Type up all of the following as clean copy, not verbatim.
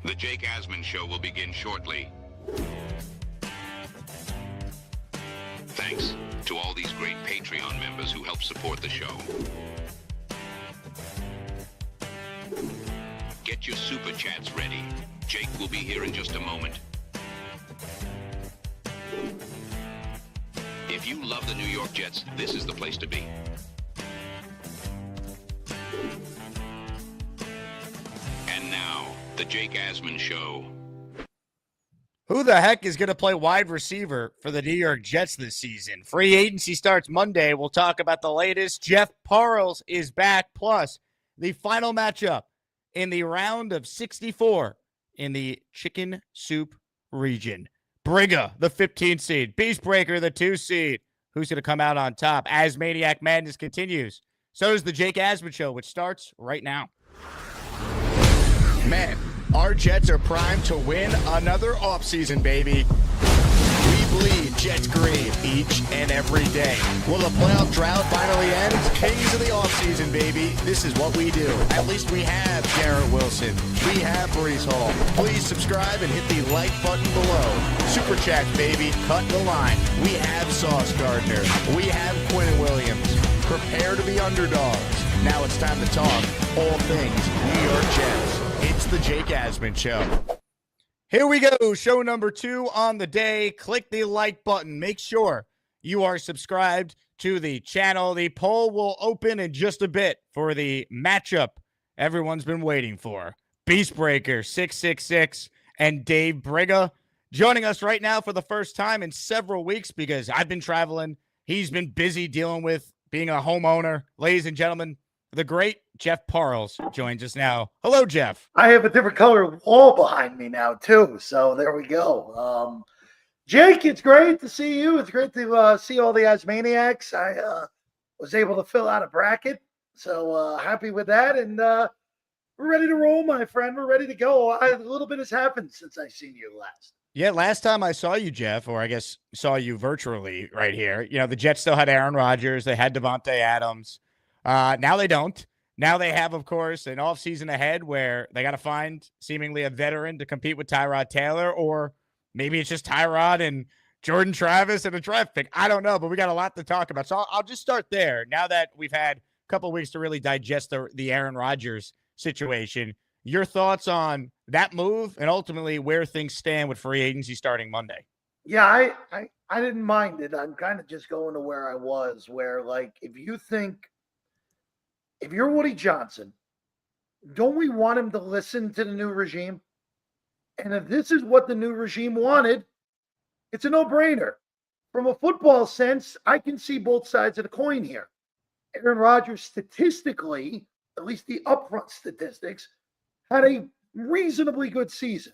The Jake Asman Show will begin shortly. Thanks to all these great Patreon members who help support the show. Get your super chats ready. Jake will be here in just a moment. If you love the New York Jets, this is the place to be. And now, the Jake Asman Show. Who the heck is going to play wide receiver for the New York Jets this season? Free agency starts Monday. We'll talk about the latest. Jeff Parles is back, plus the final matchup in the round of 64 in the chicken soup region. Briga, the 15th seed. Beastbreaker, the 2 seed. Who's going to come out on top as Maniac Madness continues? So is the Jake Asman Show, which starts right now. Man, our Jets are primed to win another offseason, baby. We bleed Jets green each and every day. Will the playoff drought finally end? Kings of the offseason, baby. This is what we do. At least we have Garrett Wilson. We have Brees Hall. Please subscribe and hit the like button below. Super chat, baby. Cut the line. We have Sauce Gardner. We have Quinn Williams. Prepare to be underdogs. Now it's time to talk all things New York Jets. It's the Jake Asman Show. Here we go. Show number 2 on the day. Click the like button. Make sure you are subscribed to the channel. The poll will open in just a bit for the matchup everyone's been waiting for. Beastbreaker 666 and Dave Briga joining us right now for the first time in several weeks because I've been traveling. He's been busy dealing with being a homeowner. Ladies and gentlemen, the great Jeff Parles joins us now. Hello, Jeff. I have a different color wall behind me now, too. So there we go. Jake, it's great to see you. It's great to see all the Asmaniacs. I was able to fill out a bracket. So happy with that. And we're ready to roll, my friend. We're ready to go. A little bit has happened since I've seen you last. Yeah, last time I saw you, Jeff, or I guess saw you virtually right here, the Jets still had Aaron Rodgers. They had Devontae Adams. Now they don't. Now they have, of course, an offseason ahead where they got to find seemingly a veteran to compete with Tyrod Taylor, or maybe it's just Tyrod and Jordan Travis and a draft pick. I don't know, but we got a lot to talk about. So I'll just start there. Now that we've had a couple of weeks to really digest the Aaron Rodgers situation, your thoughts on that move and ultimately where things stand with free agency starting Monday? Yeah, I didn't mind it. I'm kind of just going to where I was, where, like, if you're Woody Johnson, don't we want him to listen to the new regime? And if this is what the new regime wanted, it's a no-brainer. From a football sense, I can see both sides of the coin here. Aaron Rodgers, statistically, at least the upfront statistics, had a reasonably good season.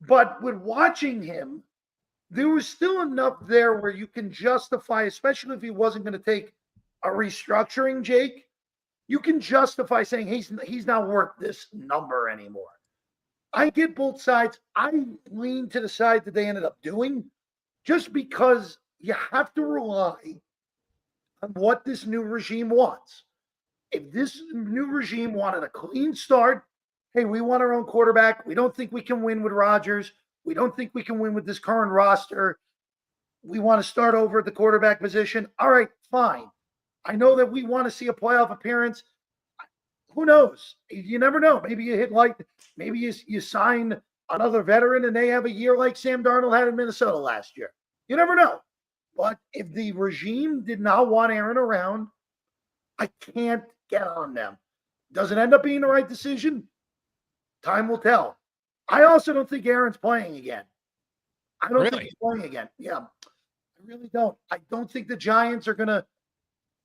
But with watching him, there was still enough there where you can justify, especially if he wasn't going to take a restructuring, Jake, you can justify saying he's not worth this number anymore. I get both sides. I lean to the side that they ended up doing just because you have to rely on what this new regime wants. If this new regime wanted a clean start, hey, we want our own quarterback. We don't think we can win with Rodgers. We don't think we can win with this current roster. We want to start over at the quarterback position. All right, fine. I know that we want to see a playoff appearance. Who knows? You never know. Maybe you maybe you sign another veteran and they have a year like Sam Darnold had in Minnesota last year. You never know. But if the regime did not want Aaron around, I can't get on them. Does it end up being the right decision? Time will tell. I also don't think Aaron's playing again. I don't think he's playing again. Yeah, I really don't. I don't think the Giants are going to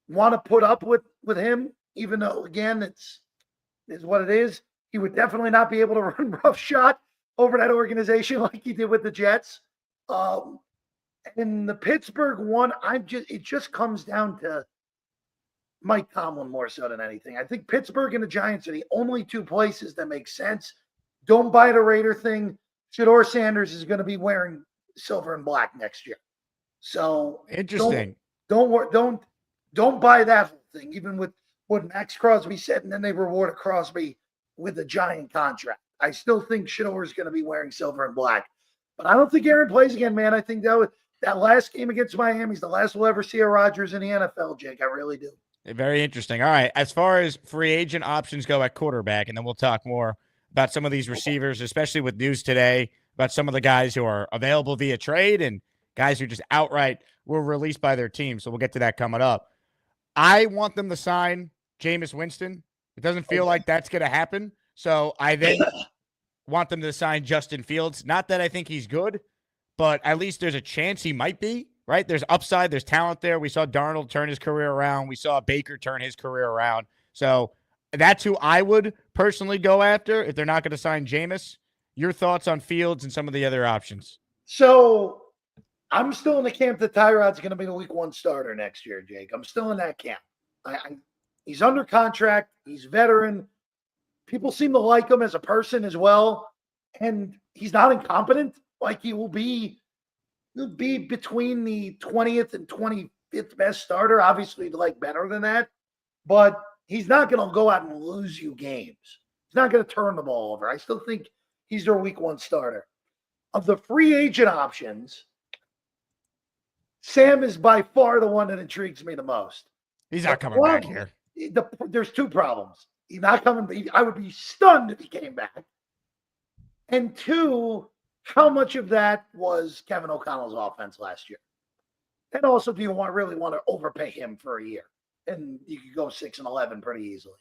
want to put up with him, even though, again, it's what it is. He would definitely not be able to run roughshod over that organization like he did with the Jets. And the Pittsburgh one, it just comes down to Mike Tomlin more so than anything. I think Pittsburgh and the Giants are the only two places that make sense. Don't buy the Raider thing. Shedeur Sanders is going to be wearing silver and black next year. So interesting. Don't buy that whole thing, even with what Max Crosby said, and then they rewarded Crosby with a giant contract. I still think Shador's going to be wearing silver and black. But I don't think Aaron plays again, man. I think that last game against Miami is the last we'll ever see of Rodgers in the NFL, Jake. I really do. Very interesting. All right. As far as free agent options go at quarterback, and then we'll talk more about some of these receivers, especially with news today about some of the guys who are available via trade and guys who just outright were released by their team. So we'll get to that coming up. I want them to sign Jameis Winston. It doesn't feel like that's going to happen. So I then want them to sign Justin Fields. Not that I think he's good, but at least there's a chance he might be, right? There's upside. There's talent there. We saw Darnold turn his career around. We saw Baker turn his career around. So that's who I would personally go after if they're not going to sign Jameis. Your thoughts on Fields and some of the other options? So I'm still in the camp that Tyrod's going to be the week 1 starter next year, Jake. I'm still in that camp. He's under contract. He's veteran. People seem to like him as a person as well. And he's not incompetent. Like he'll be between the 20th and 25th best starter. Obviously, like better than that. But he's not going to go out and lose you games. He's not going to turn the ball over. I still think he's their week 1 starter. Of the free agent options, Sam is by far the one that intrigues me the most. He's not coming back here. There's 2 problems. He's not coming. I would be stunned if he came back. And 2, how much of that was Kevin O'Connell's offense last year? And also, do you really want to overpay him for a year? And you could go 6-11 pretty easily.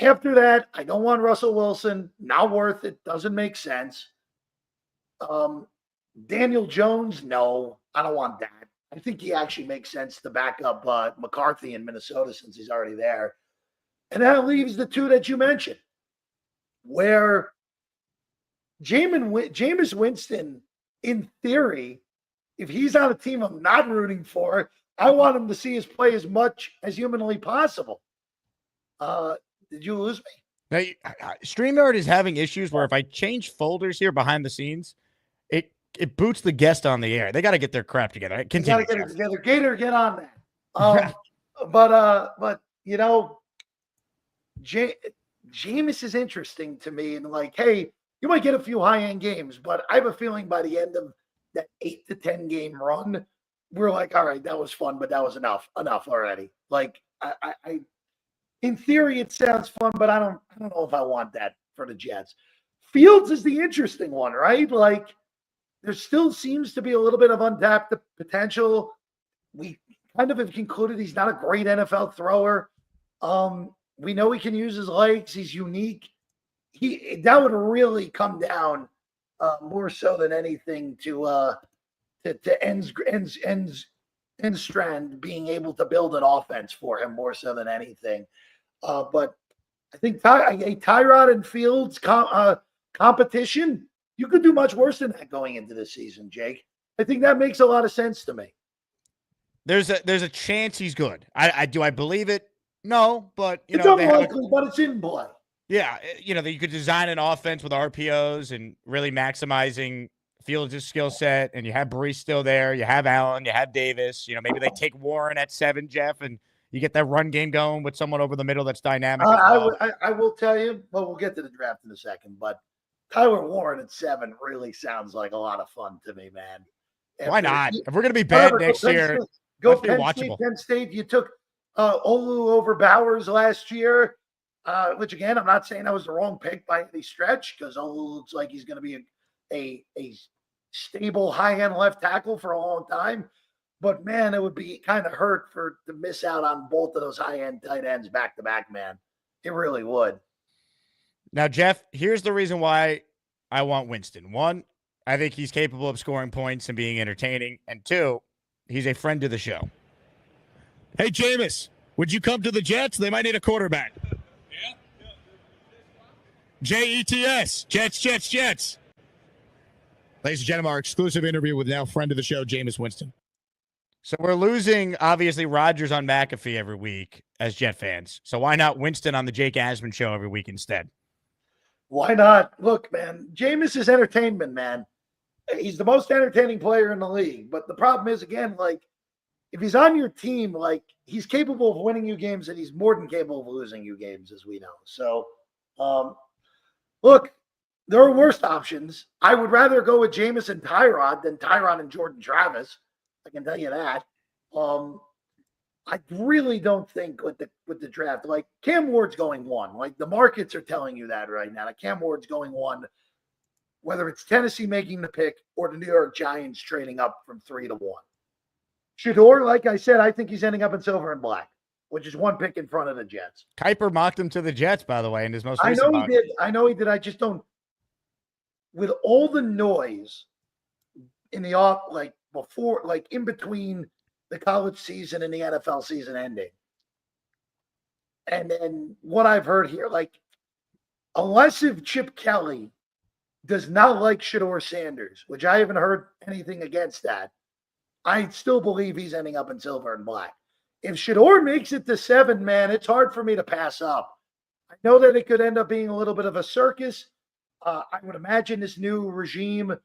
After that, I don't want Russell Wilson. Not worth it. Doesn't make sense. Daniel Jones, no, I don't want that. I think he actually makes sense to back up McCarthy in Minnesota since he's already there. And that leaves the 2 that you mentioned, where Jameis Winston, in theory, if he's on a team I'm not rooting for, I want him to see his play as much as humanly possible. Did you lose me? Now, StreamYard is having issues where if I change folders here behind the scenes, it boots the guest on the air. They got to get their crap together. Continue. Got to get it together. Gator, get on that. But you know, Jameis is interesting to me, and like, hey, you might get a few high-end games, but I have a feeling by the end of that 8 to 10 game run, we're like, all right, that was fun, but that was enough already. Like, I in theory, it sounds fun, but I don't know if I want that for the Jets. Fields is the interesting one, right? Like, there still seems to be a little bit of untapped potential. We kind of have concluded he's not a great NFL thrower. We know he can use his legs. He's unique. That would really come down more so than anything to Enstrand being able to build an offense for him more so than anything. But I think Tyrod and Fields competition, you could do much worse than that going into the season, Jake. I think that makes a lot of sense to me. There's a chance he's good. Do I believe it? No, but it's unlikely, but it's in play. Yeah, you could design an offense with RPOs and really maximizing Fields' skill set, and you have Brees still there. You have Allen. You have Davis. Maybe they take Warren at 7, Jeff, and you get that run game going with someone over the middle that's dynamic. I will tell you, but we'll get to the draft in a second, but Tyler Warren at 7 really sounds like a lot of fun to me, man. Why not? If we're going to be bad next year, go Penn State. You took Olu over Bowers last year, which, again, I'm not saying that was the wrong pick by any stretch because Olu looks like he's going to be a stable high-end left tackle for a long time. But, man, it would be kind of hurt to miss out on both of those high-end tight ends back-to-back, man. It really would. Now, Jeff, here's the reason why I want Winston. 1, I think he's capable of scoring points and being entertaining. And 2, he's a friend to the show. Hey, Jameis, would you come to the Jets? They might need a quarterback. Yeah. Jets, Jets. Ladies and gentlemen, our exclusive interview with now friend of the show, Jameis Winston. So we're losing, obviously, Rodgers on McAfee every week as Jet fans. So why not Winston on the Jake Asman show every week instead? Why not? Look, man, Jameis is entertainment, man. He's the most entertaining player in the league. But the problem is, again, like, if he's on your team, like, he's capable of winning you games, and he's more than capable of losing you games, as we know. So Look, there are worse options. I would rather go with Jameis and Tyrod than Tyrod and Jordan Travis. I can tell you that. I really don't think with the draft, like Cam Ward's going 1. Like the markets are telling you that right now. Like Cam Ward's going 1, whether it's Tennessee making the pick or the New York Giants trading up from 3 to 1. Shador, like I said, I think he's ending up in silver and black, which is 1 pick in front of the Jets. Kuiper mocked him to the Jets, by the way, in his most recent I know mock. he did. I know he did. I just don't. With all the noise in the off, like before, like in between the college season and the NFL season ending, and then what I've heard here, like unless if Chip Kelly does not like Shador Sanders, which I haven't heard anything against that, I still believe he's ending up in silver and black. If Shador makes it to 7, man, it's hard for me to pass up. I know that it could end up being a little bit of a circus. I would imagine this new regime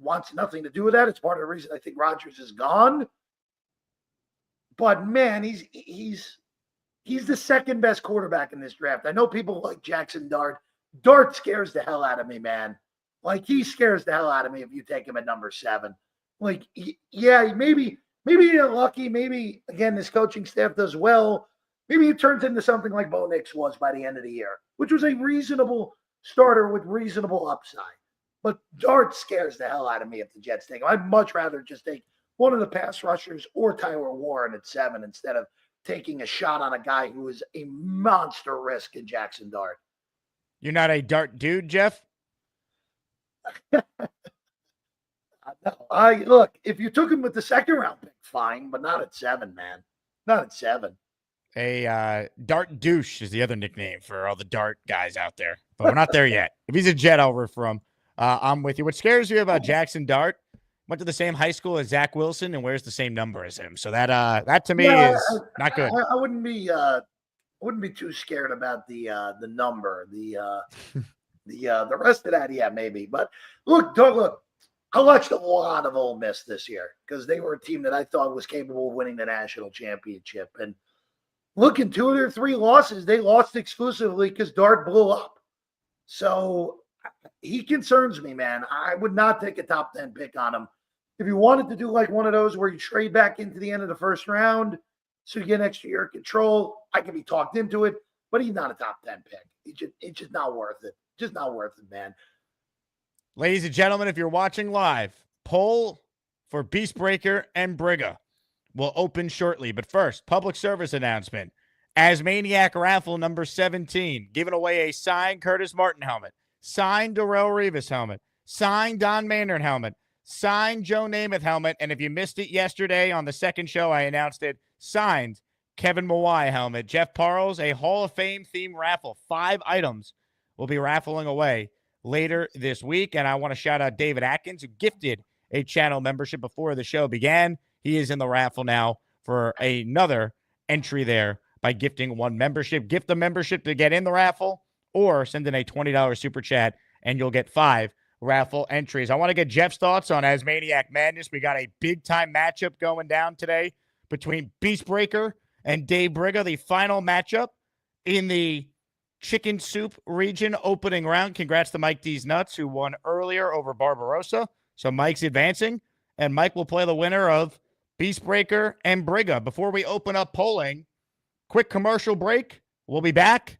wants nothing to do with that. It's part of the reason I think Rodgers is gone. But man, he's the second best quarterback in this draft. I know people like Jackson Dart. Dart scares the hell out of me, man. Like he scares the hell out of me if you take him at number 7. Like, yeah, maybe you're lucky. Maybe again, this coaching staff does well. Maybe he turns into something like Bo Nix was by the end of the year, which was a reasonable starter with reasonable upside. But Dart scares the hell out of me if the Jets take him. I'd much rather just take one of the pass rushers or Tyler Warren at 7 instead of taking a shot on a guy who is a monster risk in Jackson Dart. You're not a Dart dude, Jeff? I look, if you took him with the 2nd round pick, fine, but not at 7, man. Not at 7. A Dart douche is the other nickname for all the Dart guys out there. But we're not there yet. If he's a Jet, I'll root for him. I'm with you. What scares you about Jackson Dart? Went to the same high school as Zach Wilson and wears the same number as him. So that to me is not good. I wouldn't be too scared about the number. The rest of that, yeah, maybe. But look, I watched a lot of Ole Miss this year because they were a team that I thought was capable of winning the national championship. And look, in 2 of their 3 losses, they lost exclusively because Dart blew up. So he concerns me, man. I would not take a top 10 pick on him. If you wanted to do like one of those where you trade back into the end of the 1st round so you get an extra year of control, I could be talked into it, but he's not a top 10 pick. It's just not worth it. Just not worth it, man. Ladies and gentlemen, if you're watching live, poll for Beast Breaker and Briga will open shortly. But first, public service announcement. Asmaniac raffle number 17, giving away a signed Curtis Martin helmet, signed Darrelle Revis helmet, signed Don Maynard helmet, signed Joe Namath helmet, and if you missed it yesterday on the 2nd show, I announced it, signed Kevin Mawai helmet. Jeff Parles, a Hall of Fame themed raffle. 5 items will be raffling away later this week, and I want to shout out David Atkins, who gifted a channel membership before the show began. He is in the raffle now for another entry there by gifting 1 membership. Gift the membership to get in the raffle, or send in a $20 super chat, and you'll get 5 raffle entries. I want to get Jeff's thoughts on Asmaniac Madness. We got a big-time matchup going down today between Beast Breaker and Dave Briga, the final matchup in the Chicken Soup region opening round. Congrats to Mike D's Nuts, who won earlier over Barbarossa. So Mike's advancing, and Mike will play the winner of Beast Breaker and Briga. Before we open up polling, quick commercial break. We'll be back,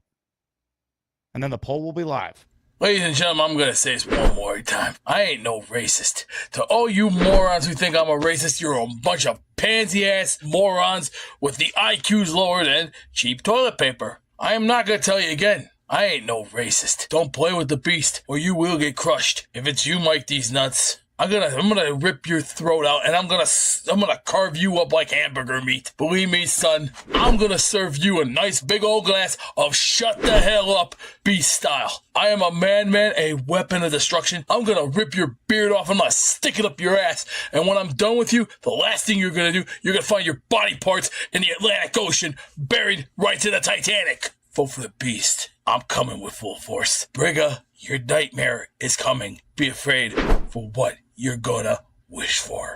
and then the poll will be live. Ladies and gentlemen, I'm going to say this one more time. I ain't no racist. To all you morons who think I'm a racist, you're a bunch of pansy-ass morons with the IQs lower than cheap toilet paper. I am not going to tell you again. I ain't no racist. Don't play with the beast, or you will get crushed. If it's you, Mike D's Nuts, I'm gonna rip your throat out, and I'm gonna carve you up like hamburger meat. Believe me, son, I'm gonna serve you a nice big old glass of shut the hell up beast style. I am a man, a weapon of destruction. I'm gonna rip your beard off, I'm gonna stick it up your ass, and when I'm done with you, the last thing you're gonna do, you're gonna find your body parts in the Atlantic Ocean, buried right to the Titanic. Vote for the beast. I'm coming with full force. Briga, your nightmare is coming. Be afraid for what you're gonna wish for.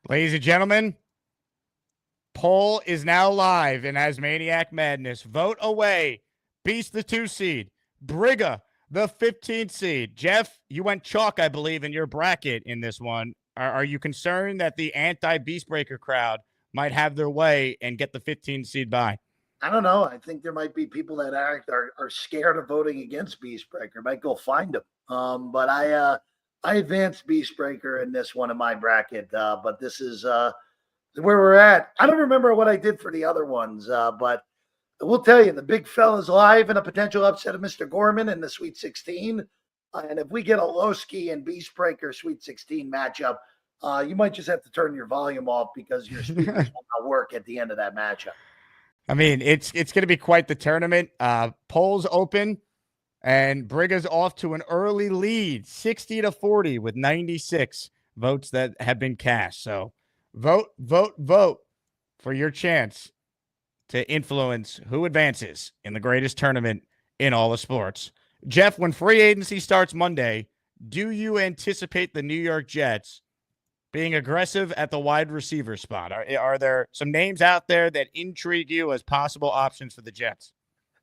Ladies and gentlemen, Poll is now live in Asmaniac Madness. Vote away. Beast, the 2 seed. Briga, the 15th seed. Jeff, you went chalk, I believe, in your bracket in this one. Are you concerned that the anti-Beastbreaker crowd might have their way and get the 15th seed by? I don't know. I think there might be people that are scared of voting against Beastbreaker. Might go find them. But I advanced Beastbreaker in this one in my bracket. But this is where we're at. I don't remember what I did for the other ones, but I will tell you the big fella's live in a potential upset of Mr. Gorman in the Sweet 16. And if we get a Lowski and Beastbreaker Sweet 16 matchup, you might just have to turn your volume off because your speakers will not work at the end of that matchup. I mean, it's going to be quite the tournament. Polls open, and Briga's off to an early lead, 60-40, with 96 votes that have been cast. So vote for your chance to influence who advances in the greatest tournament in all of sports. Jeff, when free agency starts Monday, do you anticipate the New York Jets being aggressive at the wide receiver spot? Are there some names out there that intrigue you as possible options for the Jets?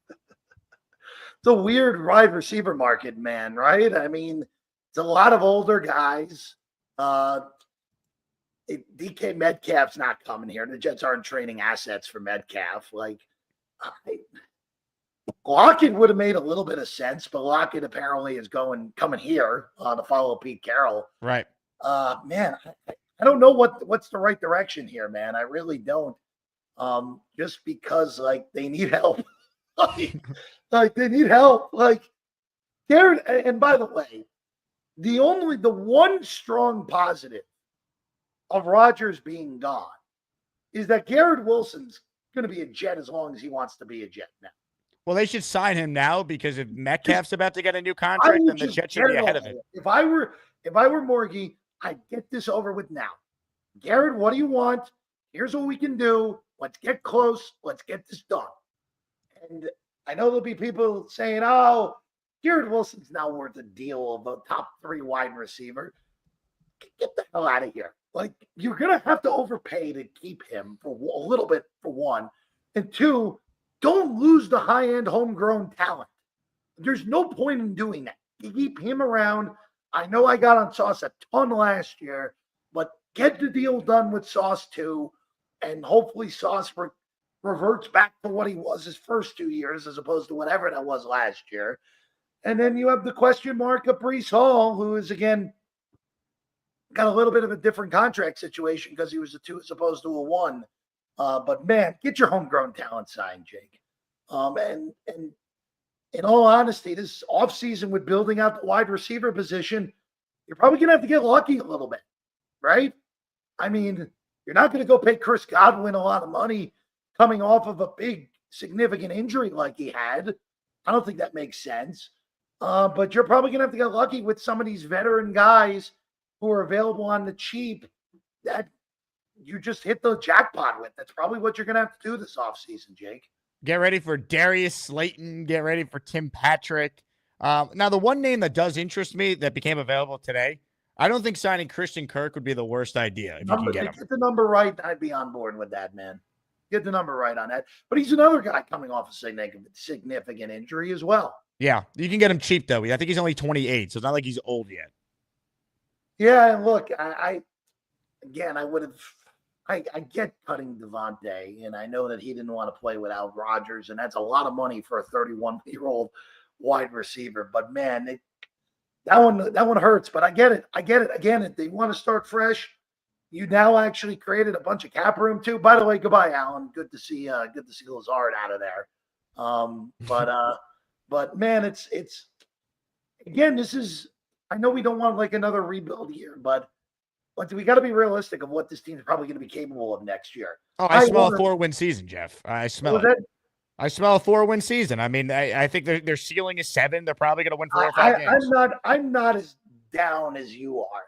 It's a weird wide receiver market, man, right? I mean, it's a lot of older guys. DK Metcalf's not coming here. The Jets aren't trading assets for Metcalf. Lockett would have made a little bit of sense, but Lockett apparently is coming here to follow Pete Carroll. Right. Man, I don't know what's the right direction here, man. I really don't. Just because they need help. They need help. Garrett, and by the way, the one strong positive of Rodgers being gone is that Garrett Wilson's going to be a Jet as long as he wants to be a Jet now. Well, they should sign him now because if Metcalf's about to get a new contract, then the Jets should be ahead of it. If I were Morgie, I'd get this over with now. Garrett, what do you want? Here's what we can do. Let's get close. Let's get this done. And I know there'll be people saying, oh, Garrett Wilson's now worth a deal of a top 3 wide receiver. Get the hell out of here. You're going to have to overpay to keep him for a little bit, for one. And two, don't lose the high-end homegrown talent. There's no point in doing that. You keep him around. I know I got on Sauce a ton last year, but get the deal done with Sauce too, and hopefully Sauce reverts back to what he was his first 2 years as opposed to whatever that was last year. And then you have the question mark of Breece Hall, who is, again, got a little bit of a different contract situation because he was a 2 as opposed to a 1. But, man, get your homegrown talent signed, Jake. And in all honesty, this offseason with building out the wide receiver position, you're probably going to have to get lucky a little bit, right? I mean, you're not going to go pay Chris Godwin a lot of money coming off of a big, significant injury like he had. I don't think that makes sense. But you're probably going to have to get lucky with some of these veteran guys who are available on the cheap that you just hit the jackpot with. That's probably what you're going to have to do this offseason, Jake. Get ready for Darius Slayton. Get ready for Tim Patrick. Now, the one name that does interest me that became available today, I don't think signing Christian Kirk would be the worst idea if you can get him. Get the number right, I'd be on board with that, man. Get the number right on that. But he's another guy coming off a significant injury as well. Yeah, you can get him cheap, though. I think he's only 28, so it's not like he's old yet. Yeah, and look, I get cutting Devontae, and I know that he didn't want to play without Rodgers, and that's a lot of money for a 31-year-old wide receiver. But man, that one hurts. But I get it. Again, if they want to start fresh, you now actually created a bunch of cap room too. By the way, goodbye, Alan. Good to see Lazard out of there. But man, it's again, this is. I know we don't want another rebuild year, but we got to be realistic of what this team is probably going to be capable of next year. Oh, I smell a 4-win season, Jeff. I smell it. I smell a 4-win season. I mean, I think their ceiling is 7. They're probably going to win 4 or 5 games. I'm not as down as you are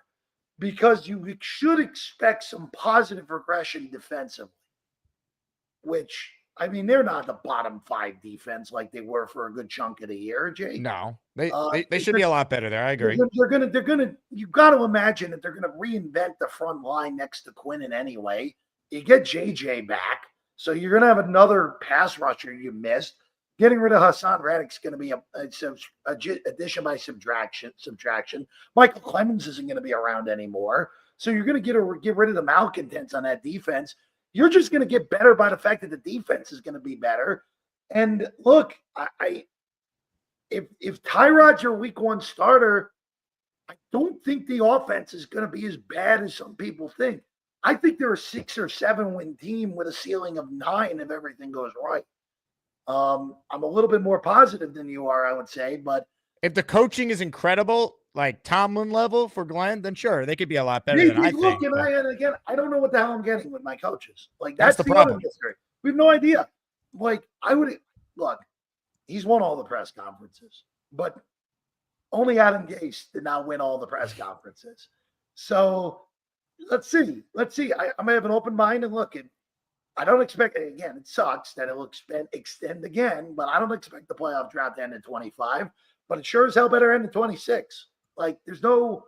because you should expect some positive regression defensively, which, I mean, they're not the bottom 5 defense like they were for a good chunk of the year, Jake. No, they should be a lot better there. I agree. They're gonna. You got to imagine that they're gonna reinvent the front line next to Quinnen anyway, You get JJ back. So you're going to have another pass rusher you missed. Getting rid of Hassan Reddick's going to be a addition by subtraction. Michael Clemens isn't going to be around anymore. So you're going to get rid of the malcontents on that defense. You're just going to get better by the fact that the defense is going to be better. And look, if Tyrod's your week 1 starter, I don't think the offense is going to be as bad as some people think. I think they're a 6 or 7 win team with a ceiling of 9 if everything goes right. I'm a little bit more positive than you are, I would say, but if the coaching is incredible, like Tomlin level for Glenn, then sure, they could be a lot better than I think. And again, I don't know what the hell I'm getting with my coaches. Like that's the problem. Other mystery. We have no idea. Like look, he's won all the press conferences, but only Adam Gase did not win all the press conferences. So let's see. I may have an open mind and look. I don't expect, again, it sucks that it will extend again, but I don't expect the playoff drought to end in 25. But it sure as hell better end in 26. Like you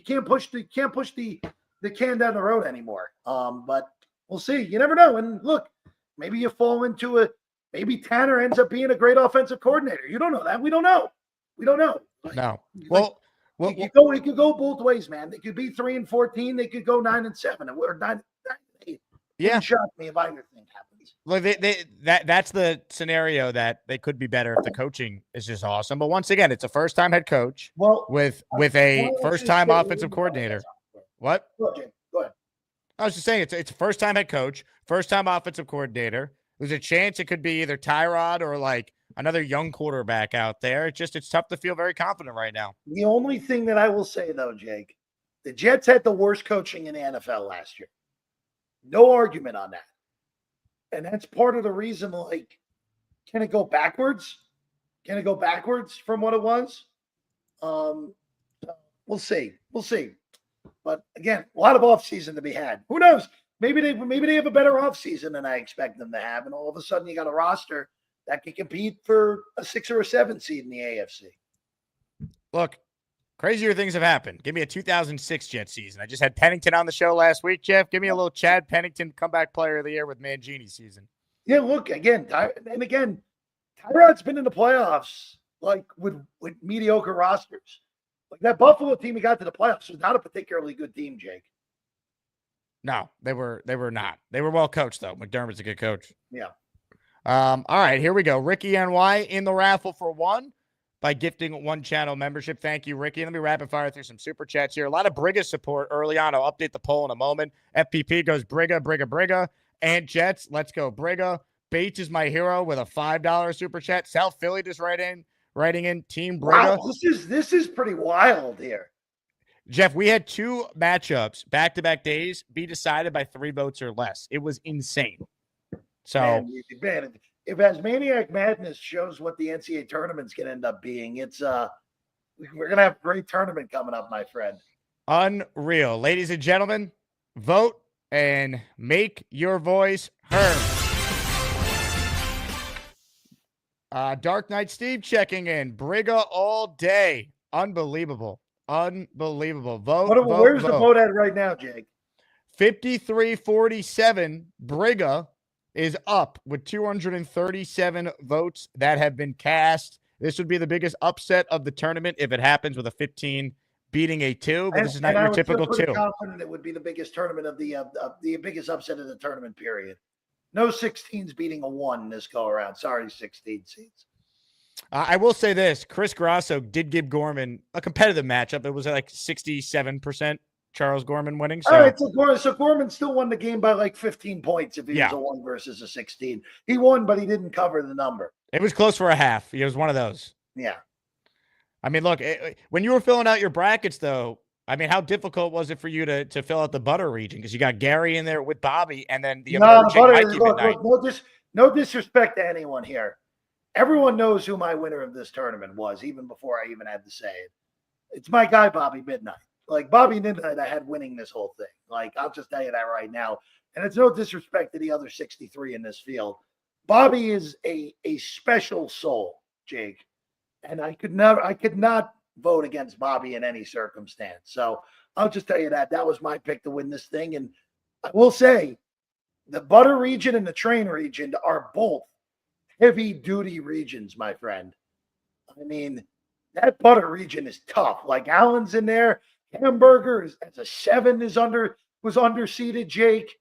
can't push the can down the road anymore. But we'll see. You never know. And look, maybe you fall into maybe Tanner ends up being a great offensive coordinator. You don't know that. We don't know. Like, no. It could go both ways, man. They could be 3-14. They could go 9-7 or 9-8. Yeah, shock me if either thing happens. Well, that's the scenario that they could be better if the coaching is just awesome. But once again, it's a first-time head coach with a first-time offensive coordinator. What? Go ahead. I was just saying it's a first-time head coach, first-time offensive coordinator. There's a chance it could be either Tyrod or like another young quarterback out there. It's tough to feel very confident right now. The only thing that I will say though, Jake, the Jets had the worst coaching in the NFL last year. No argument on that. And that's part of the reason, like, can it go backwards? Can it go backwards from what it was? We'll see. But again, a lot of offseason to be had. Who knows? Maybe they have a better offseason than I expect them to have. And all of a sudden you got a roster that can compete for a 6 or a 7 seed in the AFC. Look, crazier things have happened. Give me a 2006 Jets season. I just had Pennington on the show last week, Jeff. Give me a little Chad Pennington comeback player of the year with Mangini season. Yeah, look, again, Tyrod's been in the playoffs like with mediocre rosters. Like that Buffalo team he got to the playoffs was not a particularly good team, Jake. No, they were not. They were well coached, though. McDermott's a good coach. Yeah. All right, here we go. Ricky NY in the raffle for one by gifting 1 channel membership. Thank you, Ricky. Let me rapid fire through some super chats here. A lot of Briga support early on. I'll update the poll in a moment. FPP goes Briga. And Jets, let's go Briga. Bates is my hero with a $5 super chat. South Philly just writing in Team Briga. Wow, this is pretty wild here. Jeff, we had 2 matchups back-to-back days be decided by 3 votes or less. It was insane. So, man, if ASMANIAC Madness shows what the NCAA tournament's going to end up being, we're going to have a great tournament coming up, my friend. Unreal. Ladies and gentlemen, vote and make your voice heard. Dark Knight Steve checking in. Briga all day. Unbelievable. Vote. Where's the vote at right now, Jake? 53-47. Briga is up with 237 votes that have been cast. This would be the biggest upset of the tournament if it happens with a 15 beating a 2, but this is not your typical 2. I'm confident it would be the biggest tournament of the biggest upset of the tournament period. No 16s beating a 1 this go around. Sorry, 16 seeds. I will say this. Chris Grasso did give Gorman a competitive matchup. It was like 67% Charles Gorman winning. So. All right, so Gorman still won the game by like 15 points if he was a 1 versus a 16. He won, but he didn't cover the number. It was close for a half. It was one of those. Yeah. I mean, look, when you were filling out your brackets, though, I mean, how difficult was it for you to fill out the butter region? Because you got Gary in there with Bobby, and then the emerging Mikey Midnight. No disrespect to anyone here. Everyone knows who my winner of this tournament was, even before I even had to say it. It's my guy, Bobby Midnight. Like, Bobby Midnight, I had winning this whole thing. Like, I'll just tell you that right now. And it's no disrespect to the other 63 in this field. Bobby is a special soul, Jake. And I could not vote against Bobby in any circumstance. So I'll just tell you that was my pick to win this thing. And I will say the butter region and the train region are both heavy duty regions, my friend. I mean, that butter region is tough. Like Allen's in there. Hamburger is as a 7 is was underseated. Jake,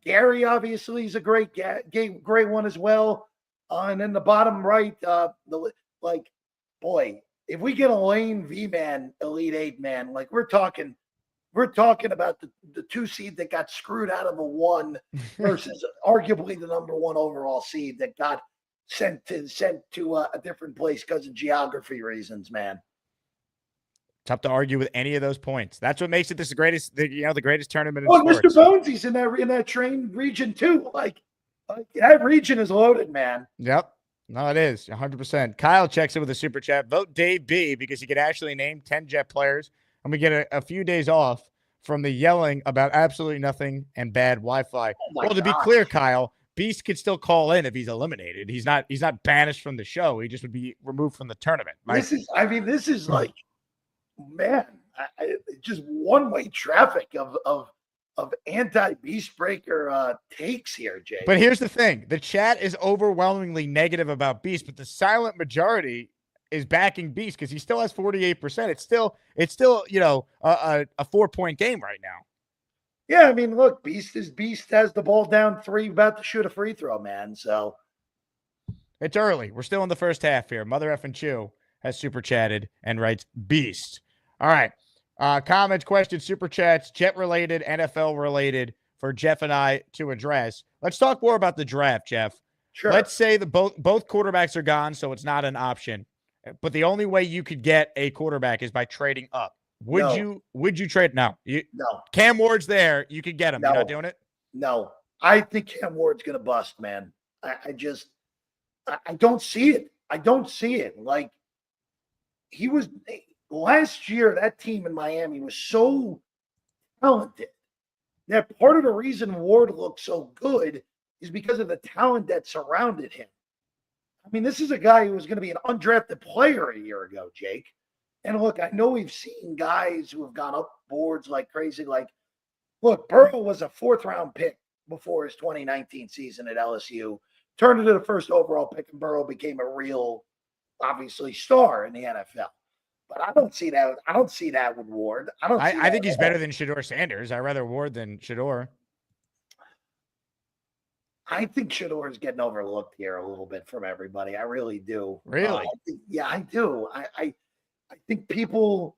Gary obviously is a great one as well. And then the bottom right, boy, if we get a Lane V man, Elite Eight man, like we're talking about the 2 seed that got screwed out of a 1 versus arguably the number 1 overall seed that got sent to a different place because of geography reasons, man. Tough to argue with any of those points. That's what makes it the greatest tournament in Well, sports. Mr. Bonesy's in that train region too. Like that region is loaded, man. Yep. No, it is 100%. Kyle checks in with a super chat. Vote Dave B because he could actually name 10 Jet players, and we get a few days off from the yelling about absolutely nothing and bad Wi-Fi. Well, to be clear, Kyle, Beast could still call in if he's eliminated. He's not banished from the show. He just would be removed from the tournament. This is like, man, just one-way traffic of anti-Beast Breaker takes here, Jay. But here's the thing: the chat is overwhelmingly negative about Beast, but the silent majority is backing Beast because he still has 48%. It's still a 4-point game right now. Yeah, I mean, look, Beast has the ball down 3, about to shoot a free throw, man. So it's early. We're still in the first half here. Mother effing Chew has super chatted and writes Beast. All right. Comments, questions, super chats, Jet related, NFL related for Jeff and I to address. Let's talk more about the draft, Jeff. Sure. Let's say that both quarterbacks are gone, so it's not an option. But the only way you could get a quarterback is by trading up. Would you trade? No. No. Cam Ward's there. You could get him. No. You're not doing it? No. I think Cam Ward's going to bust, man. I don't see it. I don't see it. Like, he was last year, that team in Miami was so talented that part of the reason Ward looked so good is because of the talent that surrounded him. I mean, this is a guy who was going to be an undrafted player a year ago, Jake. And look, I know we've seen guys who have gone up boards like crazy. Like, look, Burrow was a 4th-round pick before his 2019 season at LSU, turned into the first overall pick, and Burrow became a real, obviously, star in the NFL. But I don't see that. I don't see that with Ward. I think he's better than Shedeur Sanders. I'd rather Ward than Shedeur. I think Shedeur is getting overlooked here a little bit from everybody. I really do. Really? I do. I think people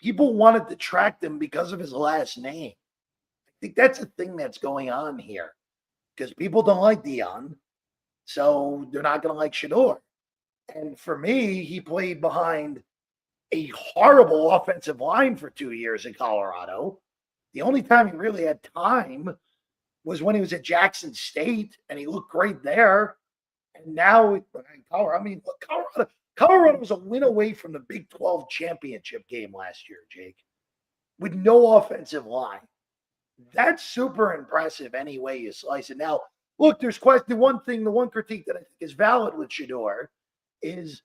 wanted to track him because of his last name. I think that's the thing that's going on here, because people don't like Dion, so they're not going to like Shedeur. And for me, he played behind a horrible offensive line for 2 years in Colorado. The only time he really had time was when he was at Jackson State, and he looked great there. And now, Colorado was a win away from the Big 12 championship game last year, Jake, with no offensive line. That's super impressive any way you slice it. Now, look, there's the one critique that I think is valid with Shedeur is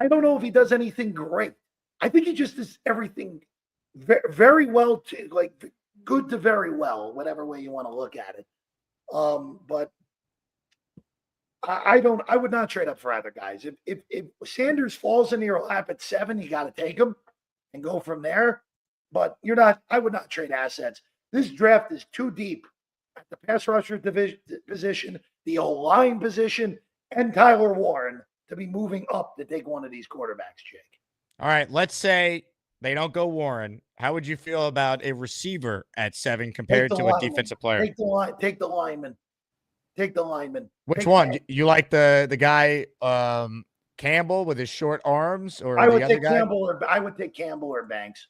I don't know if he does anything great. I think he just does everything very well, to like good to very well, whatever way you want to look at it. But I would not trade up for either guys. If Sanders falls into your lap at 7, you got to take him and go from there. But I would not trade assets. This draft is too deep at the pass rusher position, the O-line position, and Tyler Warren to be moving up to take one of these quarterbacks, Jake. All right, let's say they don't go Warren. How would you feel about a receiver at 7 compared to a defensive player? Take the lineman. Take the lineman. Which one? You like the guy Campbell with his short arms, or I would the other take guy? I would take Campbell or Banks.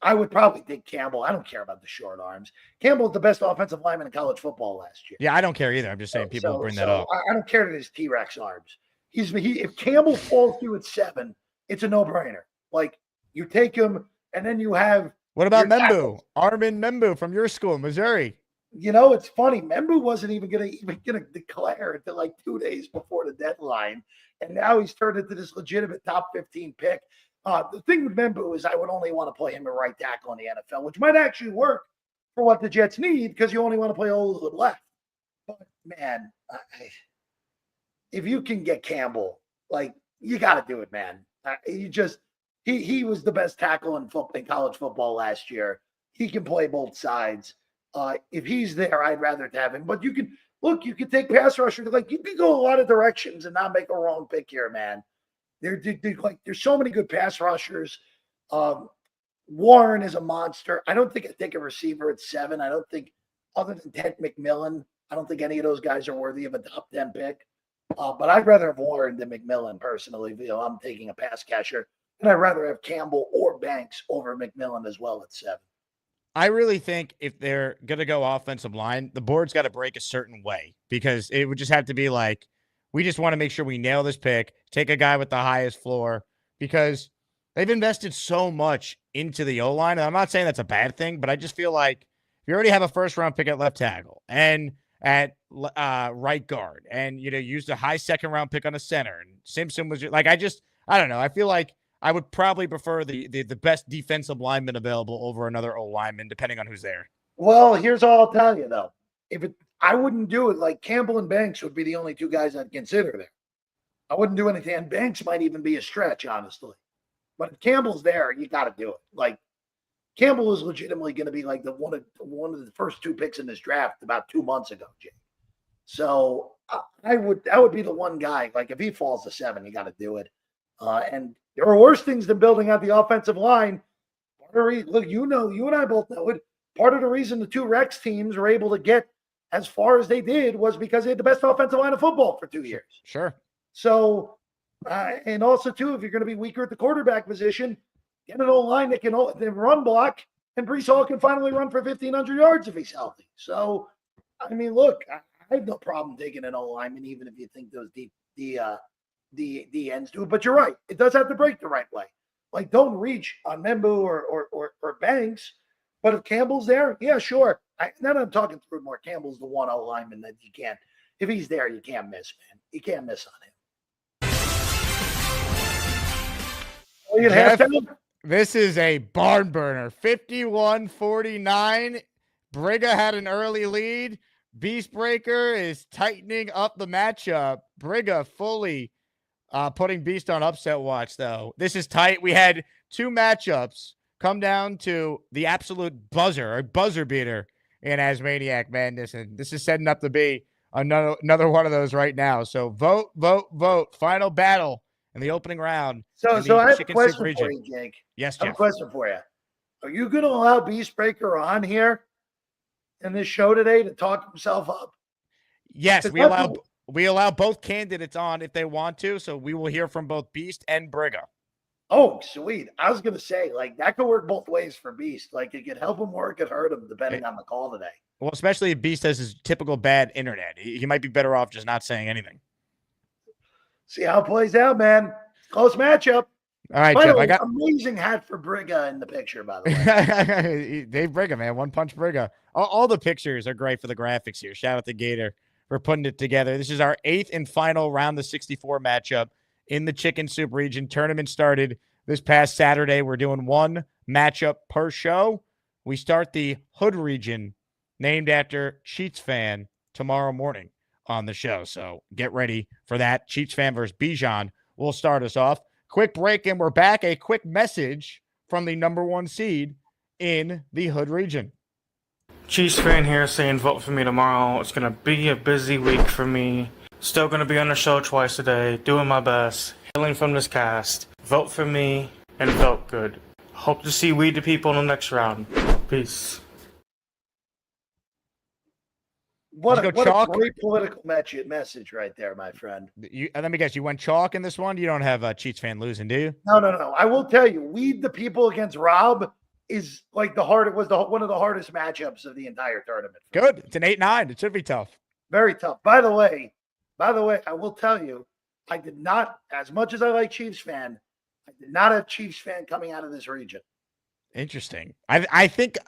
I would probably take Campbell. I don't care about the short arms. Campbell's the best offensive lineman in college football last year. Yeah, I don't care either. I'm just saying people bring that up. I don't care that his T-Rex arms. If Campbell falls through at 7, it's a no-brainer. Like, you take him, and then you have. What about Membu? Armin Membu from your school, Missouri. You know, it's funny. Membu wasn't even gonna declare until like 2 days before the deadline, and now he's turned into this legitimate top 15 pick. The thing with Membu is I would only want to play him at right tackle in the NFL, which might actually work for what the Jets need because you only want to play Olu at left. But man, if you can get Campbell, like you got to do it, man. He was the best tackle in college football last year. He can play both sides. If he's there, I'd rather have him. But you can take pass rusher. Like you can go a lot of directions and not make a wrong pick here, man. There's so many good pass rushers. Warren is a monster. I don't think I take a receiver at 7. I don't think, other than Ted McMillan, I don't think any of those guys are worthy of a top 10 pick. But I'd rather have Warren than McMillan personally. I'm taking a pass catcher, and I'd rather have Campbell or Banks over McMillan as well at 7. I really think if they're going to go offensive line, the board's got to break a certain way because it would just have to be like, we just want to make sure we nail this pick, take a guy with the highest floor because they've invested so much into the O-line. I'm not saying that's a bad thing, but I just feel like if you already have a first-round pick at left tackle and at right guard and, used a high second-round pick on a center and Simpson was like, I don't know. I feel like I would probably prefer the best defensive lineman available over another O lineman, depending on who's there. Well, here's all I'll tell you, though. I wouldn't do it. Like Campbell and Banks would be the only two guys I'd consider there. I wouldn't do anything. And Banks might even be a stretch, honestly. But if Campbell's there, you got to do it. Like Campbell is legitimately going to be like one of the first 2 picks in this draft about 2 months ago, Jay. So that would be the one guy. Like if he falls to 7, you got to do it. And there are worse things than building out the offensive line. Look, you and I both know it. Part of the reason the 2 Rex teams were able to get as far as they did was because they had the best offensive line of football for 2 years. Sure. So, and also too, if you're going to be weaker at the quarterback position, get an old line that can run block, and Breece Hall can finally run for 1,500 yards if he's healthy. So, I mean, look, I have no problem taking an old lineman, even if you think those the ends do it. But you're right. It does have to break the right way. Like, don't reach on Membu or Banks. But if Campbell's there, yeah, sure. Now that I'm talking through more, Campbell's the 1-0 lineman that you can't. If he's there, you can't miss, man. You can't miss on him. Jeff, this is a barn burner. 51-49. Briga had an early lead. Beastbreaker is tightening up the matchup. Briga fully putting Beast on upset watch, though. This is tight. We had 2 matchups come down to the absolute buzzer beater in Asmaniac Madness, and this is setting up to be another one of those right now. So vote. Final battle in the opening round. So I have a question for you, Jake. Yes, Jeff. I have a question for you. Are you going to allow Beastbreaker on here in this show today to talk himself up? Yes, we allow both candidates on if they want to, so we will hear from both Beast and Briga. Oh, sweet. I was going to say, like, that could work both ways for Beast. Like, it could help him or it could hurt him, depending on the call today. Well, especially if Beast has his typical bad internet. He might be better off just not saying anything. See how it plays out, man. Close matchup. All right, By Jeff, the way, I got amazing hat for Briga in the picture, by the way. Dave Briga, man. One punch Briga. All the pictures are great for the graphics here. Shout out to Gator for putting it together. This is our 8th and final round of 64 matchup in the Chicken Soup region. Tournament started this past Saturday. We're doing 1 matchup per show. We start the Hood region, named after Cheats fan, tomorrow morning on the show. So get ready for that. Cheats fan versus Bijan will start us off. Quick break, and we're back. A quick message from the number 1 seed in the Hood region. Chiefs fan here saying vote for me tomorrow. It's going to be a busy week for me. Still going to be on the show twice a day, doing my best, healing from this cast. Vote for me and vote good. Hope to see we the people in the next round. Peace. What a great political message right there, my friend. Let me guess, you went chalk in this one? You don't have Cheats fan losing, do you? No. I will tell you, Weed the People against Rob is like one of the hardest matchups of the entire tournament. Good. It's an 8-9. It should be tough. Very tough. By the way, I will tell you, I did not, as much as I like Chiefs fan, I did not have Chiefs fan coming out of this region. Interesting. I think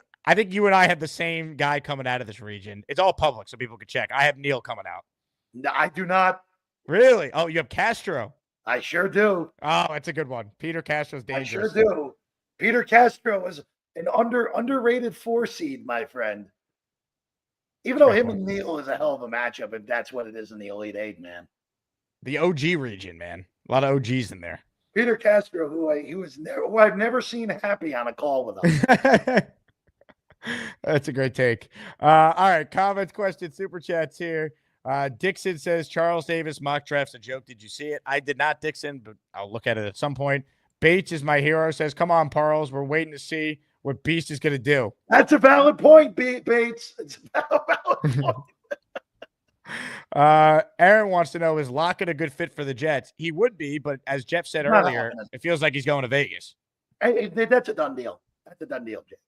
you and I have the same guy coming out of this region. It's all public, so people can check. I have Neil coming out. No, I do not. Really? Oh, you have Castro. I sure do. Oh, that's a good one. Peter Castro's I dangerous. sure do. Peter Castro was an underrated 4 seed, my friend. Even though Great him point. and Neil is a hell of a matchup, if that's what it is in the Elite Eight, man. The OG region, man. A lot of OGs in there. Peter Castro, who I've never seen happy on a call with him. That's a great take. All right, comments, questions, super chats here. Dixon says Charles Davis mock draft's a joke. Did you see it? I did not, Dixon, but I'll look at it at some point. Bates is my hero. Says, come on, Parles. We're waiting to see what Beast is going to do. That's a valid point, Bates. It's a valid point. Aaron wants to know, is Lockett a good fit for the Jets? He would be, but as Jeff said earlier, it feels like he's going to Vegas. That's a done deal. That's a done deal, Jake.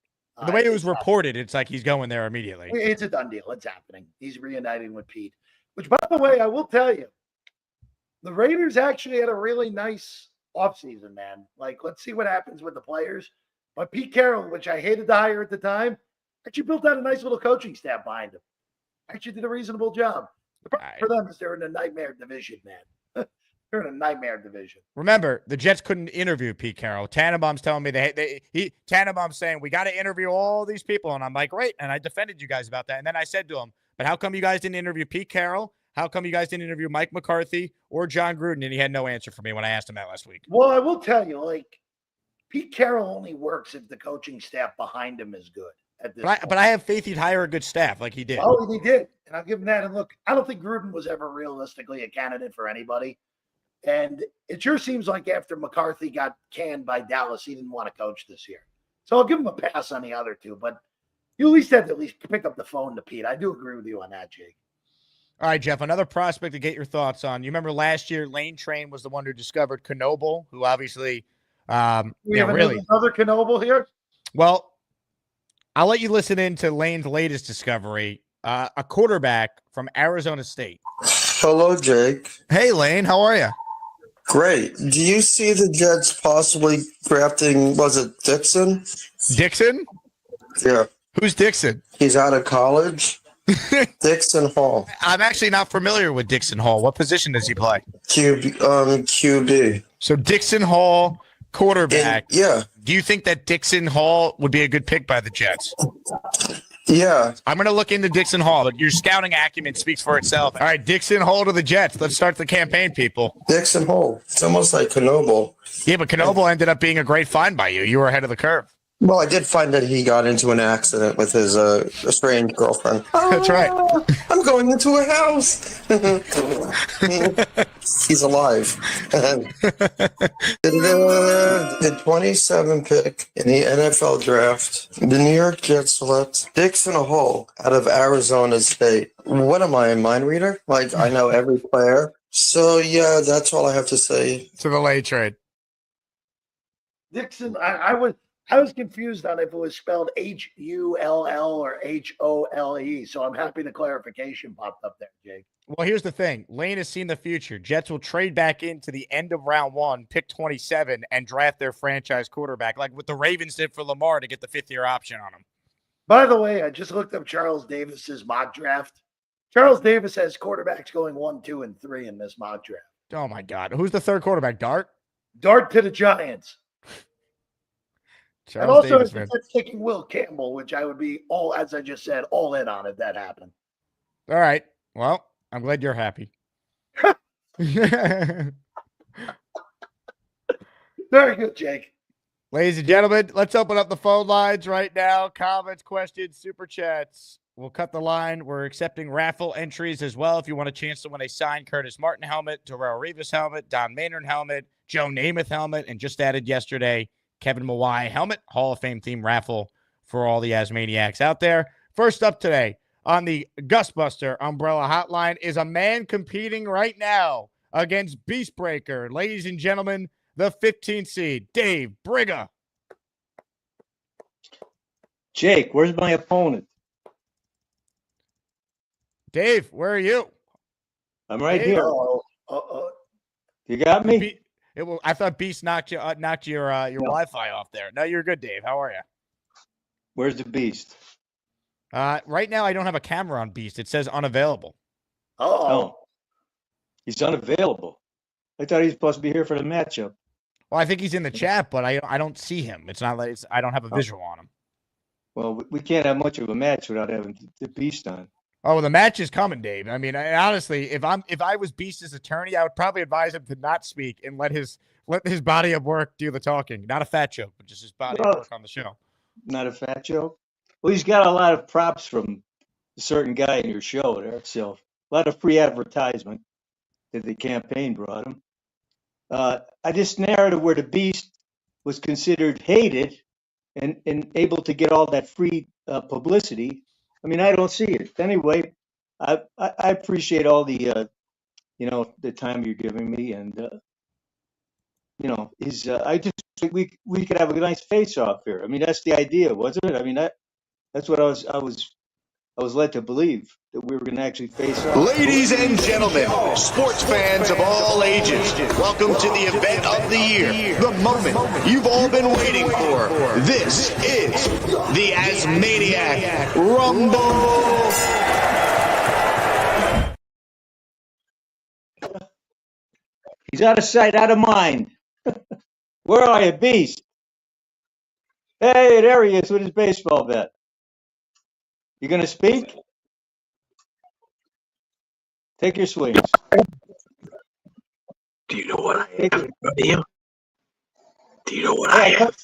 The way it was reported, it's like he's going there immediately. It's a done deal. It's happening. He's reuniting with Pete. Which, by the way, I will tell you, the Raiders actually had a really nice offseason, man. Like, let's see what happens with the players. But Pete Carroll, which I hated to hire at the time, actually built out a nice little coaching staff behind him. Actually did a reasonable job. The problem for them is they're in a nightmare division, man. They're in a nightmare division. Remember, the Jets couldn't interview Pete Carroll. Tannenbaum's telling me Tannenbaum's saying, we got to interview all these people. And I'm like, great. And I defended you guys about that. And then I said to him, but how come you guys didn't interview Pete Carroll? How come you guys didn't interview Mike McCarthy or John Gruden? And he had no answer for me when I asked him that last week. Well, I will tell you, like, Pete Carroll only works if the coaching staff behind him is good. But I have faith he'd hire a good staff like he did. Oh, he did. And I'll give him that. And look, I don't think Gruden was ever realistically a candidate for anybody. And it sure seems like after McCarthy got canned by Dallas, he didn't want to coach this year. So I'll give him a pass on the other two. But you at least have to pick up the phone to Pete. I do agree with you on that, Jake. All right, Jeff, another prospect to get your thoughts on. You remember last year, Lane Train was the one who discovered Knoble, who obviously we have another Knoble here? Well, I'll let you listen in to Lane's latest discovery, a quarterback from Arizona State. Hello, Jake. Hey, Lane. How are you? Great. Do you see the Jets possibly drafting, was it Dixon? Dixon? Yeah. Who's Dixon? He's out of college. Dixon Hall. I'm actually not familiar with Dixon Hall. What position does he play? QB. So Dixon Hall, quarterback. Yeah. Do you think that Dixon Hall would be a good pick by the Jets? Yeah. I'm going to look into Dixon Hall, but your scouting acumen speaks for itself. All right, Dixon Hall to the Jets. Let's start the campaign, people. Dixon Hall. It's almost like Knoble. Yeah, but Knoble ended up being a great find by you. You were ahead of the curve. Well, I did find that he got into an accident with his estranged girlfriend. That's right. I'm going into a house. He's alive. The 27 pick in the NFL draft, the New York Jets select Dixon Hall out of Arizona State. What am I, a mind reader? Like, I know every player. So, yeah, that's all I have to say. To the late trade. Dixon, I was confused on if it was spelled Hull or Hole. So I'm happy the clarification popped up there, Jake. Well, here's the thing. Lane has seen the future. Jets will trade back into the end of round 1, pick 27, and draft their franchise quarterback, like what the Ravens did for Lamar to get the fifth-year option on him. By the way, I just looked up Charles Davis's mock draft. Charles Davis has quarterbacks going 1, 2, and 3 in this mock draft. Oh, my God. Who's the third quarterback? Dart? Dart to the Giants. Charles and also, Davis, it's taking Will Campbell, which I would be all, as I just said, all in on if that happened. All right. Well, I'm glad you're happy. Very good, Jake. Ladies and gentlemen, let's open up the phone lines right now. Comments, questions, super chats. We'll cut the line. We're accepting raffle entries as well. If you want a chance to win a signed Curtis Martin helmet, Darrell Rivas helmet, Don Maynard helmet, Joe Namath helmet, and just added yesterday, Kevin Mawai helmet, Hall of Fame theme raffle for all the Asmaniacs out there. First up today on the Gustbuster Umbrella Hotline is a man competing right now against Beastbreaker. Ladies and gentlemen, the 15th seed, Dave Briga. Jake, where's my opponent? Dave, where are you? I'm right Dave? here. You got me? I thought Beast knocked your Wi-Fi off there. No, you're good, Dave. How are you? Where's the beast? Right now, I don't have a camera on Beast. It says unavailable. Oh. He's unavailable. I thought he was supposed to be here for the matchup. Well, I think he's in the chat, but I don't see him. It's not like I don't have a visual on him. Well, we can't have much of a match without having the Beast on. Oh, well, the match is coming, Dave. I mean, honestly, if I was Beast's attorney, I would probably advise him to not speak and let his body of work do the talking. Not a fat joke, but just his body of work on the show. Not a fat joke. Well, he's got a lot of props from a certain guy in your show there, so a lot of free advertisement that the campaign brought him. This narrative where the Beast was considered hated and able to get all that free publicity. I mean, I don't see it. Anyway, I appreciate all the the time you're giving me, and I just think we could have a nice face off here. I mean, that's the idea, wasn't it? I mean, that's what I was led to believe, that we were going to actually face off. Ladies and gentlemen, sports fans of all ages, welcome to the event of the year, the moment you've all been waiting for. This is the ASMANIAC Rumble. He's out of sight, out of mind. Where are you, Beast? Hey, there he is with his baseball bat. You going to speak? Take your swings. Do you know what I have in front of you? Do you know what I have?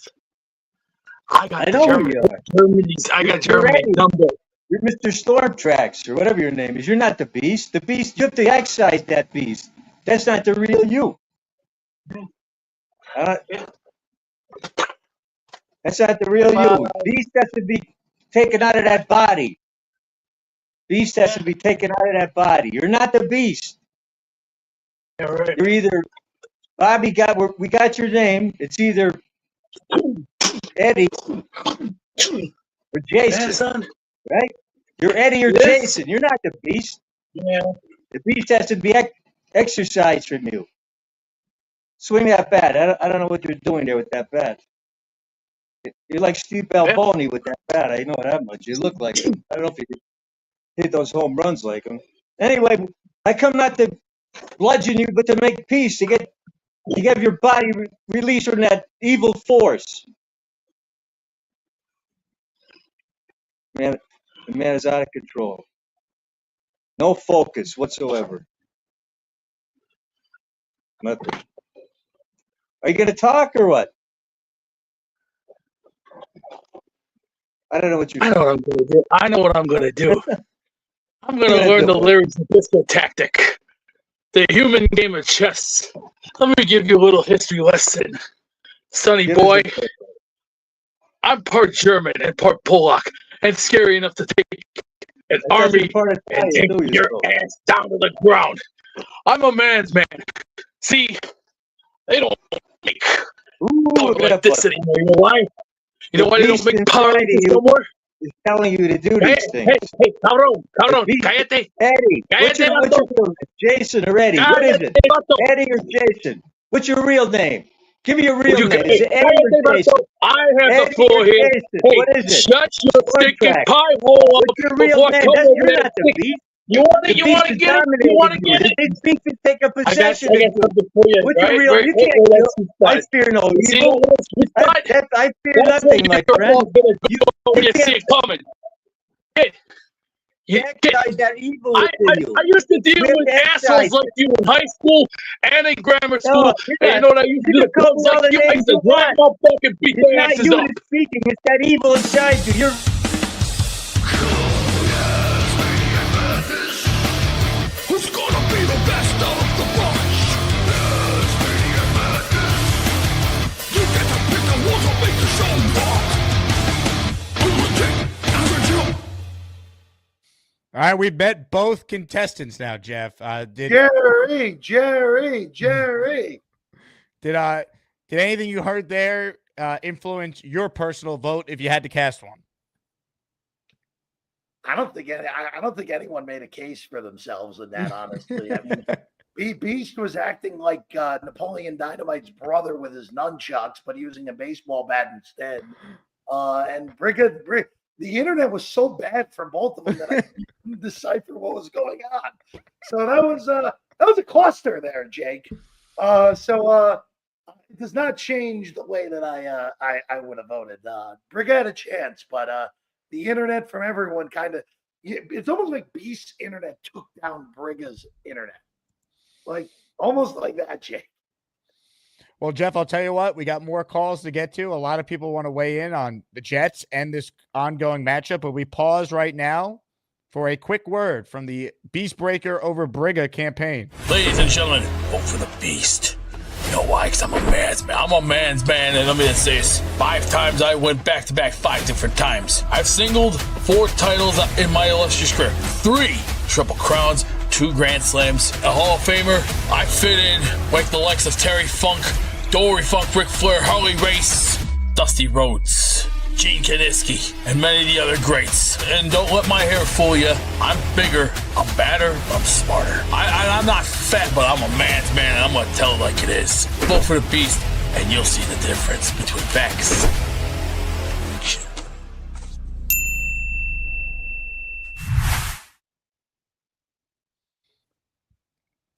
I got Germany number. You're Mr. Storm Tracks or whatever your name is. You're not the Beast. The Beast, you have to excise that Beast. That's not the real you. That's not the real you. Beast has to be taken out of that body. Beast has to be taken out of that body. You're not the Beast. Yeah, right. You're either Bobby. We got your name. It's either Eddie or Jason. Right? You're Eddie or Jason. You're not the Beast. Yeah. The Beast has to be exercised from you. Swing that bat. I don't know what you're doing there with that bat. You're like Steve Balboni with that bat. I know that much. You look like him. I don't know if you could hit those home runs like him. Anyway, I come not to bludgeon you, but to make peace, to get your body released from that evil force. Man, the man is out of control. No focus whatsoever. Nothing. Are you going to talk or what? I don't know what you're I know what I'm going to do. I know what I'm going to do. I'm going to learn the lyrics of Disco Tactic, the human game of chess. Let me give you a little history lesson. Sonny boy, I'm part German and part Polak, and scary enough to take an army and take your ass down to the ground. I'm a man's man. See, they don't make talk like this anymore. You know why? You know why they don't make politics no more? He's telling you to do these things. Hey, cabrón, cállate. Eddie, what's your real name? Jason or Eddie? What is it? Eddie or Jason? What's your real name? Give me your real name. Is it Eddie or Jason? I have the floor here. Hey, what is it? Shut your stinking pie hole up. What's your real name? You're not the Beast. You want to get it? The Beast can take a possession. I got something for you. What's your real? You can't. I fear no evil. I fear nothing, my friend. You see it coming. That evil within you. I used to deal with assholes like you in high school and in grammar school. And you know what I used to do? Like you, I used to drive up and beat their asses up. It's not you that's speaking. It's that evil inside you. You're. Who's gonna be the best of the bunch? Maniac Madness. You get to pick the ones who make the show walk. All right, we bet both contestants now, Jeff. Jerry. Did anything you heard there influence your personal vote if you had to cast one? I don't think anyone made a case for themselves in that, honestly. I mean, Beast was acting like Napoleon Dynamite's brother with his nunchucks, but using a baseball bat instead. And Briga, the internet was so bad for both of them that I couldn't decipher what was going on. So that was a cluster there, Jake. It does not change the way that I would have voted. Briga had a chance, but the internet from everyone kind of, it's almost like Beast's internet took down Briga's internet. Like, almost like that, Jake. Well, Jeff, I'll tell you what, we got more calls to get to. A lot of people want to weigh in on the Jets and this ongoing matchup, but we pause right now for a quick word from the Beast Breaker over Briga campaign. Ladies and gentlemen, vote for the Beast. You know why? Because I'm a man's man. I'm a man's man, and let me just say this. 5 times I went back-to-back 5 different times. I've singled 4 titles in my illustrious career. 3 Triple Crowns, 2 Grand Slams, a Hall of Famer. I fit in like the likes of Terry Funk, Dory Funk, Ric Flair, Harley Race, Dusty Rhodes, Gene Kaniski, and many of the other greats. And don't let my hair fool you. I'm bigger, I'm badder, I'm smarter. I'm not fat, but I'm a man's man, and I'm gonna tell it like it is. Vote for the Beast, and you'll see the difference between facts.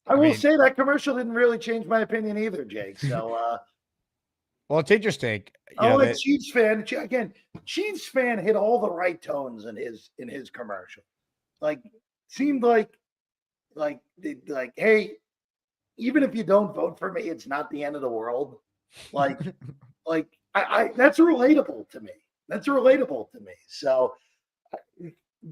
I will say that commercial didn't really change my opinion either, Jake. So, well, it's interesting. I'm a Chiefs fan. Again, Chiefs fan hit all the right tones in his commercial. Like, seemed like, hey, even if you don't vote for me, it's not the end of the world. Like, I that's relatable to me. That's relatable to me. So,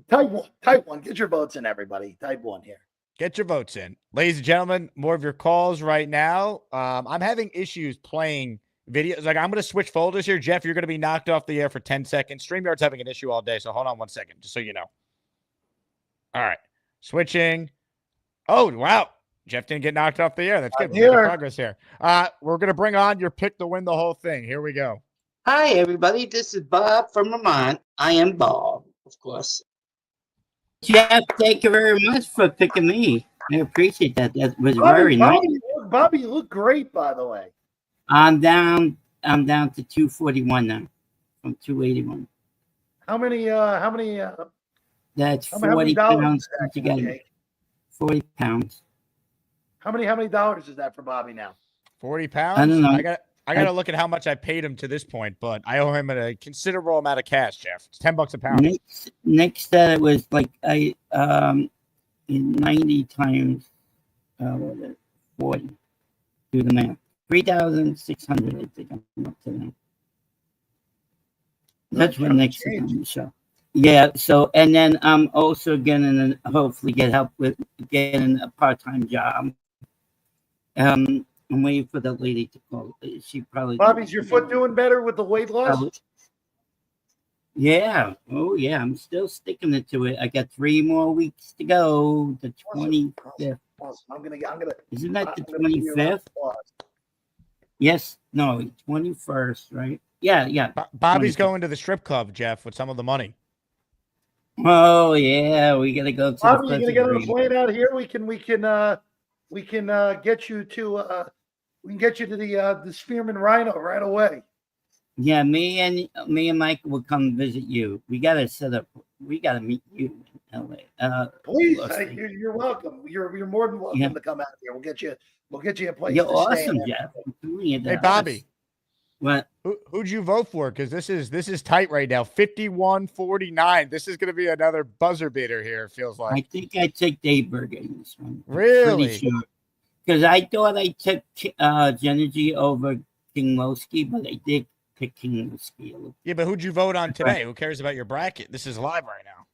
type one. Get your votes in, everybody. Type 1 here. Get your votes in. Ladies and gentlemen, more of your calls right now. I'm having issues playing videos. Like, I'm going to switch folders here. Jeff, you're going to be knocked off the air for 10 seconds. StreamYard's having an issue all day, so hold on 1 second, just so you know. All right. Switching. Oh, wow. Jeff didn't get knocked off the air. That's good. We're making progress here. We're going to bring on your pick to win the whole thing. Here we go. Hi, everybody. This is Bob from Vermont. I am Bob, of course. Jeff, thank you very much for picking me. I appreciate that. That was very nice. Bobby, you look great, by the way. I'm down to 241 now from 281. How many That's how 40 many dollars pounds is that, together. Jake? 40 pounds. How many dollars is that for Bobby now? 40 pounds? I don't know. I got to look at how much I paid him to this point, but I owe him a considerable amount of cash, Jeff. It's $10 a pound. Next that it was like 90 times 40. Do the math. 3,600. I think I'm up to now. That's what next is on the show. Yeah. So, and then I'm also gonna hopefully get help with getting a part-time job. I'm waiting for the lady to call. She probably. Bobby's your foot doing better with the weight loss? Yeah. Oh, yeah. I'm still sticking it to it. I got 3 more weeks to go. The 25th. Awesome. I'm gonna. Isn't that the 25th? Yes. No. 21st. Right. Yeah. Yeah. Bobby's going to the strip club, Jeff, with some of the money. Oh yeah, we gotta go to. Bobby, you're gonna get on a plane out here. We can get you to the Spearman Rhino right away. Yeah, me and Mike will come visit you. We gotta set up. We gotta meet you in LA. Please, you're welcome. You're more than welcome to come out here. We'll get you a place. You're to awesome, stay Jeff. Hey, Bobby. What? Who'd you vote for? Because this is tight right now. 51-49. This is going to be another buzzer beater here. It feels like. I think I took Dave Berger in this one. Really? Sure. Because I thought I took Genergy over King Mosky, but I did pick King Mosky. Yeah, but who'd you vote on today? Who cares about your bracket? This is live right now.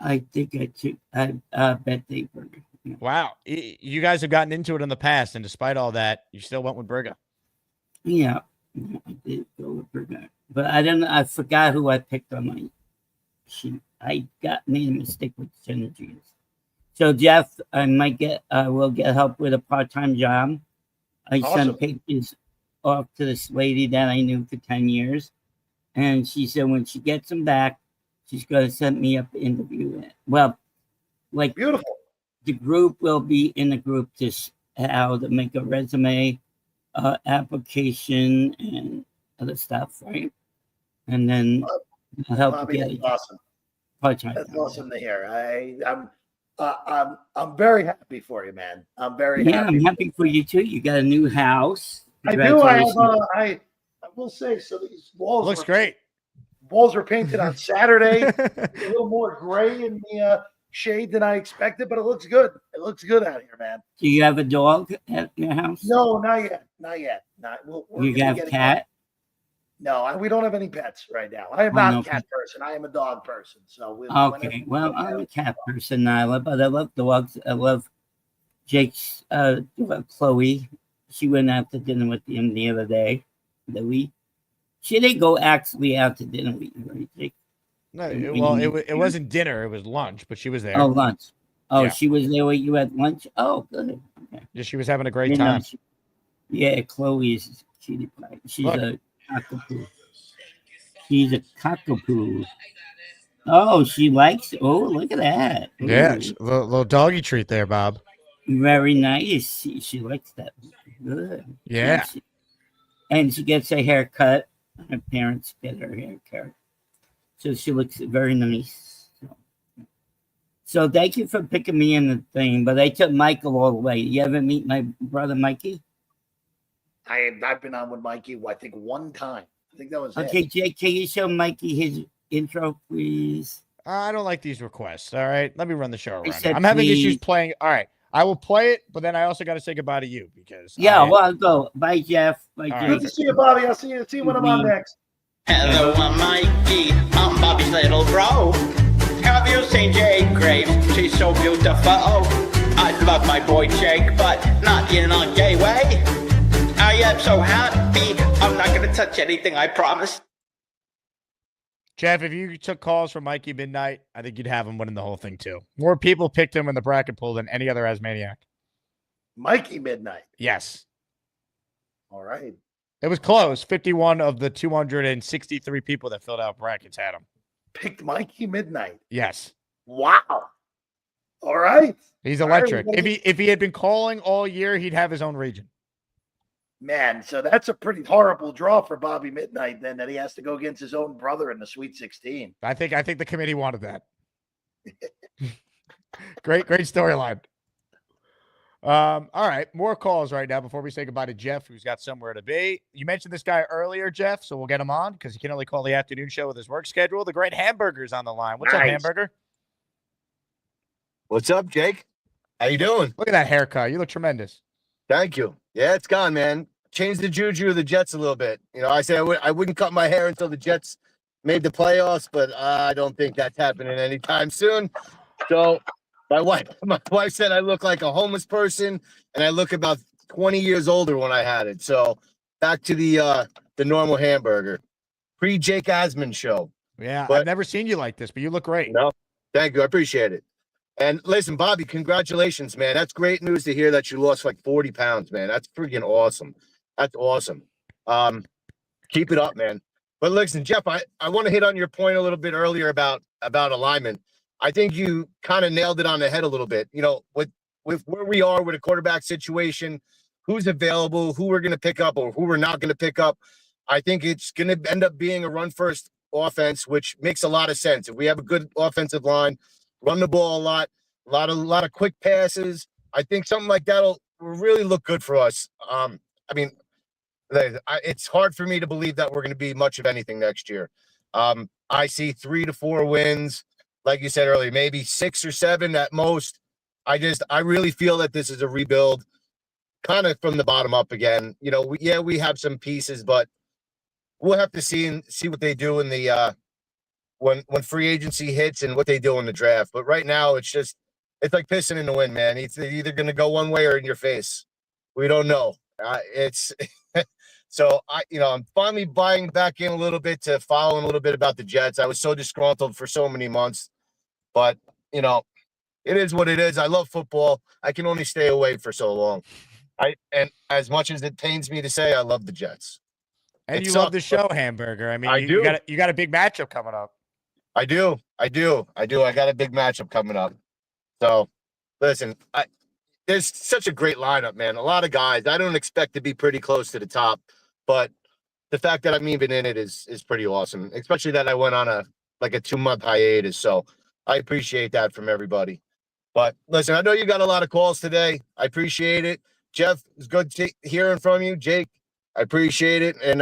I think I took. I bet Dave Berger. Yeah. Wow, you guys have gotten into it in the past, and despite all that, you still went with Briga. Yeah. I did go with Briga, but I don't know. I forgot who I picked on my sheet. I made a mistake with synergies. So Jeff, I will get help with a part-time job. I sent pictures off to this lady that I knew for 10 years, and she said when she gets them back, she's going to set me up to interview it. Well, like beautiful. The group will be in the group to how to make a resume. Application and other stuff, right? And then help Bobby, get that's awesome. part-time. That's awesome to hear. I'm very happy for you, man. I'm very Yeah, happy. I'm happy for you too. You got a new house. I do. I have. Congratulations. I will say so. These walls Looks were great. walls were painted on Saturday. A little more gray in the shade than I expected, but it looks good. It looks good out here, man. Do you have a dog at your house? No, not yet. Not yet. Not. We're You gonna have get it cat? No, we don't have any pets right now. I am Oh, not no a cat person. I am a dog person. So Okay. Well, I'm a cat person, Nyla, but I love dogs. I love Jake's Chloe. She went out to dinner with him the other day. She didn't go actually out to dinner with you, right, Jake? No, it wasn't dinner. It was lunch, but she was there. Oh, lunch. Oh, Yeah. she was there with you at lunch? Oh, good. Okay. Yeah, she was having a great You know, time. yeah, Chloe is a cutie pie. She's Look. a cockapoo. She's a cockapoo. Oh, she likes. Oh, look at that. Ooh, Yeah, little doggy treat there, Bob. very nice. She likes that. Good. Yeah. And she gets a haircut. Her parents get her haircut, so she looks very nice. So thank you for picking me in the thing. But I took Michael all the way. You ever meet my brother Mikey? I've been on with Mikey. I think one time. I think that was Okay, it. Jake, can you show Mikey his intro, please? I don't like these requests. All right, let me run the show around. said I'm having please. issues playing. All right, I will play it, but then I also got to say goodbye to you because Well, I'll go. Bye, Jeff. Bye, All Jake. Good to see you, Bobby. I'll see you when I'm on next. Hello, I'm Mikey. I'm Bobby's little bro. Have you seen Jake Graves? She's so beautiful. I love my boy Jake, but not in a gay way. I am so happy. I'm not gonna touch anything, I promise. Jeff, if you took calls from Mikey Midnight, I think you'd have him winning the whole thing too. More people picked him in the bracket pool than any other Asmaniac. Mikey Midnight. Yes. All right. It was close. 51 of the 263 people that filled out brackets had him. Picked Mikey Midnight. Yes. Wow. All right. He's All right, electric. If he had been calling all year, he'd have his own region. Man, so that's a pretty horrible draw for Bobby Midnight then that he has to go against his own brother in the Sweet 16. I think the committee wanted that. Great storyline. All right, more calls right now before we say goodbye to Jeff, who's got somewhere to be. You mentioned this guy earlier, Jeff, so we'll get him on because he can only call the afternoon show with his work schedule. The great Hamburger's on the line. What's up, Hamburger? What's up, Jake? How you doing? Look at that haircut. You look tremendous. Thank you. Yeah, it's gone, man. Changed the juju of the Jets a little bit. You know, I said I wouldn't cut my hair until the Jets made the playoffs, but I don't think that's happening anytime soon. So my wife said I look like a homeless person, and I look about 20 years older when I had it. So back to the normal Hamburger. Pre-Jake Asman show. Yeah, But- I've never seen you like this, but you look great. No, thank you. I appreciate it. And listen, Bobby, congratulations, man. That's great news to hear that you lost like 40 pounds, man. That's freaking awesome. That's awesome. Keep it up, man. But listen, Jeff, I want to hit on your point a little bit earlier about alignment. I think you kind of nailed it on the head a little bit. You know, with where we are with a quarterback situation, who's available, who we're going to pick up or who we're not going to pick up. I think it's going to end up being a run-first offense, which makes a lot of sense. If we have a good offensive line, run the ball a lot of quick passes. I think something like that'll really look good for us. I mean, it's hard for me to believe that we're going to be much of anything next year. I see 3 to 4 wins, like you said earlier, maybe 6 or 7 at most. I really feel that this is a rebuild, kind of from the bottom up again. You know, we have some pieces, but we'll have to see what they do in the when free agency hits and what they do in the draft. But right now, it's like pissing in the wind, man. It's either going to go one way or in your face. We don't know. It's so I'm finally buying back in a little bit to following a little bit about the Jets. I was so disgruntled for so many months, but it is what it is. I love football. I can only stay away for so long. And as much as it pains me to say, I love the Jets. And you love the show, Hamburger. I mean, I do. You got a big matchup coming up. I do. I got a big matchup coming up. So, listen, there's such a great lineup, man. A lot of guys. I don't expect to be pretty close to the top, but the fact that I'm even in it is pretty awesome, especially that I went on a 2-month hiatus. So I appreciate that from everybody. But listen, I know you got a lot of calls today. I appreciate it. Jeff, it's good hearing from you. Jake, I appreciate it. And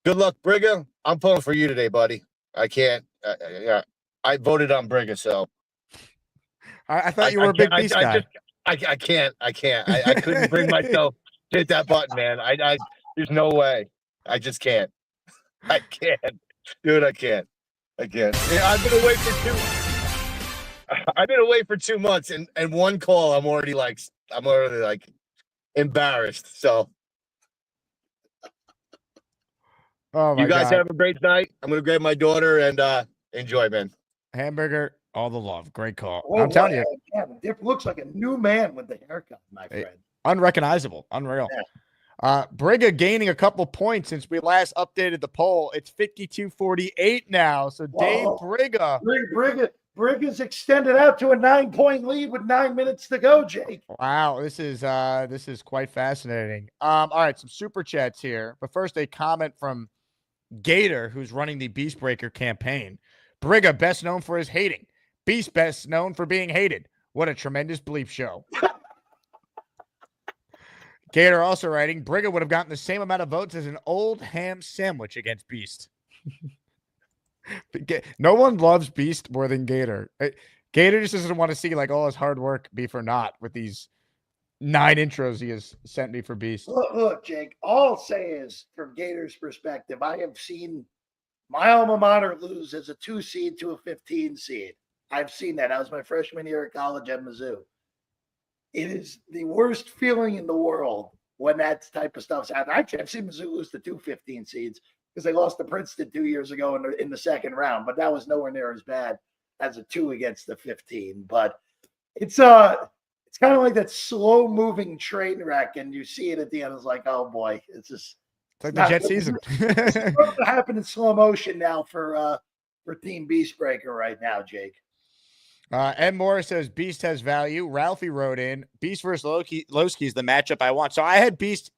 good luck, Briga. I'm pulling for you today, buddy. I can't. Yeah, I voted on Briga, so. I thought you were a big beast guy. I can't. I couldn't bring myself to hit that button, man. There's no way. I just can't. I can't. Dude, I can't. Yeah, I've been away for 2 months, and one call, I'm already like embarrassed. So, oh my you guys God. have a great night. I'm gonna grab my daughter and enjoy, man. Hamburger, all the love. Great call. Oh, I'm telling you, yeah, Dip looks like a new man with the haircut, my friend. unrecognizable, unreal. Yeah. Briga gaining a couple points since we last updated the poll. It's 52-48 now. So Dave Briga. Briga's extended out to a 9-point lead with 9 minutes to go, Jake. Wow, this is quite fascinating. All right, some super chats here. But first, a comment from Gator, who's running the Beast Breaker campaign. Briga, best known for his hating. Beast, best known for being hated. What a tremendous bleep show. Gator also writing, Briga would have gotten the same amount of votes as an old ham sandwich against Beast. No one loves Beast more than Gator. Gator just doesn't want to see like all his hard work be for naught with these 9 intros he has sent me for Beast. Look, Jake, all I'll say is from Gator's perspective, I have seen my alma mater lose as a 2 seed to a 15 seed. I've seen that. That was my freshman year at college at Mizzou. It is the worst feeling in the world when that type of stuff's happening. Actually, I've seen Mizzou lose to 2 15 seeds because they lost to Princeton 2 years ago in the second round, but that was nowhere near as bad as a 2 against the 15. But it's kind of like that slow moving train wreck, and you see it at the end. It's like, oh boy, it's like the Jet season. It's supposed to happen in slow motion now for Team Beast Breaker right now, Jake. Ed Morris says Beast has value. Ralphie wrote in, Beast versus Lowski is the matchup I want. So I had Beast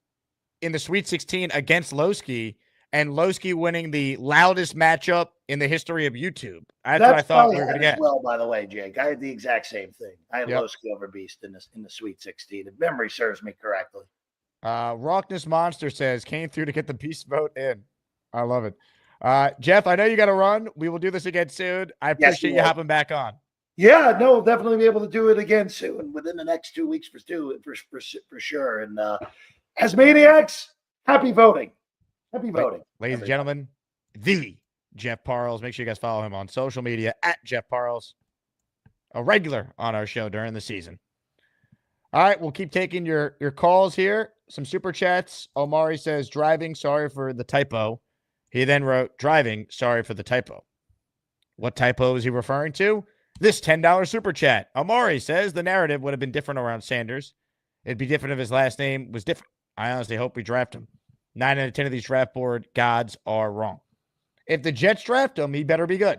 in the Sweet 16 against Lowski, and Lowski winning the loudest matchup in the history of YouTube. That's what I thought we were going to get. Well, by the way, Jake, I had the exact same thing. I had Lowski over Beast in the Sweet 16. If memory serves me correctly. Rockness Monster says, came through to get the Beast vote in. I love it. Jeff, I know you got to run. We will do this again soon. I appreciate you hopping back on. Yeah, no, we'll definitely be able to do it again soon within the next 2 weeks for sure. And as Maniacs, happy voting. Happy voting. Ladies and gentlemen, the Jeff Parles. Make sure you guys follow him on social media at Jeff Parles. A regular on our show during the season. All right, we'll keep taking your calls here. Some super chats. Omari says, driving, sorry for the typo. He then wrote, driving, sorry for the typo. What typo is he referring to? This $10 super chat. Omari says the narrative would have been different around Sanders. It'd be different if his last name was different. I honestly hope we draft him. 9 out of 10 of these draft board gods are wrong. If the Jets draft him, he better be good.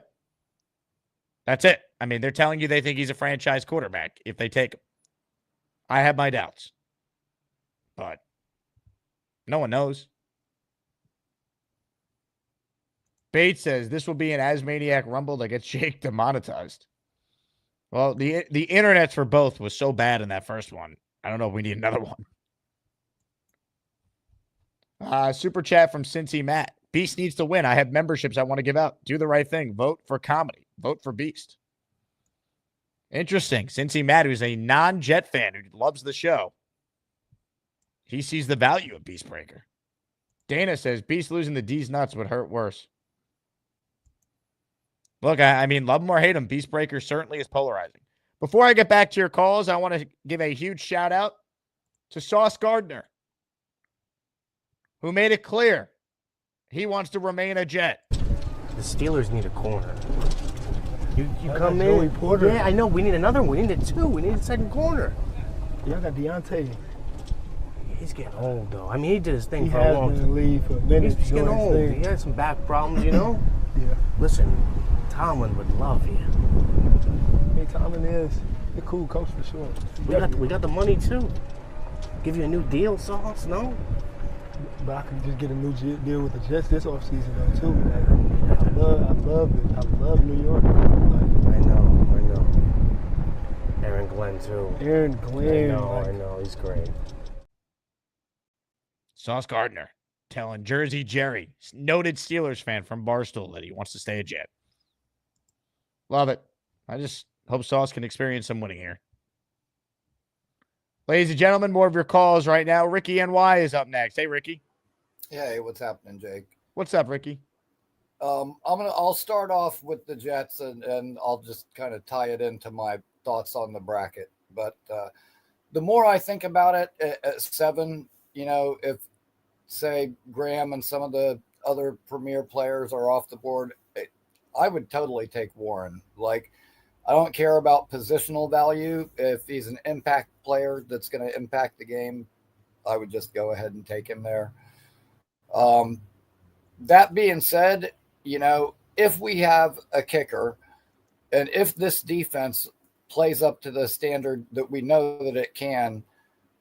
That's it. I mean, they're telling you they think he's a franchise quarterback if they take him. I have my doubts. But no one knows. Bates says this will be an Asmaniac Rumble that gets Jake demonetized. Well, the internets for both was so bad in that first one. I don't know if we need another one. Super chat from Cincy Matt. Beast needs to win. I have memberships I want to give out. Do the right thing. Vote for comedy. Vote for Beast. Interesting. Cincy Matt, who's a non-Jet fan who loves the show. He sees the value of Beast Breaker. Dana says Beast losing the D's nuts would hurt worse. Look, I mean, love him or hate him, Beast Breaker certainly is polarizing. Before I get back to your calls, I want to give a huge shout out to Sauce Gardner, who made it clear he wants to remain a Jet. The Steelers need a corner. You come in. Yeah, I know. We need another one. We need 2. We need a second corner. Y'all got Deontay. He's getting old, though. I mean, he did his thing He for a has long been in time. the league for a minute. He's getting old. He had some back problems, you know? Yeah. Listen, Tomlin would love you. Hey, Tomlin is a cool coach for sure. We got the money, too. Give you a new deal, Sauce, no? But I can just get a new deal with the Jets this offseason, though, too. Like, I love it. I love New York. Like, I know. Aaron Glenn, too. Aaron Glenn. I know. He's great. Sauce Gardner telling Jersey Jerry, noted Steelers fan from Barstool, that he wants to stay a Jet. Love it. I just hope Sauce can experience some winning here. Ladies and gentlemen, more of your calls right now. Ricky NY is up next. Hey, Ricky. Hey, what's happening, Jake? What's up, Ricky? I'll start off with the Jets and I'll just kind of tie it into my thoughts on the bracket. But the more I think about it, at 7, if say Graham and some of the other premier players are off the board, I would totally take Warren. Like, I don't care about positional value. If he's an impact player that's going to impact the game, I would just go ahead and take him there. That being said, if we have a kicker and if this defense plays up to the standard that we know that it can,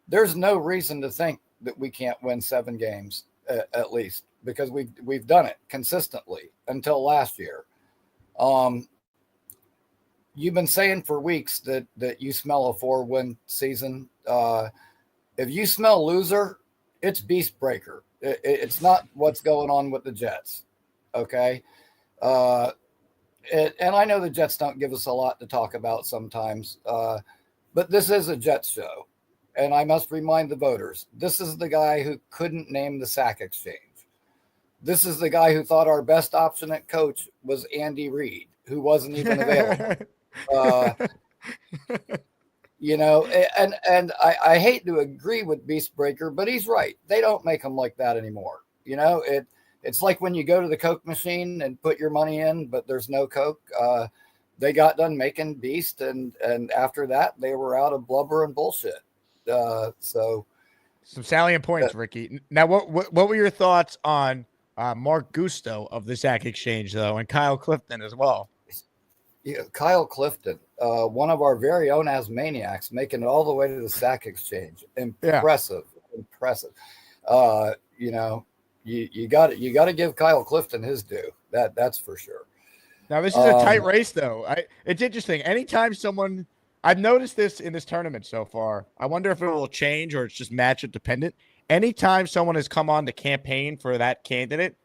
there's no reason to think that we can't win 7 games at least, because we've done it consistently until last year. You've been saying for weeks that you smell a 4-win season. If you smell loser, it's beast breaker. It's not what's going on with the Jets. Okay. And I know the Jets don't give us a lot to talk about sometimes, but this is a Jets show. And I must remind the voters, this is the guy who couldn't name the sack exchange. This is the guy who thought our best option at coach was Andy Reid, who wasn't even available. And I hate to agree with Beast Breaker, but he's right. They don't make them like that anymore. It's like when you go to the Coke machine and put your money in, but there's no Coke. They got done making Beast, and after that, they were out of blubber and bullshit. So some salient points, Ricky. Now, what were your thoughts on Mark Gusto of the sack exchange, though, and Kyle Clifton as well? Yeah, Kyle Clifton, one of our very own Asmaniacs, making it all the way to the sack exchange. Impressive. You got to give Kyle Clifton his due. That's for sure. Now, this is a tight race, though. It's interesting. Anytime someone, I've noticed this in this tournament so far. I wonder if it will change or it's just matchup dependent. Anytime someone has come on to campaign for that candidate,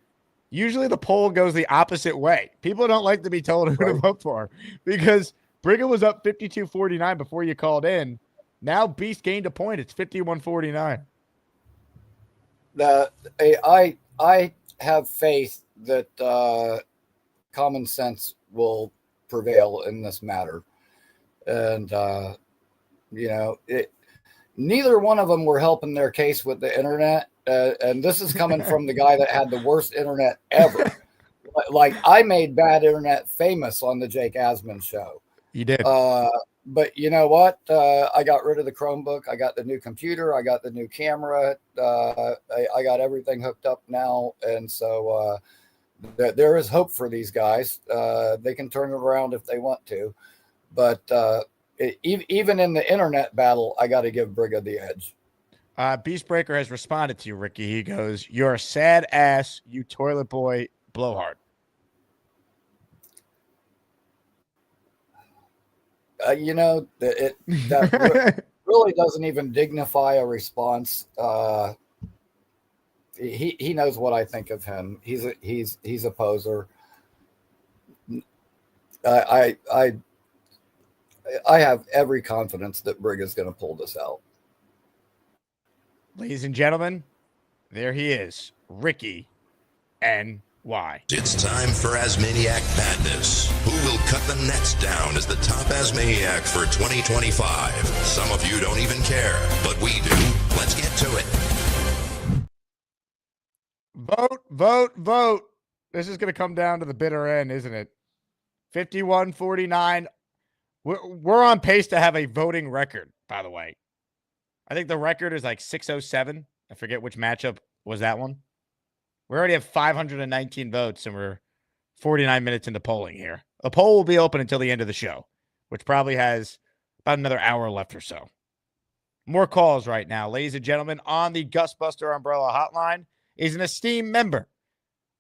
usually the poll goes the opposite way. People don't like to be told who to vote for, because Briga was up 52-49 before you called in. Now Beast gained a point. It's 51-49. I have faith that common sense will prevail in this matter. And, neither one of them were helping their case with the internet. And this is coming from the guy that had the worst internet ever. Like, I made bad internet famous on the Jake Asman show. You did. But you know what? I got rid of the Chromebook. I got the new computer. I got the new camera. I got everything hooked up now. And so there is hope for these guys. They can turn it around if they want to. But even in the internet battle, I got to give Briga the edge. Beastbreaker has responded to you, Ricky. He goes, "You're a sad ass, you toilet boy blowhard." That really doesn't even dignify a response. He knows what I think of him. He's a poser. I have every confidence that Briga is going to pull this out. Ladies and gentlemen, there he is, Ricky NY. It's time for Asmaniac Madness. Who will cut the nets down as the top Asmaniac for 2025? Some of you don't even care, but we do. Let's get to it. Vote. This is going to come down to the bitter end, isn't it? 51-49. We're on pace to have a voting record, by the way. I think the record is like 607. I forget which matchup was that one. We already have 519 votes, and we're 49 minutes into polling here. The poll will be open until the end of the show, which probably has about another hour left or so. More calls right now. Ladies and gentlemen, on the Gusbuster Umbrella Hotline is an esteemed member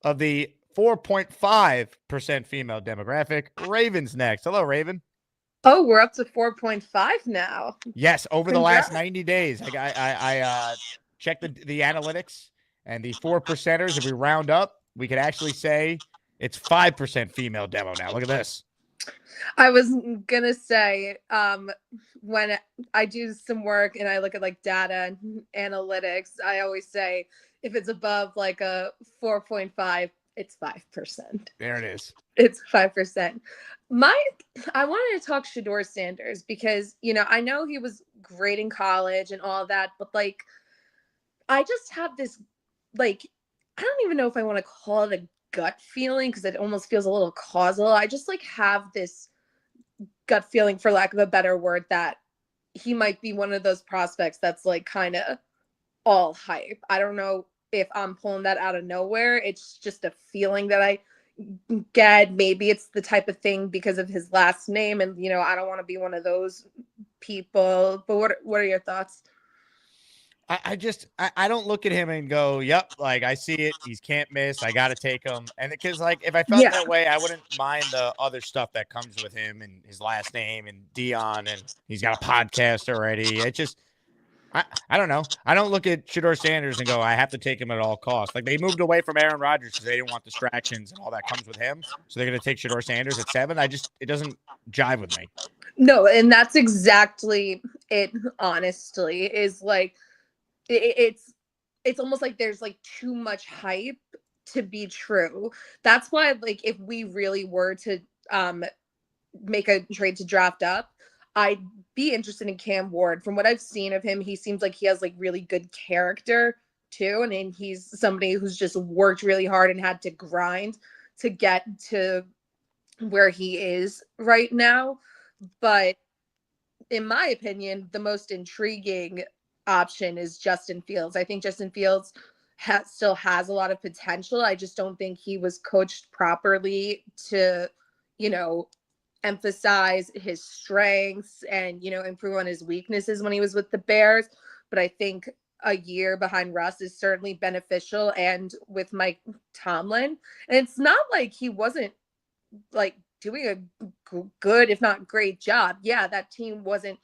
of the 4.5% female demographic. Raven's next. Hello, Raven. Oh, we're up to 4.5 now. Yes, over the Congrats. last 90 days. I checked the analytics, and the 4%ers, if we round up, we could actually say it's 5% female demo now. Look at this. I was gonna say, when I do some work and I look at like data and analytics, I always say if it's above like a 4.5, it's 5%. There it is. It's 5%. I wanted to talk Shador Sanders because, I know he was great in college and all that, but like, I just have this, like, I don't even know if I want to call it a gut feeling because it almost feels a little causal. I just like have this gut feeling, for lack of a better word, that he might be one of those prospects that's like kind of all hype. I don't know if I'm pulling that out of nowhere. It's just a feeling that I get. Maybe it's the type of thing because of his last name, and I don't want to be one of those people. But what are your thoughts? I don't look at him and go, yep, like I see it. He's can't miss. I got to take him. And because like if I felt that way, I wouldn't mind the other stuff that comes with him and his last name and Dion, and he's got a podcast already. It just, I don't know. I don't look at Shador Sanders and go, I have to take him at all costs. Like they moved away from Aaron Rodgers because they didn't want distractions and all that comes with him. So they're going to take Shador Sanders at 7. It doesn't jive with me. No, and that's exactly it. Honestly, is like, it's almost like there's like too much hype to be true. That's why, like, if we really were to make a trade to draft up, I'd be interested in Cam Ward. From what I've seen of him, he seems like he has like really good character too, and then he's somebody who's just worked really hard and had to grind to get to where he is right now. But in my opinion, the most intriguing option is Justin Fields. I think Justin Fields still has a lot of potential. I just don't think he was coached properly to, emphasize his strengths and, improve on his weaknesses when he was with the Bears. But I think a year behind Russ is certainly beneficial, and with Mike Tomlin. And it's not like he wasn't like doing a good, if not great job. Yeah, that team wasn't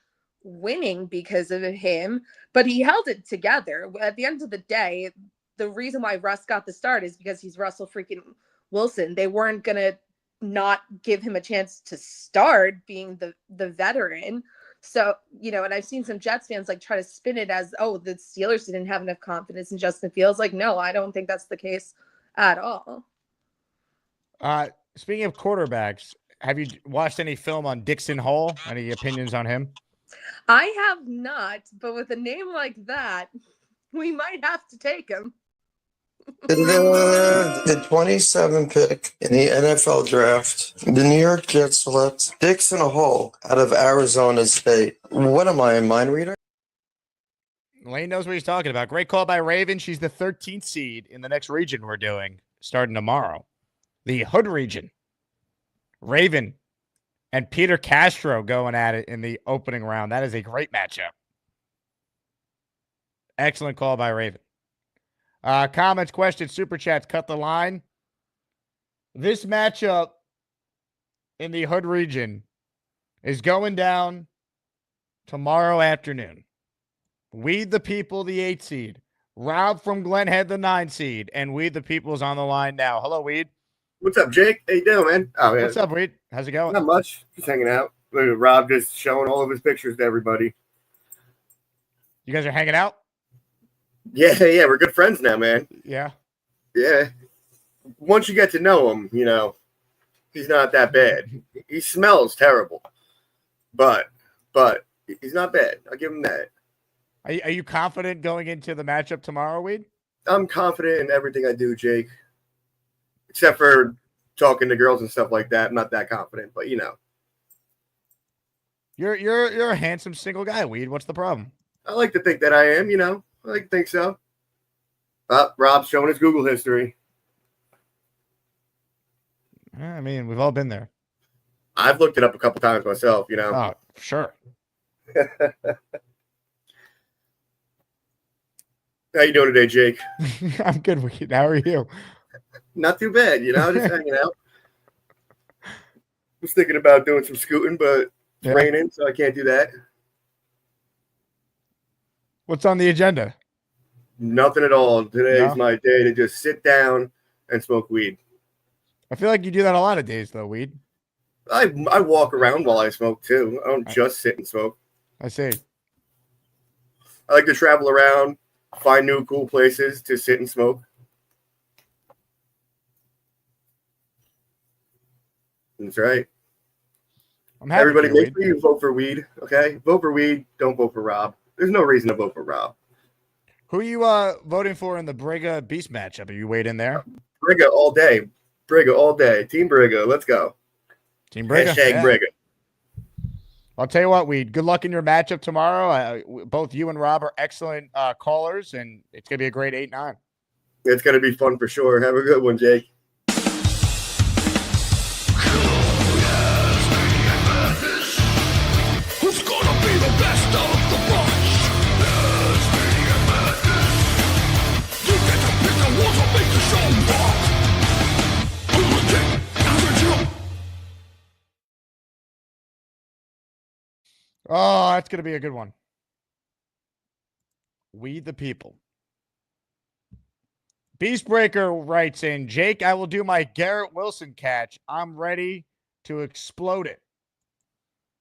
winning because of him, but he held it together. At the end of the day, the reason why Russ got the start is because he's Russell freaking Wilson. They weren't gonna not give him a chance to start being the veteran. So, and I've seen some Jets fans like try to spin it as, oh, the Steelers didn't have enough confidence in Justin Fields. Like, no, I don't think that's the case at all. Speaking of quarterbacks, have you watched any film on Dixon Hall? Any opinions on him? I have not, but with a name like that, we might have to take him. The 27 pick in the NFL draft, the New York Jets select Dixon Hall out of Arizona State. What am I, a mind reader? Lane knows what he's talking about. Great call by Raven. She's the 13th seed in the next region we're doing starting tomorrow. The Hood region. Raven and Peter Castro going at it in the opening round. That is a great matchup. Excellent call by Raven. Comments, questions, super chats, cut the line. This matchup in the Hood region is going down tomorrow afternoon. Weed the People, the 8 seed. Rob from Glen Head, the 9 seed. And Weed the People's on the line now. Hello, Weed. What's up, Jake? How you doing, man? Oh, yeah. What's up, Weed? How's it going? Not much. Just hanging out. Look at Rob just showing all of his pictures to everybody. You guys are hanging out? Yeah, we're good friends now, man. Yeah. Yeah. Once you get to know him, he's not that bad. He smells terrible, but he's not bad. I'll give him that. Are you confident going into the matchup tomorrow, Weed? I'm confident in everything I do, Jake. Except for talking to girls and stuff like that. I'm not that confident, but You're a handsome single guy, Weed. What's the problem? I like to think that I am, I like to think so. Rob's showing his Google history. I mean, we've all been there. I've looked it up a couple times myself, Oh, sure. How you doing today, Jake? I'm good, Weed. How are you? Not too bad, just hanging out. Was thinking about doing some scooting, but It's raining, so I can't do that. What's on the agenda? Nothing at all. Today's No? my day to just sit down and smoke weed. I feel like you do that a lot of days, though, Weed. I walk around while I smoke too. I don't just sit and smoke. I see. I like to travel around, find new cool places to sit and smoke. That's right. I'm happy Everybody, for you, make sure you vote for weed. Okay, vote for weed. Don't vote for Rob. There's no reason to vote for Rob. Who are you voting for in the Briga Beast matchup? Are you weighed in there? Briga all day. Briga all day. Team Briga. Let's go. Team Briga. Hashtag Yeah. Briga. I'll tell you what, Weed. Good luck in your matchup tomorrow. Both you and Rob are excellent callers, and it's gonna be a great 8-9. It's gonna be fun for sure. Have a good one, Jake. Who's gonna be the best of the bunch? It's Maniac Madness. You get to pick the ones that make the show rock. Oh, that's gonna be a good one. We the people. Beastbreaker writes in, Jake, I will do my Garrett Wilson catch. I'm ready to explode it.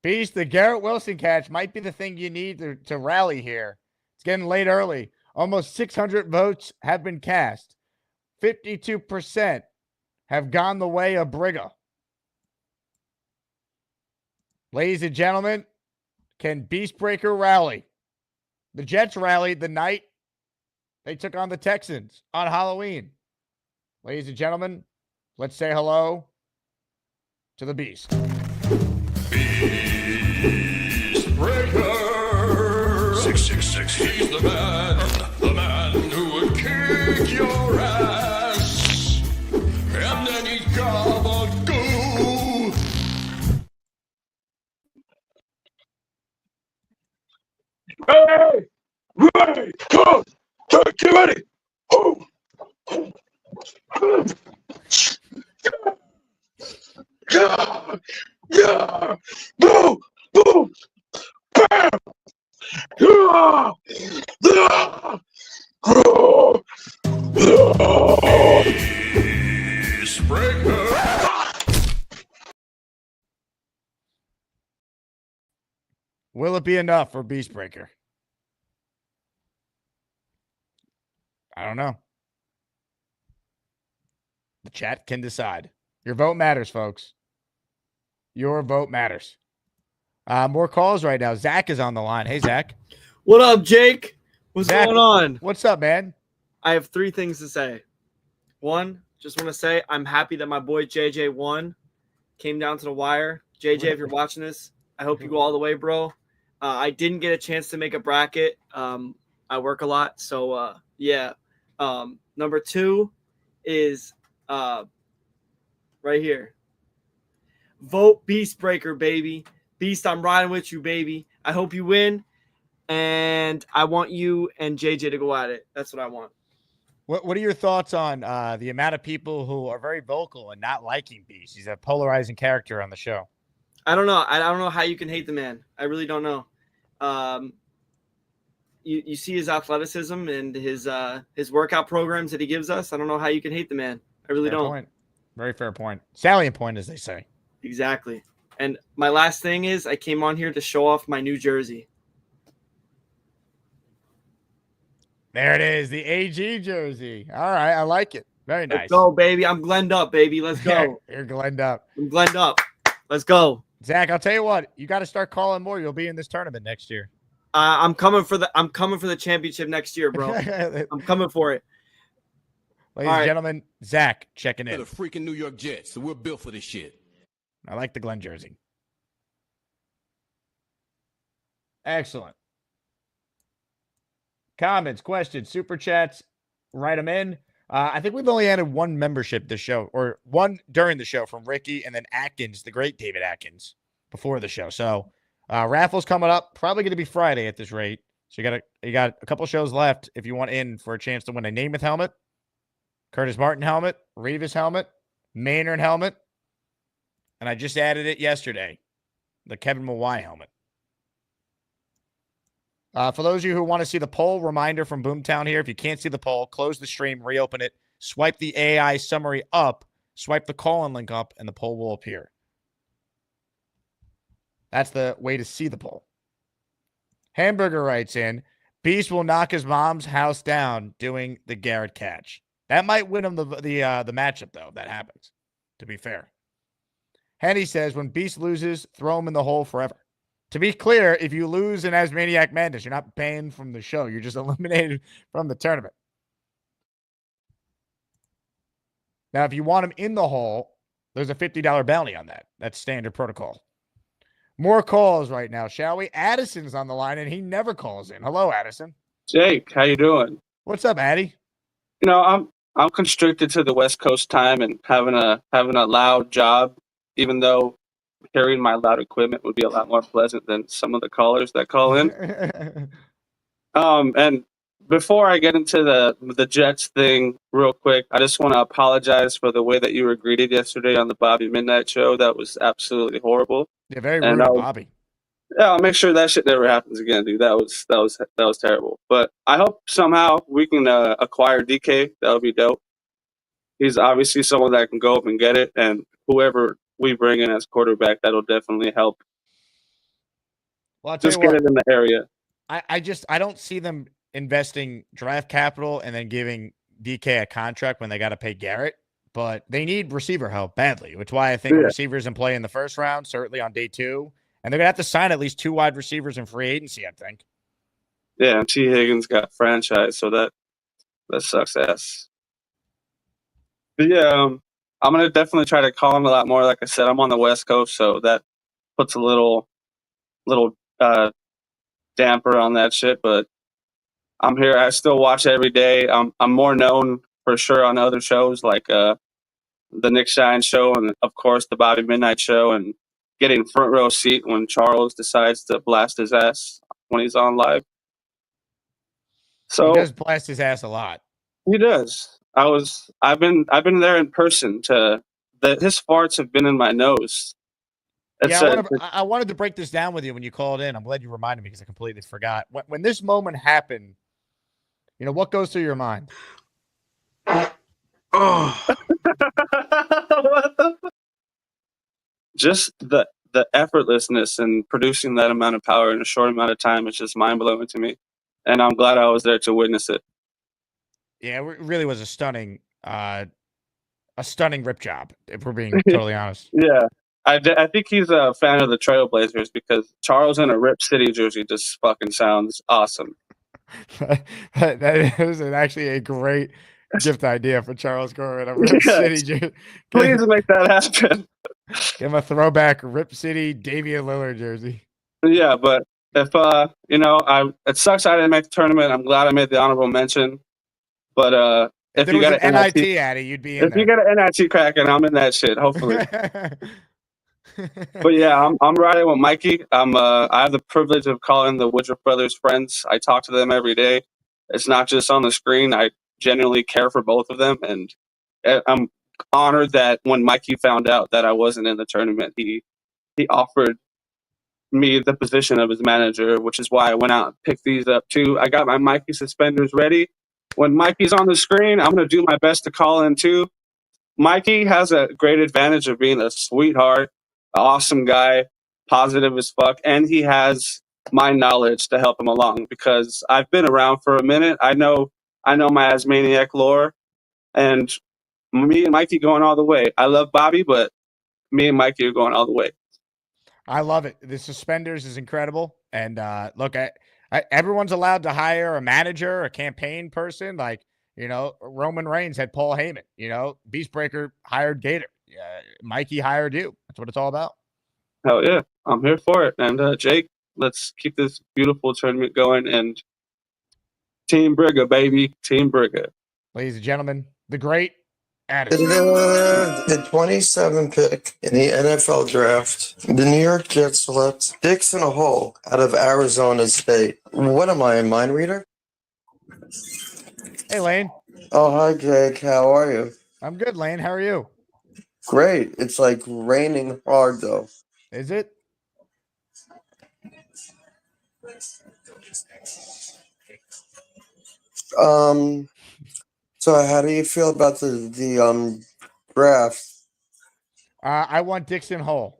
Beast, the Garrett Wilson catch might be the thing you need to rally here. It's getting late early. Almost 600 votes have been cast. 52% have gone the way of Briga. Ladies and gentlemen, can Beastbreaker rally? The Jets rallied the night they took on the Texans on Halloween. Ladies and gentlemen, let's say hello to the Beast. Beastbreaker 666. He's the man who would kick your ass, and then he's gabagoo. Hey! Ready! Come! Get ready! Oh! Yeah! Yeah! Boom! Boom! Bam! Yeah! Yeah! Oh! Beastbreaker. Will it be enough for Beastbreaker? I don't know. The chat can decide. Your vote matters, folks. Your vote matters. More calls right now. Zach is on the line. Hey, Zach. What up, Jake? What's Zach, going on? What's up, man? I have 3 things to say. One, just want to say I'm happy that my boy JJ won. Came down to the wire. JJ, if you're watching this, I hope you go all the way, bro. I didn't get a chance to make a bracket. I work a lot, so yeah. Number 2 is right here. Vote Beastbreaker, baby. Beast, I'm riding with you, baby. I hope you win, and I want you and JJ to go at it. That's what I want. What are your thoughts on the amount of people who are very vocal and not liking Beast? He's a polarizing character on the show. I don't know. I don't know how you can hate the man. I really don't know. You see his athleticism and his workout programs that he gives us. I don't know how you can hate the man. I really Fair don't. point. Very fair point. Salient point, as they say. Exactly. And my last thing is I came on here to show off my new jersey. There it is, the AG jersey. All right, I like it. Very nice. Let's go, baby. I'm glenned up, baby. Let's go. You're glenned up. I'm glenned up. Let's go. Zach, I'll tell you what. You got to start calling more. You'll be in this tournament next year. I'm coming for the championship next year, bro. I'm coming for it. Ladies and gentlemen, Zach checking in. The freaking New York Jets, so we're built for this shit. I like the Glenn jersey. Excellent. Comments, questions, super chats, write them in. I think we've only added one membership this show, or one during the show from Ricky, and then Atkins, the great David Atkins, before the show. So raffle's coming up, probably going to be Friday at this rate. So you got a couple shows left if you want in for a chance to win a Namath helmet, Curtis Martin helmet, Revis helmet, Maynard helmet, and I just added it yesterday. the Kevin Mawai helmet. For those of you who want to see the poll, reminder from Boomtown here. If you can't see the poll, close the stream, reopen it, swipe the AI summary up, swipe the call-in link up, and the poll will appear. That's the way to see the poll. Hamburger writes in, Beast will knock his mom's house down doing the Garrett catch. That might win him the matchup, though, if that happens, to be fair. Henny says, when Beast loses, throw him in the hole forever. To be clear, if you lose in ASMANIAC Madness, you're not banned from the show. You're just eliminated from the tournament. Now, if you want him in the hole, there's a $50 bounty on that. That's standard protocol. More calls right now, shall we? Addison's on the line, and he never calls in. Hello, Addison. Jake, how you doing? What's up, Addy? You know, I'm constricted to the West Coast time and having a loud job, even though carrying my loud equipment would be a lot more pleasant than some of the callers that call in. And before I get into the Jets thing real quick, I just want to apologize for the way that you were greeted yesterday on the Bobby Midnight show. That was absolutely horrible. Yeah, very rude, Bobby. Yeah, I'll make sure that shit never happens again, dude. That was terrible. But I hope somehow we can acquire DK. That would be dope. He's obviously someone that can go up and get it, and whoever we bring in as quarterback, that'll definitely help. Well, I'll tell Just you get what, it in the area. I don't see them investing draft capital and then giving DK a contract when they got to pay Garrett, but they need receiver help badly, which is why I think receivers in play in the first round, certainly on day 2, and they're going to have to sign at least 2 wide receivers in free agency, I think. Yeah, and T. Higgins got franchised, so that sucks ass. But yeah, I'm going to definitely try to call him a lot more. Like I said, I'm on the West Coast, so that puts a little damper on that shit, but I'm here. I still watch every day. I'm more known for sure on other shows like the Nick Shine show and of course the Bobby Midnight show, and getting front row seat when Charles decides to blast his ass when he's on live. So he does blast his ass a lot. He does. I've been there in person. His farts have been in my nose. I wanted to break this down with you when you called in. I'm glad you reminded me because I completely forgot. When this moment happened, what goes through your mind? Just the effortlessness and producing that amount of power in a short amount of time is just mind blowing to me, and I'm glad I was there to witness it. Yeah, it really was a stunning rip job, if we're being totally honest. Yeah, I think he's a fan of the Trailblazers because Charles in a Rip City jersey just fucking sounds awesome. That is actually a great gift idea for Charles Gore in a Rip City jersey. Please make that happen. Give him a throwback Rip City Damian Lillard jersey. Yeah, but if it sucks I didn't make the tournament. I'm glad I made the honorable mention. But if you got an NIT Addy, you'd be in if you got an NIT cracking, I'm in that shit. Hopefully. But yeah, I'm riding with Mikey. I have the privilege of calling the Woodruff brothers friends. I talk to them every day. It's not just on the screen. I genuinely care for both of them, and I'm honored that when Mikey found out that I wasn't in the tournament, he offered me the position of his manager, which is why I went out and picked these up too. I got my Mikey suspenders ready. When Mikey's on the screen, I'm going to do my best to call in too. Mikey has a great advantage of being a sweetheart, awesome guy, positive as fuck, and he has my knowledge to help him along because I've been around for a minute. I know my Asmaniac lore, and me and Mikey going all the way. I love Bobby, but me and Mikey are going all the way. I love it. The suspenders is incredible. And look, everyone's allowed to hire a manager, a campaign person. Like, Roman Reigns had Paul Heyman. Beastbreaker hired Gator. Mikey hired you. That's what it's all about. Hell yeah. I'm here for it. And Jake, let's keep this beautiful tournament going. And Team Briga, baby. Team Briga. Ladies and gentlemen, the great Addison. The 27th pick in the NFL draft, the New York Jets select Dicks in a Hole out of Arizona State. What am I, a mind reader? Hey, Lane. Oh, hi, Jake. How are you? I'm good, Lane. How are you? Great. It's like raining hard, though. Is it? So how do you feel about the draft? I want Dixon Hole.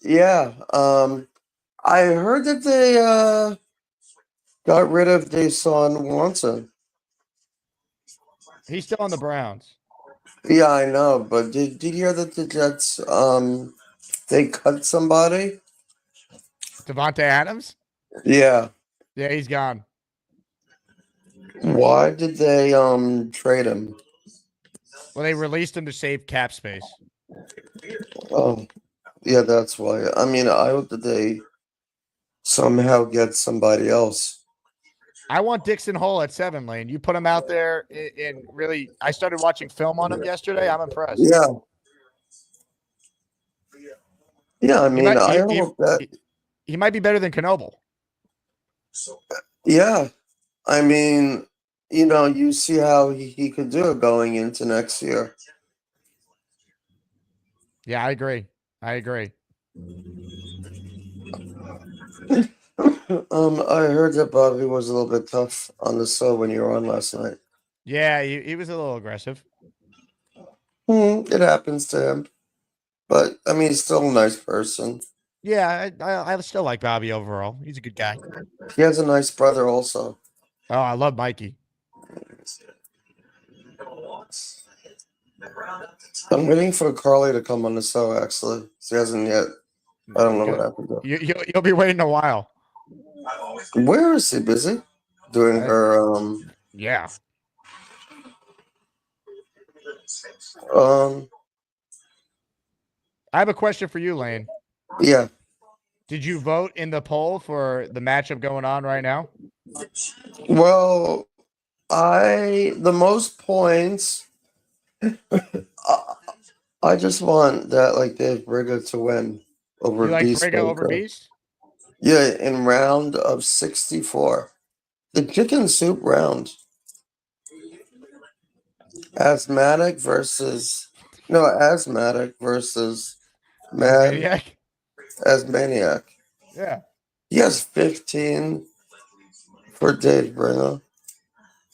Yeah. I heard that they got rid of Deshaun Watson. He's still on the Browns. Yeah, I know, but did you hear that the Jets they cut somebody? Devontae Adams? Yeah. Yeah, he's gone. Why did they trade him? Well, they released him to save cap space. Oh, yeah, that's why. I mean, I hope that they somehow get somebody else. I want Dixon Hole at 7 lane. You put him out there and really, I started watching film on him yesterday. I'm impressed. Yeah. Yeah, I He mean, might, I he, hope that. he might be better than Knoble. Yeah, I mean, you see how he could do it going into next year. Yeah, I agree. I agree. I heard that Bobby was a little bit tough on the show when you were on last night. Yeah, he was a little aggressive. It happens to him, but I mean, he's still a nice person. Yeah, I still like Bobby overall. He's a good guy. He has a nice brother also. Oh, I love Mikey. I'm waiting for Carly to come on the show, actually. She hasn't yet. I don't know what happened to her. You'll be waiting a while. Where is she? Busy? Doing her, Yeah. I have a question for you, Lane. Yeah. Did you vote in the poll for the matchup going on right now? Well, the most points, I just want that, like, Dave Briga to win over You like Beast. Briga over Beast? Yeah, in round of 64. The chicken soup round. Asthmatic versus Maniac? Asmaniac. Yeah. He has 15 for Dave Briga.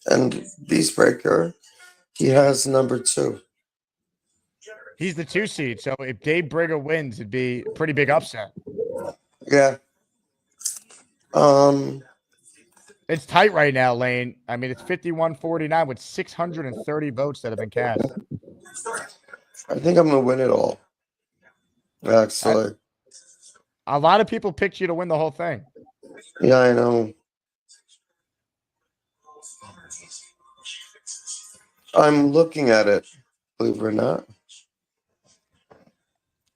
And Beastbreaker, he has number 2. He's the 2 seed, so if Dave Briga wins, it'd be a pretty big upset. Yeah. It's tight right now, Lane. I mean, it's 51-49 with 630 votes that have been cast. I think I'm gonna win it all. Actually. A lot of people picked you to win the whole thing. Yeah, I know. I'm looking at it, believe it or not.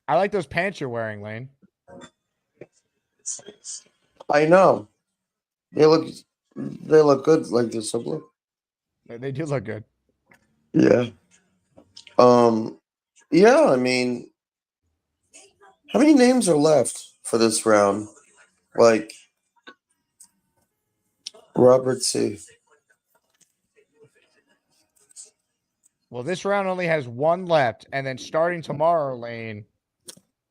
I like those pants you're wearing, Lane. I know. They look good, like the blue. They do look good. Yeah. Yeah, I mean, how many names are left for this round? Like Robert C. Well, this round only has 1 left, and then starting tomorrow, Lane,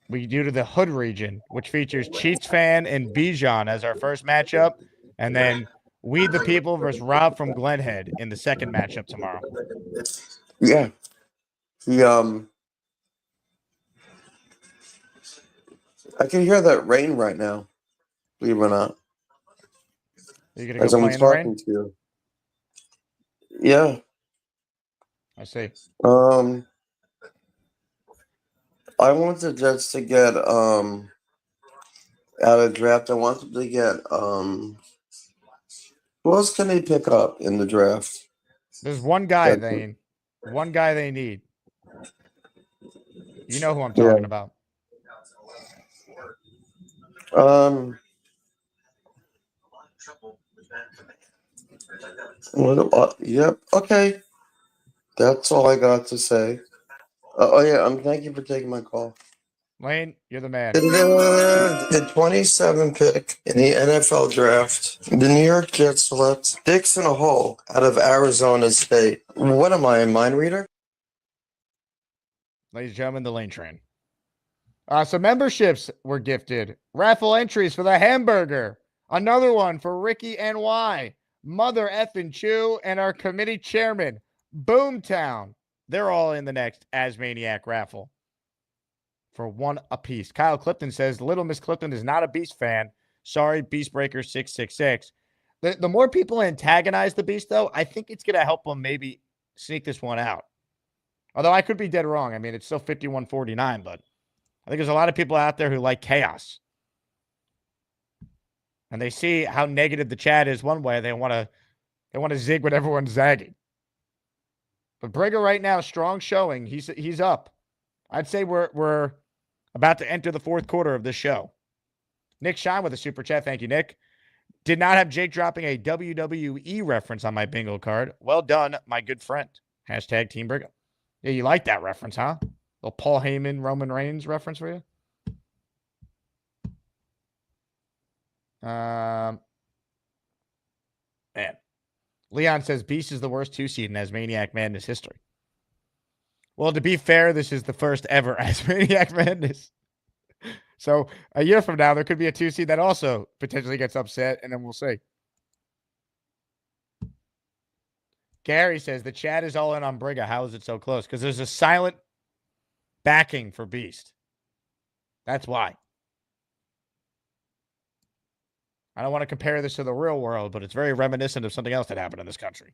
we do to the Hood region, which features Cheats Fan and Bijan as our first matchup, and then We the People versus Rob from Glenhead in the second matchup tomorrow. Yeah. I can hear that rain right now, believe it or not. You're gonna As go I'm play in the rain? talking to you. Yeah. I see. I want the Jets to get out of draft. I want them to get who else can they pick up in the draft? There's one guy they need. You know who I'm talking about. Yep. Okay. That's all I got to say. Oh yeah. Thank you for taking my call. Lane, you're the man. The 27th pick in the NFL draft, the New York Jets select Dixon Hole out of Arizona State. What am I, a mind reader? Ladies and gentlemen, the Lane train. Some memberships were gifted. Raffle entries for the hamburger. Another one for Ricky NY, Mother Effin' Chew, and our committee chairman, Boomtown. They're all in the next Asmaniac raffle for one apiece. Kyle Clifton says, Little Miss Clifton is not a Beast fan. Sorry, Beastbreaker 666. The more people antagonize the Beast, though, I think it's going to help them maybe sneak this one out. Although I could be dead wrong. I mean, it's still 51-49, but I think there's a lot of people out there who like chaos. And they see how negative the chat is one way. They want to zig when everyone's zagging. But Briga right now, strong showing. He's up. I'd say we're about to enter the fourth quarter of this show. Nick Shine with a super chat. Thank you, Nick. Did not have Jake dropping a WWE reference on my bingo card. Well done, my good friend. Hashtag Team Briga. Yeah, you like that reference, huh? Little Paul Heyman, Roman Reigns reference for you? Man. Leon says Beast is the worst 2 seed in Asmaniac Madness history. Well, to be fair, this is the first ever Asmaniac Madness. So a year from now, there could be a 2 seed that also potentially gets upset, and then we'll see. Gary says the chat is all in on Briga. How is it so close? Because there's a silent backing for Beast. That's why. I don't want to compare this to the real world, but it's very reminiscent of something else that happened in this country.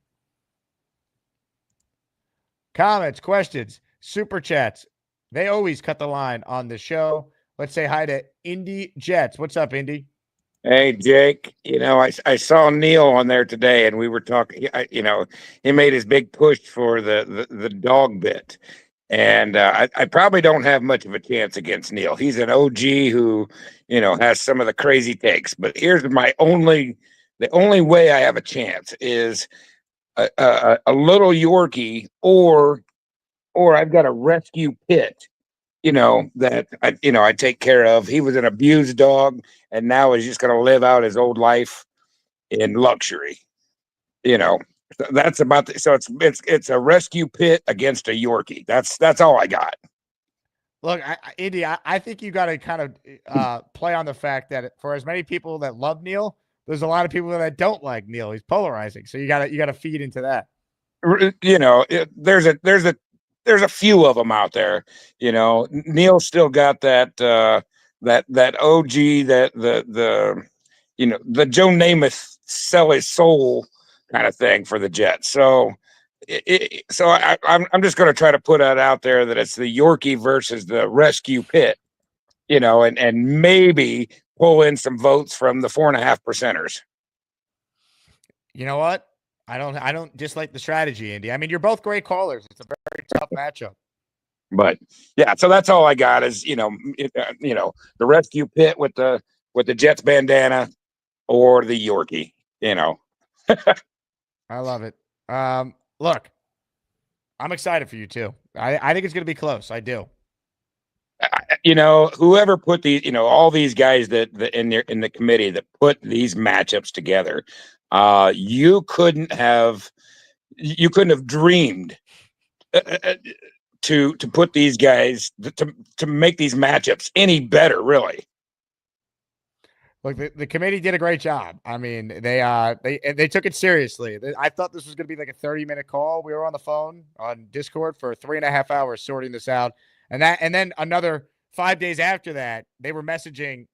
Comments, questions, super chats. They always cut the line on the show. Let's say hi to Indy Jets. What's up, Indy? Hey, Jake. I saw Neil on there today, and we were talking. He made his big push for the dog bit. And I probably don't have much of a chance against Neil. He's an OG who, has some of the crazy takes. But here's the only way I have a chance is a little Yorkie, or I've got a rescue pit, that I take care of. He was an abused dog, and now is just going to live out his old life in luxury. That's about so it's a rescue pit against a Yorkie. That's all I got. Look, Indy, I think you got to kind of play on the fact that for as many people that love Neil, there's a lot of people that don't like Neil. He's polarizing, so you got to feed into that. There's a few of them out there. Neil's still got that that OG that the Joe Namath sell his soul kind of thing for the Jets. So I'm just going to try to put that out there that it's the Yorkie versus the rescue pit, and maybe pull in some votes from the 4.5%ers. You know what? I don't dislike the strategy, Indy. I mean, you're both great callers. It's a very tough matchup. But yeah, so that's all I got is the rescue pit with the Jets bandana or the Yorkie. I love it. Look, I'm excited for you too. I think it's going to be close. I do. Whoever put these, all these guys that in the committee that put these matchups together, you couldn't have dreamed to put these guys to make these matchups any better, really. Look, the committee did a great job. I mean, they took it seriously. I thought this was going to be like a 30-minute call. We were on the phone on Discord for 3.5 hours sorting this out, and then another 5 days after that, they were messaging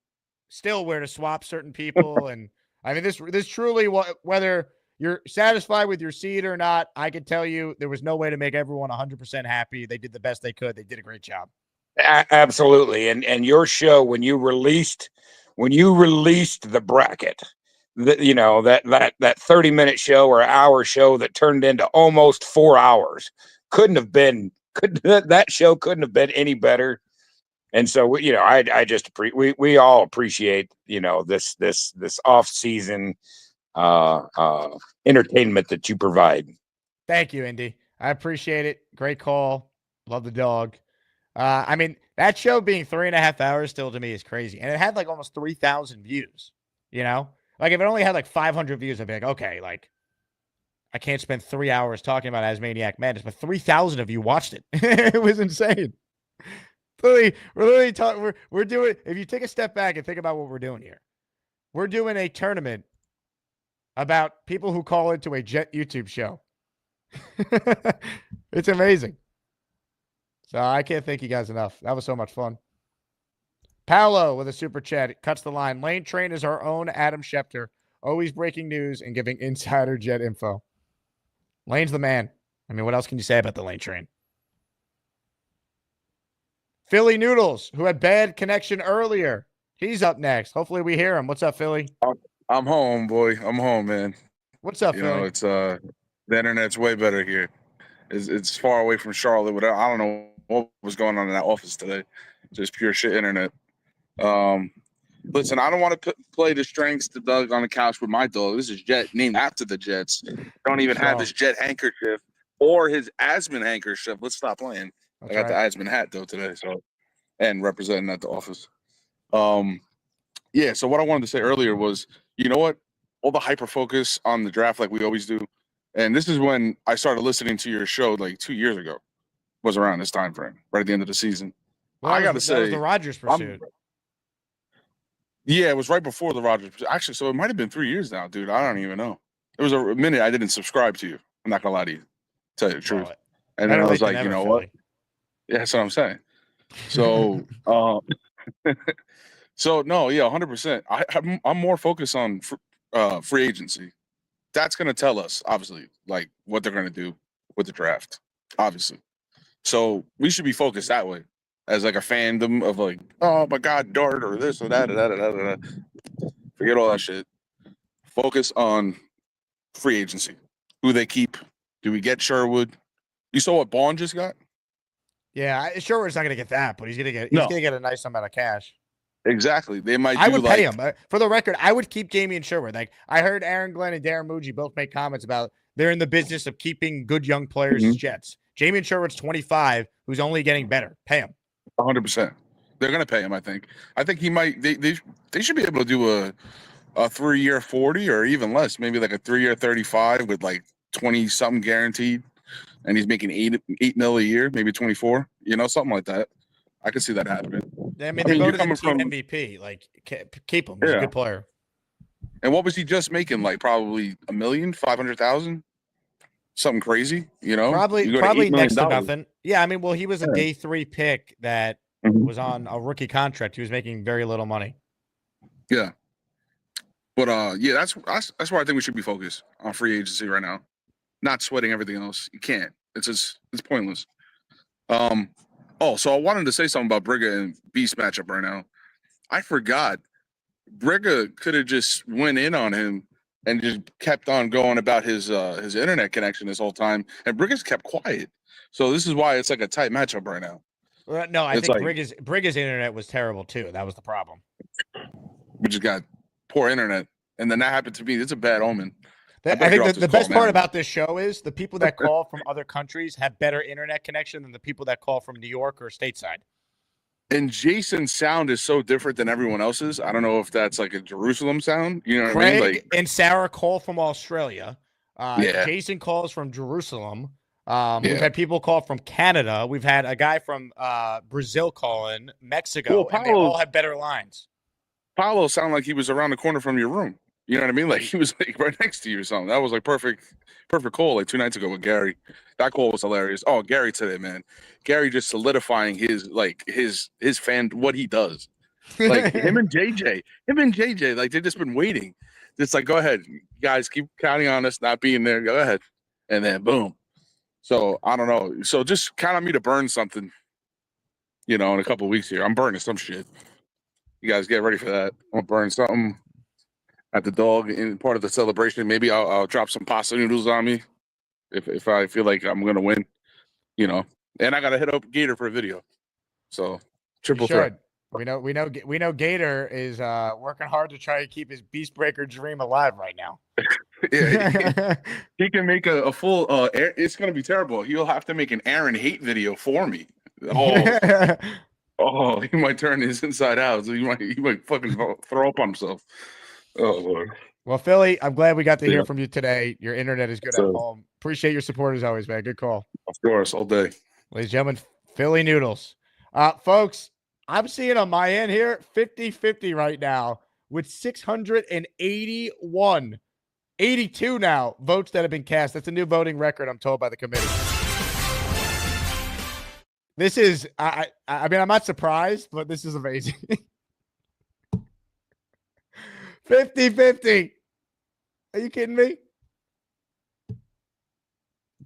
still where to swap certain people. And I mean, this truly, whether you're satisfied with your seed or not, I can tell you there was no way to make everyone 100% happy. They did the best they could. They did a great job. Absolutely, and your show when you released the bracket, that 30-minute show or hour show that turned into almost 4 hours that show couldn't have been any better. And so I just we all appreciate this off season entertainment that you provide. Thank you, Indy. I appreciate it. Great call. Love the dog. I mean, that show being 3.5 hours still to me is crazy. And it had like almost 3,000 views, Like if it only had like 500 views, I'd be like, okay, like I can't spend 3 hours talking about Asmaniac Madness, but 3,000 of you watched it. It was insane. We're literally talking. We're doing. If you take a step back and think about what we're doing here, we're doing a tournament about people who call into a Jet YouTube show. It's amazing. So I can't thank you guys enough. That was so much fun. Paolo with a super chat cuts the line. Lane Train is our own Adam Schefter, always breaking news and giving insider Jet info. Lane's the man. I mean, what else can you say about the Lane Train? Philly Noodles, who had bad connection earlier. He's up next. Hopefully we hear him. What's up, Philly? I'm home, boy. I'm home, man. What's up, You Philly? know, it's the internet's way better here. It's far away from Charlotte, but I don't know what was going on in that office today. Just pure shit internet. Listen, I don't want to play the strengths to Doug on the couch with my dog. This is Jet, named after the Jets. Don't even have his Jet handkerchief or his Asman handkerchief. Let's stop playing. That's I got right. the Asman hat though today, so and representing at the office. Yeah. So what I wanted to say earlier was, you know what? All the hyper focus on the draft, like we always do, and this is when I started listening to your show like 2 years ago. Was around this time frame, right at the end of the season. Well, I got to that say, was the Rodgers pursuit. yeah, it was right before the Rodgers. Actually, so it might have been 3 years now, dude. I don't even know. It was a minute I didn't subscribe to you. I'm not gonna lie to you. Tell you the truth. And then I was like, you know what? Yeah, that's what I'm saying. So, so no, yeah, 100%. I'm more focused on free agency. That's gonna tell us, obviously, like what they're gonna do with the draft, obviously. So we should be focused that way, as like a fandom of like, oh my God, Dart or this or that, or that, or that, or that. Forget all that shit. Focus on free agency. Who they keep? Do we get Sherwood? You saw what Bond just got? Yeah, Sherwood's not going to get that, but he's going to get a nice amount of cash. Exactly. They might. I would pay him. For the record, I would keep Damian Sherwood. Like I heard Aaron Glenn and Darren Muji both make comments about they're in the business of keeping good young players as Jets. Damian Sherwood's 25, who's only getting better. Pay him. 100%. They're going to pay him. I think he might. They should be able to do a 3-year 40 or even less. Maybe like a 3-year 35 with like 20 something guaranteed, and he's making $8 million a year, maybe 24. You know, something like that. I could see that happening. I mean, they voted him team MVP. Like, keep him. He's a good player. And what was he just making? Like probably $1 million, 500,000, something crazy. You know, probably next to nothing. Yeah, I mean, well, he was a day 3 pick that was on a rookie contract. He was making very little money. Yeah, but yeah, that's where I think we should be focused on free agency right now. Not sweating everything else. You can't. It's pointless. Oh, so I wanted to say something about Briga and Beast matchup right now. I forgot. Briga could have just went in on him and just kept on going about his internet connection this whole time, and Briga's kept quiet. So this is why it's like a tight matchup right now. No, I think Briga's internet was terrible too. That was the problem. We just got poor internet, and then that happened to me. It's a bad omen. I think the best part about this show is the people that call from other countries have better internet connection than the people that call from New York or stateside. And Jason's sound is so different than everyone else's. I don't know if that's like a Jerusalem sound. You know what I mean? Like, and Sarah call from Australia. Yeah. Jason calls from Jerusalem. We've had people call from Canada. We've had a guy from Brazil call in, Mexico, and they all have better lines. Paulo sounded like he was around the corner from your room. You know what I mean? Like he was like right next to you or something. That was like perfect call like 2 nights ago with Gary. That call was hilarious. Oh, Gary today, man. Gary just solidifying his fan, what he does. Like him and JJ, like they've just been waiting. It's like, go ahead, guys, keep counting on us not being there. Go ahead. And then boom. So I don't know. So just count on me to burn something, you know, in a couple of weeks here. I'm burning some shit. You guys get ready for that. I'm gonna burn something at the dog in part of the celebration. Maybe I'll drop some pasta noodles on me if I feel like I'm gonna win, you know. And I gotta hit up Gator for a video. So triple threat. We know Gator is working hard to try to keep his Beast Breaker dream alive right now. Yeah, he can make a full. It's gonna be terrible. He'll have to make an Aaron hate video for me. Oh, he might turn his inside out. So he might fucking throw up on himself. Oh Lord. Well, Philly, I'm glad we got to hear from you today. Your internet is good at home. Appreciate your support as always, man. Good call. Of course, all day. Ladies and gentlemen, Philly Noodles. Folks, I'm seeing on my end here 50-50 right now with 681, 82 now votes that have been cast. That's a new voting record, I'm told by the committee. This is, I mean, I'm not surprised, but this is amazing. 50-50. Are you kidding me?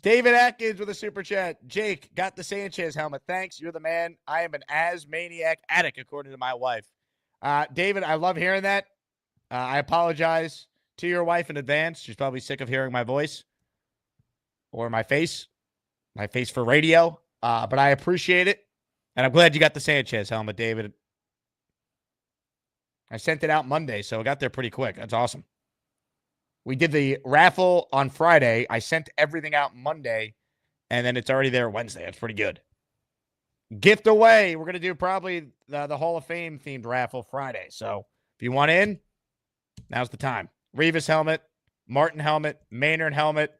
David Atkins with a super chat. Jake, got the Sanchez helmet. Thanks. You're the man. I am an ASMANIAC addict, according to my wife. David, I love hearing that. I apologize to your wife in advance. She's probably sick of hearing my voice or my face for radio. But I appreciate it. And I'm glad you got the Sanchez helmet, David. I sent it out Monday, so it got there pretty quick. That's awesome. We did the raffle on Friday. I sent everything out Monday, and then it's already there Wednesday. That's pretty good. Gift away. We're going to do probably the Hall of Fame themed raffle Friday. So if you want in, now's the time. Revis helmet, Martin helmet, Maynard helmet,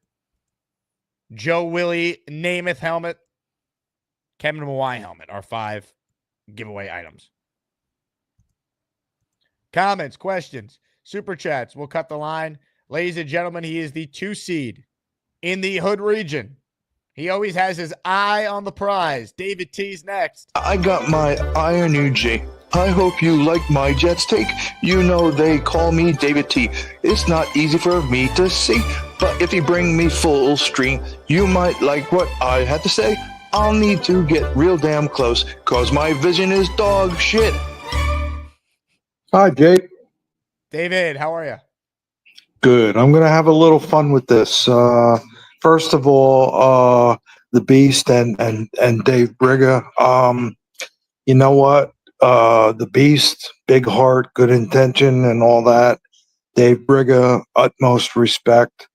Joe Willie Namath helmet, Kevin Mawai helmet are 5 giveaway items. Comments, questions, super chats. We'll cut the line. Ladies and gentlemen, he is the 2 seed in the Hood region. He always has his eye on the prize. David T's next. I got my Iron UG. I hope you like my Jets take. You know they call me David T. It's not easy for me to see, but if you bring me full stream, you might like what I had to say. I'll need to get real damn close, cause my vision is dog shit. Hi, Jake. David, how are you? Good. I'm going to have a little fun with this. First of all, the Beast and Dave Briga. You know what? The Beast, big heart, good intention, and all that. Dave Briga, utmost respect.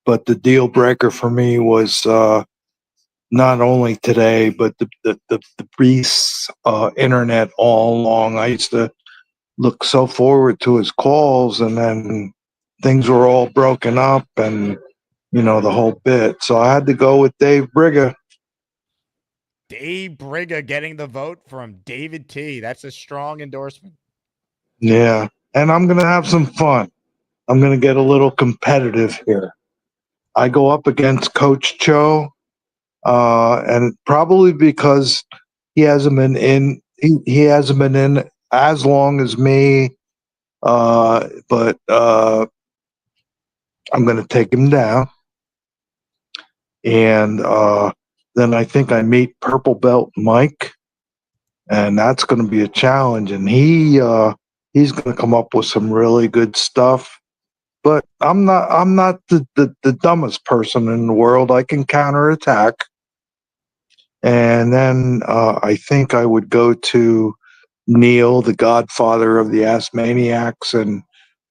But the deal breaker for me was not only today, but the Beast's internet all along. I used to look so forward to his calls, and then things were all broken up, and you know the whole bit. So I had to go with Dave Briga. Dave Briga getting the vote from David T. That's a strong endorsement. Yeah, and I'm gonna have some fun. I'm gonna get a little competitive here. I go up against Coach Cho, and probably because he hasn't been in. He hasn't been in as long as me, but I'm going to take him down. And then I think I meet Purple Belt Mike, and that's going to be a challenge. And he's going to come up with some really good stuff. But I'm not the dumbest person in the world. I can counterattack. And then I think I would go to Neil, the godfather of the Asmaniacs, and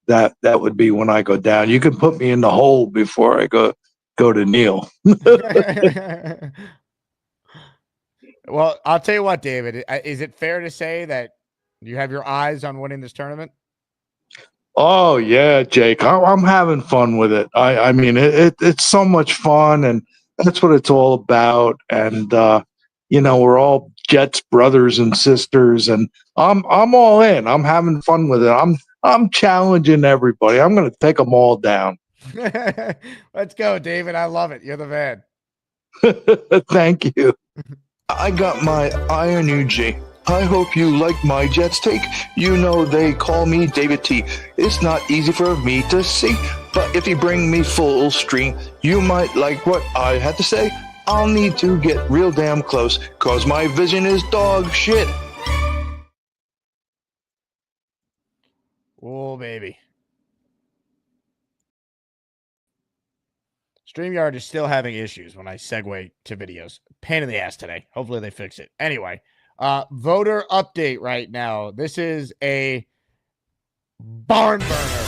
that would be when I go down. You can put me in the hole before I go to Neil. Well, I'll tell you what, David. Is it fair to say that you have your eyes on winning this tournament? Oh yeah, Jake. I'm having fun with it. I mean, it's so much fun, and that's what it's all about. And you know, we're all Jets brothers and sisters, and I'm all in. I'm having fun with it. I'm challenging everybody. I'm going to take them all down. Let's go, David. I love it. You're the man. Thank you. I got my Iron UG. I hope you like my Jets take. You know they call me David T. It's not easy for me to see, but if you bring me full stream, you might like what I had to say. I'll need to get real damn close, cause my vision is dog shit. Oh, baby. StreamYard is still having issues when I segue to videos. Pain in the ass today. Hopefully they fix it. Anyway, voter update right now. This is a barn burner.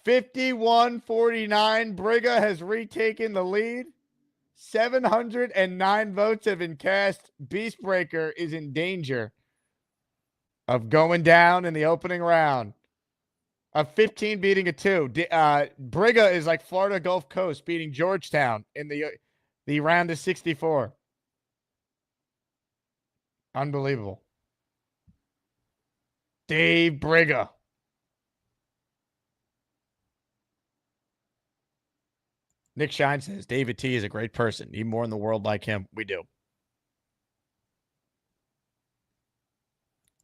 51-49. Briga has retaken the lead. 709 votes have been cast. Beastbreaker is in danger of going down in the opening round. A 15 beating a 2. Briga is like Florida Gulf Coast beating Georgetown in the round of 64. Unbelievable. Dave Briga. Nick Shine says David T is a great person. Need more in the world like him. We do.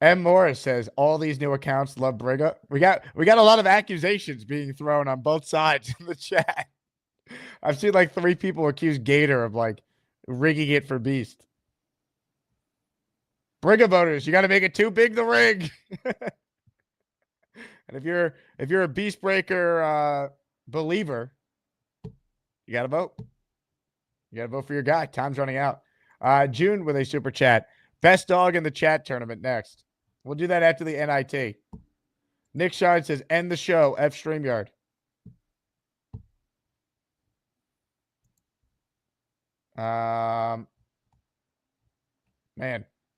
M. Morris says all these new accounts love Briga. We got a lot of accusations being thrown on both sides in the chat. I've seen like 3 people accuse Gator of like rigging it for Beast. Briga voters, you got to make it too big to rig. And if you're a Beast Breaker believer, you got to vote. You got to vote for your guy. Time's running out. June with a super chat. Best dog in the chat tournament next. We'll do that after the NIT. Nick Shine says, end the show, F StreamYard. Man.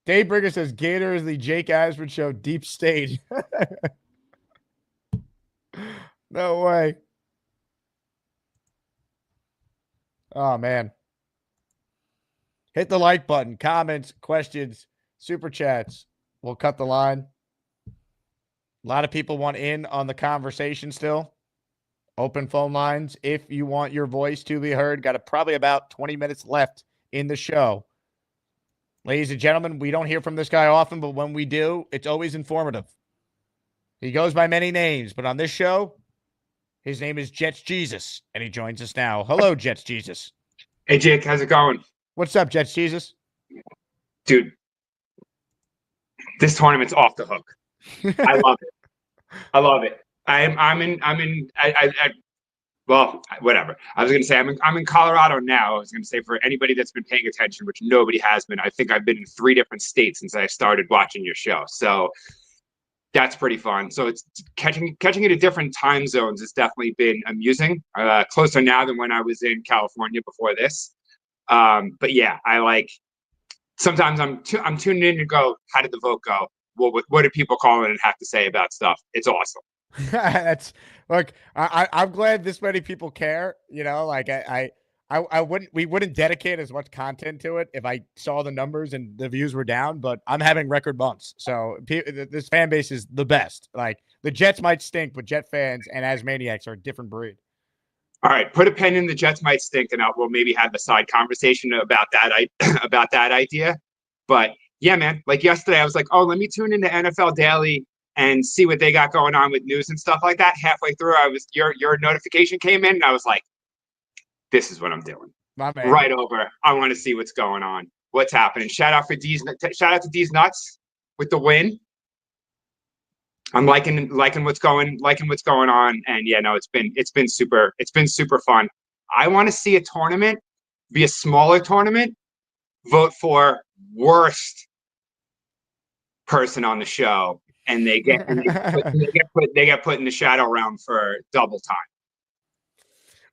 Dave Briga says, Gator is the Jake Asman show deep state. No way. Oh, man. Hit the like button. Comments, questions, super chats. We'll cut the line. A lot of people want in on the conversation still. Open phone lines if you want your voice to be heard. Got probably about 20 minutes left in the show. Ladies and gentlemen, we don't hear from this guy often, but when we do, it's always informative. He goes by many names, but on this show, his name is Jets Jesus, and he joins us now. Hello, Jets Jesus. Hey, Jake, how's it going? What's up, Jets Jesus? Dude, this tournament's off the hook. I love it. I love it. Well, whatever. I was going to say, I'm in Colorado now. I was going to say, for anybody that's been paying attention, which nobody has been, I think I've been in 3 different states since I started watching your show. So that's pretty fun. So it's catching it at different time zones has definitely been amusing. Closer now than when I was in California before this. But yeah, I like, sometimes I'm tuning in to go, how did the vote go? What did people call it and have to say about stuff? It's awesome. That's look, I'm glad this many people care. You know, like we wouldn't dedicate as much content to it if I saw the numbers and the views were down, but I'm having record months. So this fan base is the best. Like the Jets might stink, but Jet fans and Asmaniacs are a different breed. All right, put a pen in the Jets might stink, and we'll maybe have a side conversation about that idea. But yeah, man, like yesterday, I was like, oh, let me tune into NFL Daily and see what they got going on with news and stuff like that. Halfway through, your notification came in, and I was like, this is what I'm doing. My man. Right over. I want to see what's going on. What's happening? Shout out to D's Nuts with the win. I'm liking what's going on, and yeah, no, it's been super fun. I want to see a tournament be a smaller tournament. Vote for worst person on the show, and they get put in the shadow realm for double time.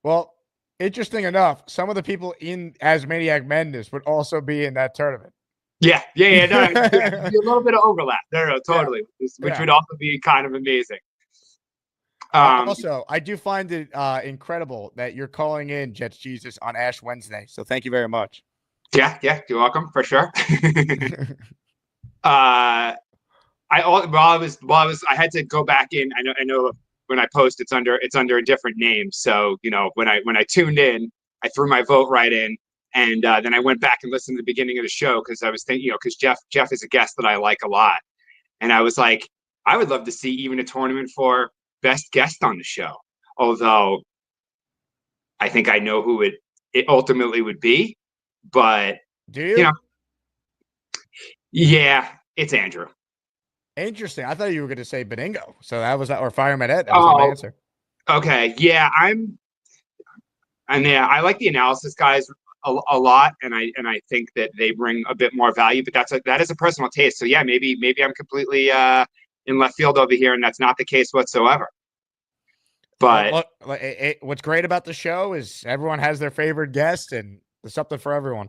Well, interesting enough, some of the people in Asmaniac Madness would also be in that tournament. Yeah. No, a little bit of overlap there, totally, which would also be kind of amazing. Also, I do find it incredible that you're calling in Jets Jesus on Ash Wednesday. So thank you very much. Yeah, you're welcome for sure. I had to go back in. I know when I post, it's under a different name. So when I tuned in, I threw my vote right in. And then I went back and listened to the beginning of the show because I was thinking, because Jeff is a guest that I like a lot. And I was like, I would love to see even a tournament for best guest on the show. Although I think I know who it ultimately would be. But, do you? Yeah, it's Andrew. Interesting. I thought you were going to say Beningo. So that was, or Fireman Ed. That was my answer. Okay. Yeah, I like the analysis guys a lot, and I think that they bring a bit more value, but that is a personal taste. So yeah, maybe I'm completely in left field over here, and that's not the case whatsoever. But what's great about the show is everyone has their favorite guest, and there's something for everyone.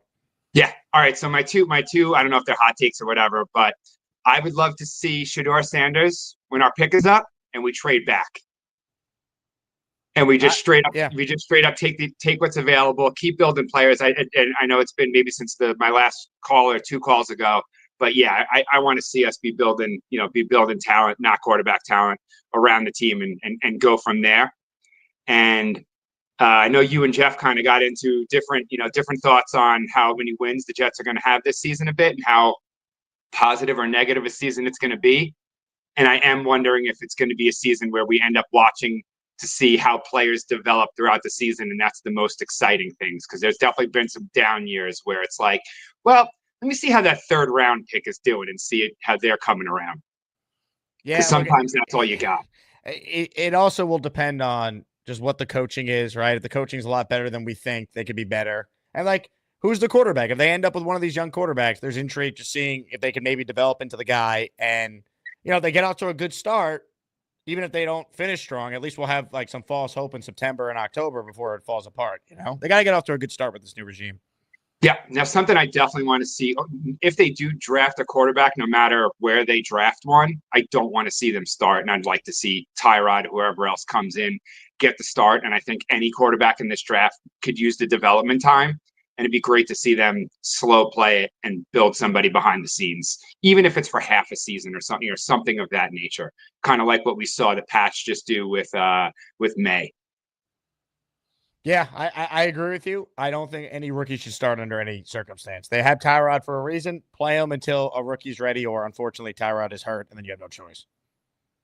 Yeah. All right. So my two, I don't know if they're hot takes or whatever, but I would love to see Shedeur Sanders when our pick is up and we trade back. And we just straight up take what's available, keep building players. I know it's been maybe since my last call or 2 calls ago. But yeah, I want to see us be building talent, not quarterback talent, around the team and go from there. And I know you and Jeff kind of got into different thoughts on how many wins the Jets are going to have this season a bit, and how positive or negative a season it's going to be. And I am wondering if it's going to be a season where we end up watching to see how players develop throughout the season. And that's the most exciting things, because there's definitely been some down years where it's like, well, let me see how that third round pick is doing and see how they're coming around. Yeah, because sometimes that's all you got. It also will depend on just what the coaching is, right? If the coaching is a lot better than we think, they could be better. And like, who's the quarterback? If they end up with one of these young quarterbacks, there's intrigue just seeing if they can maybe develop into the guy. And, they get off to a good start, even if they don't finish strong, at least we'll have like some false hope in September and October before it falls apart. They got to get off to a good start with this new regime. Yeah. Now, something I definitely want to see, if they do draft a quarterback, no matter where they draft one, I don't want to see them start. And I'd like to see Tyrod, whoever else comes in, get the start. And I think any quarterback in this draft could use the development time. And it'd be great to see them slow play it and build somebody behind the scenes, even if it's for half a season or something of that nature. Kind of like what we saw the Pats just do with May. Yeah, I agree with you. I don't think any rookie should start under any circumstance. They have Tyrod for a reason. Play him until a rookie's ready, or unfortunately Tyrod is hurt, and then you have no choice.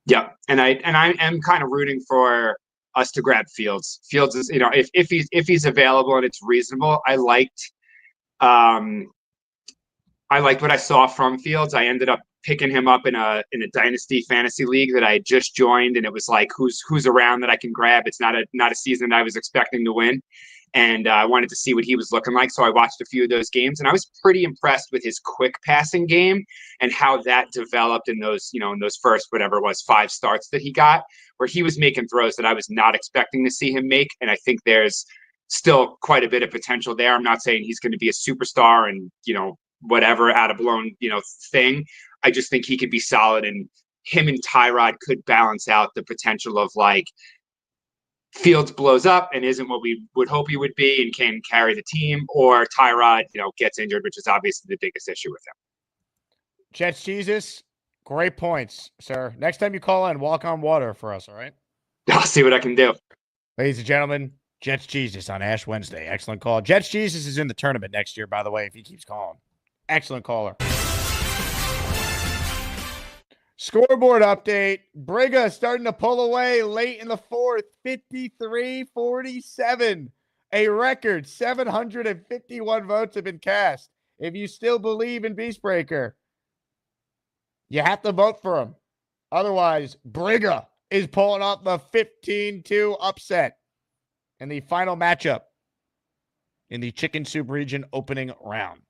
Yeah, and I am kind of rooting for us to grab Fields. Fields is, if he's available and it's reasonable. I liked what I saw from Fields. I ended up picking him up in a dynasty fantasy league that I had just joined, and it was like, who's around that I can grab. It's not a season that I was expecting to win, and I wanted to see what he was looking like. So I watched a few of those games, and I was pretty impressed with his quick passing game and how that developed in those first, whatever it was, 5 starts that he got, where he was making throws that I was not expecting to see him make. And I think there's still quite a bit of potential there. I'm not saying he's going to be a superstar and, whatever out of blown, thing. I just think he could be solid, and him and Tyrod could balance out the potential of like Fields blows up and isn't what we would hope he would be and can carry the team, or Tyrod, gets injured, which is obviously the biggest issue with him. Jets Jesus, great points, sir. Next time you call in, walk on water for us, all right? I'll see what I can do. Ladies and gentlemen, Jets Jesus on Ash Wednesday. Excellent call. Jets Jesus is in the tournament next year, by the way, if he keeps calling. Excellent caller. Scoreboard update. Briga starting to pull away late in the fourth, 53-47. A record 751 votes have been cast. If you still believe in Beastbreaker, you have to vote for him. Otherwise, Briga is pulling off the 15-2 upset in the final matchup in the Chicken Soup region opening round.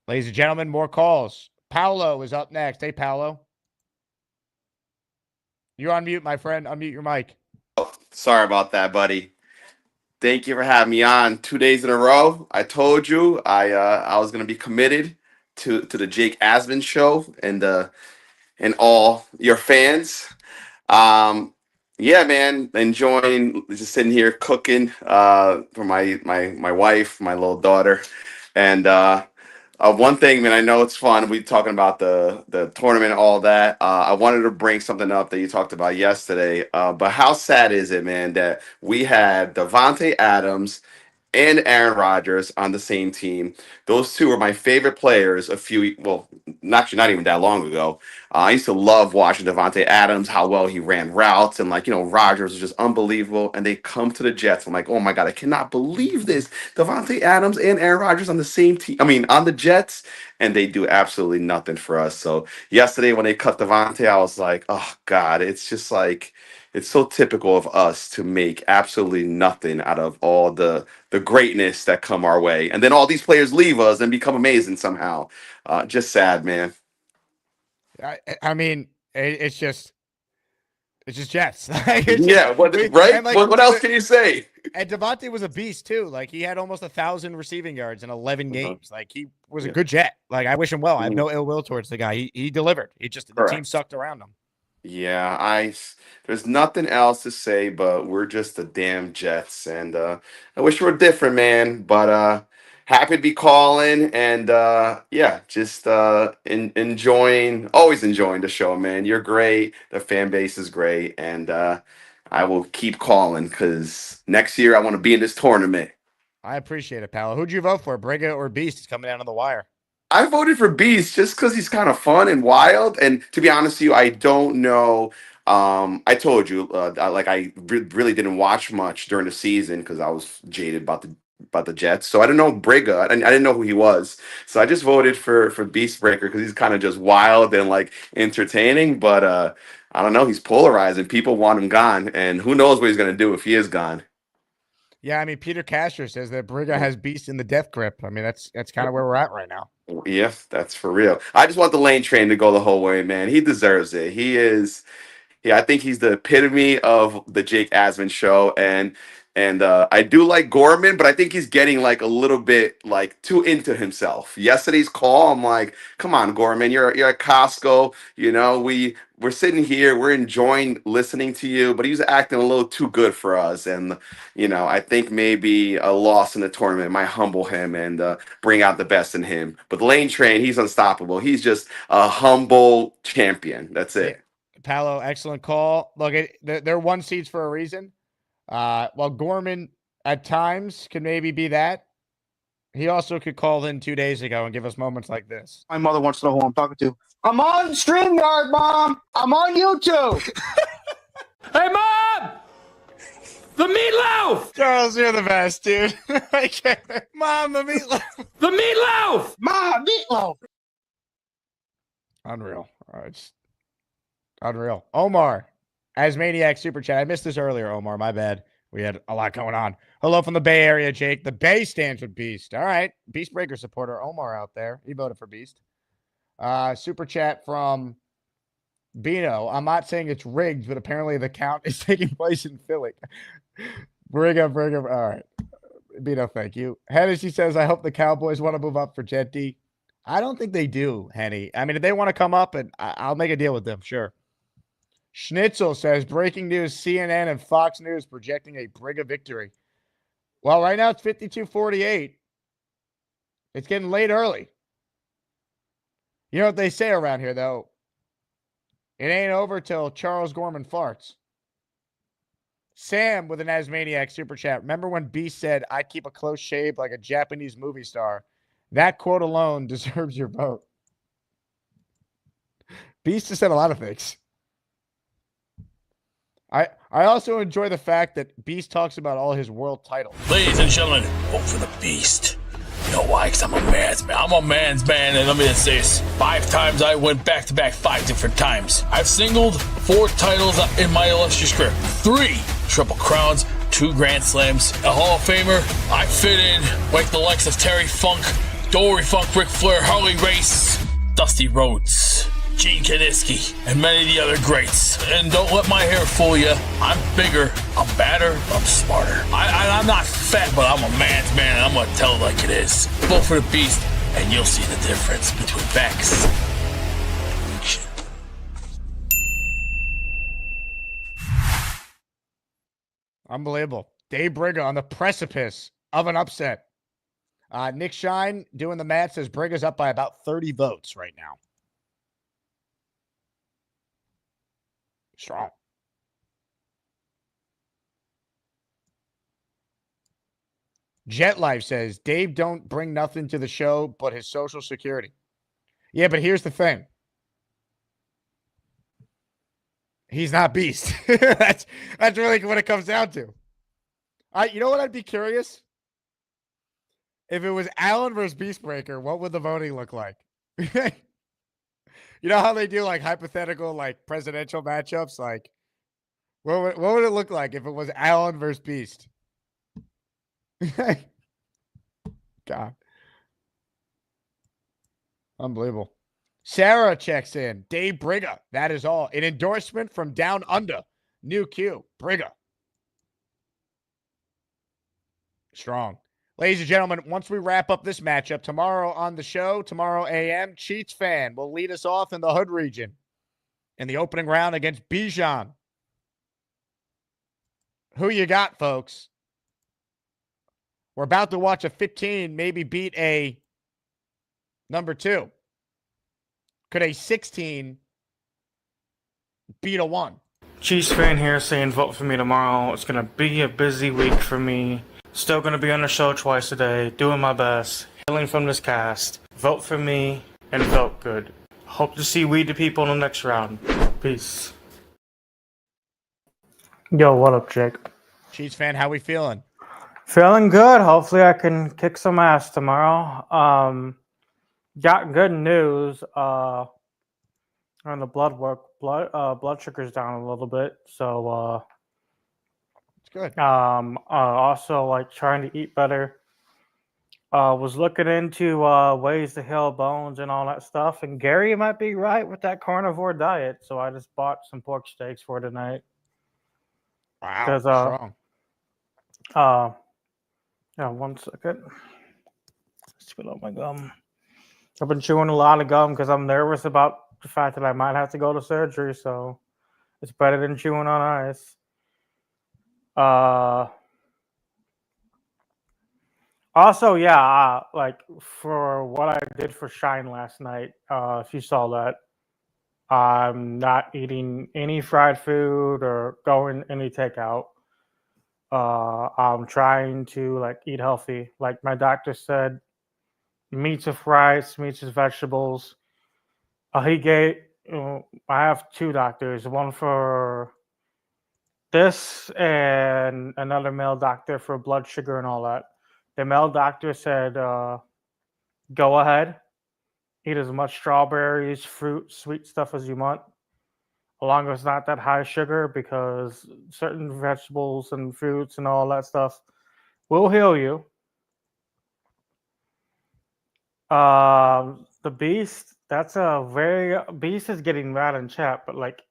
Ladies and gentlemen, more calls. Paolo is up next. Hey, Paolo. You're on mute, my friend. Unmute your mic. Sorry about that, buddy. Thank you for having me on 2 days in a row. I told you I was going to be committed to the Jake Asman show and all your fans. Yeah, man, enjoying just sitting here cooking for my wife, my little daughter, and one thing, man, I know it's fun. We talking about the tournament, all that. I wanted to bring something up that you talked about yesterday. But how sad is it, man, that we had Davante Adams and Aaron Rodgers on the same team? Those two were my favorite players not even that long ago. I used to love watching Davante Adams, how well he ran routes, and Rodgers was just unbelievable. And they come to the Jets. I'm like, oh my God, I cannot believe this. Davante Adams and Aaron Rodgers on the same team. I mean, on the Jets, and they do absolutely nothing for us. So yesterday when they cut Davante, I was like, oh God, it's just like, it's so typical of us to make absolutely nothing out of all the greatness that come our way. And then all these players leave us and become amazing somehow. Just sad, man. I mean, it's just Jets. Right? What else can you say? And Davante was a beast too. Like, he had almost 1,000 receiving yards in 11 games. Like, he was a good Jet. Like, I wish him well. I have no ill will towards the guy. He delivered. The team sucked around him. Yeah, there's nothing else to say, but we're just the damn Jets, and I wish we were different, man. But happy to be calling, and yeah, just enjoying, always enjoying the show, man. You're great. The fan base is great, and I will keep calling because next year I want to be in this tournament. I appreciate it, pal. Who'd you vote for, Briga or Beast? Is coming down on the wire. I voted for Beast just because he's kind of fun and wild. And to be honest with you, I don't know. I told you, really didn't watch much during the season because I was jaded about the Jets. So I didn't know Briga. I didn't know who he was. So I just voted for Beast Breaker because he's kind of just wild and like entertaining. But I don't know. He's polarizing. People want him gone, and who knows what he's gonna do if he is gone. Yeah, I mean, Peter Castro says that Briga has Beast in the death grip. I mean, that's kind of where we're at right now. Yes, that's for real. I just want the Lane Train to go the whole way, man. He deserves it. He is. Yeah, I think he's the epitome of the Jake Asman show, and I do like Gorman, but I think he's getting like a little bit like too into himself. Yesterday's call, I'm like, come on, Gorman, you're at Costco. You know, we're sitting here, we're enjoying listening to you, but he was acting a little too good for us, and you know, I think maybe a loss in the tournament might humble him and bring out the best in him. But the Lane Train, he's unstoppable. He's just a humble champion. That's it. Paolo, excellent call. Look, they're one seeds for a reason. While Gorman at times can maybe be that, he also could call in 2 days ago and give us moments like this. My mother wants to know who I'm talking to. I'm on StreamYard, Mom. I'm on YouTube. Hey, Mom! The meatloaf! Charles, you're the best, dude. I can't. Mom, the meatloaf. The meatloaf! Mom, meatloaf. Unreal. All right. Just unreal. Omar, Asmaniac Super Chat. I missed this earlier, Omar. My bad. We had a lot going on. Hello from the Bay Area, Jake. The Bay stands with Beast. All right. Beast Breaker supporter Omar out there. He voted for Beast. Super Chat from Bino. I'm not saying it's rigged, but apparently the count is taking place in Philly. Briga. All right. Bino, thank you. Hennessy says, I hope the Cowboys want to move up for Jet D. I don't think they do, Henny. I mean, if they want to come up, and I'll make a deal with them, sure. Schnitzel says, breaking news, CNN and Fox News projecting a Briga victory. Well, right now it's 52-48. It's getting late early. You know what they say around here, though? It ain't over till Charles Gorman farts. Sam with an Asmaniac Super Chat. Remember when Beast said, I keep a close shave like a Japanese movie star? That quote alone deserves your vote. Beast has said a lot of things. I also enjoy the fact that Beast talks about all his world titles. Ladies and gentlemen, vote for the Beast. You know why? Because I'm a man's man. I'm a man's man, and let me just say this. 5 times I went back-to-back 5 different times. I've singled 4 titles in my illustrious career. 3 Triple Crowns, 2 Grand Slams, a Hall of Famer. I fit in like the likes of Terry Funk, Dory Funk, Ric Flair, Harley Race, Dusty Rhodes, Gene Kaniski, and many of the other greats. And don't let my hair fool you. I'm bigger, I'm badder, I'm smarter. I'm not fat, but I'm a man's man, and I'm gonna tell it like it is. Vote for the Beast, and you'll see the difference between facts. Unbelievable. Dave Briga on the precipice of an upset. Nick Shine doing the math says Briga's up by about 30 votes right now. Strong. Jet Life says Dave don't bring nothing to the show but his social security. Yeah, but here's the thing. He's not Beast. That's really what it comes down to. You know what? I'd be curious if it was Allen versus Beastbreaker. What would the voting look like? You know how they do like hypothetical like presidential matchups? Like, what would it look like if it was Allen versus Beast? God, unbelievable. Sarah checks in. Dave Briga. That is all. An endorsement from Down Under. New Q. Briga. Strong. Ladies and gentlemen, once we wrap up this matchup, tomorrow on the show, tomorrow AM, Cheats Fan will lead us off in the Hood region in the opening round against Bijan. Who you got, folks? We're about to watch a 15 maybe beat a number 2. Could a 16 beat a 1? Chiefs fan here saying vote for me tomorrow. It's going to be a busy week for me. Still going to be on the show twice a day, doing my best, healing from this cast. Vote for me and vote good. Hope to see we the people in the next round. Peace. Yo, what up, Jake? Chiefs fan, how we feeling? Feeling good. Hopefully I can kick some ass tomorrow. Got good news. On the blood sugar's down a little bit. So it's good. Also like trying to eat better. Was looking into ways to heal bones and all that stuff. And Gary might be right with that carnivore diet. So I just bought some pork steaks for tonight. Wow. Strong. Yeah, 1 second. Spit out my gum. I've been chewing a lot of gum because I'm nervous about the fact that I might have to go to surgery. So it's better than chewing on ice. Also, yeah, like for what I did for Shine last night, if you saw that, I'm not eating any fried food or going any takeout. I'm trying to like eat healthy. Like my doctor said, meats with rice, meats with vegetables. He gave. I have 2 doctors, one for this and another male doctor for blood sugar and all that. The male doctor said, go ahead, eat as much strawberries, fruit, sweet stuff as you want, as long as it's not that high sugar, because certain vegetables and fruits and all that stuff will heal you. The Beast, Beast is getting mad in chat, but like,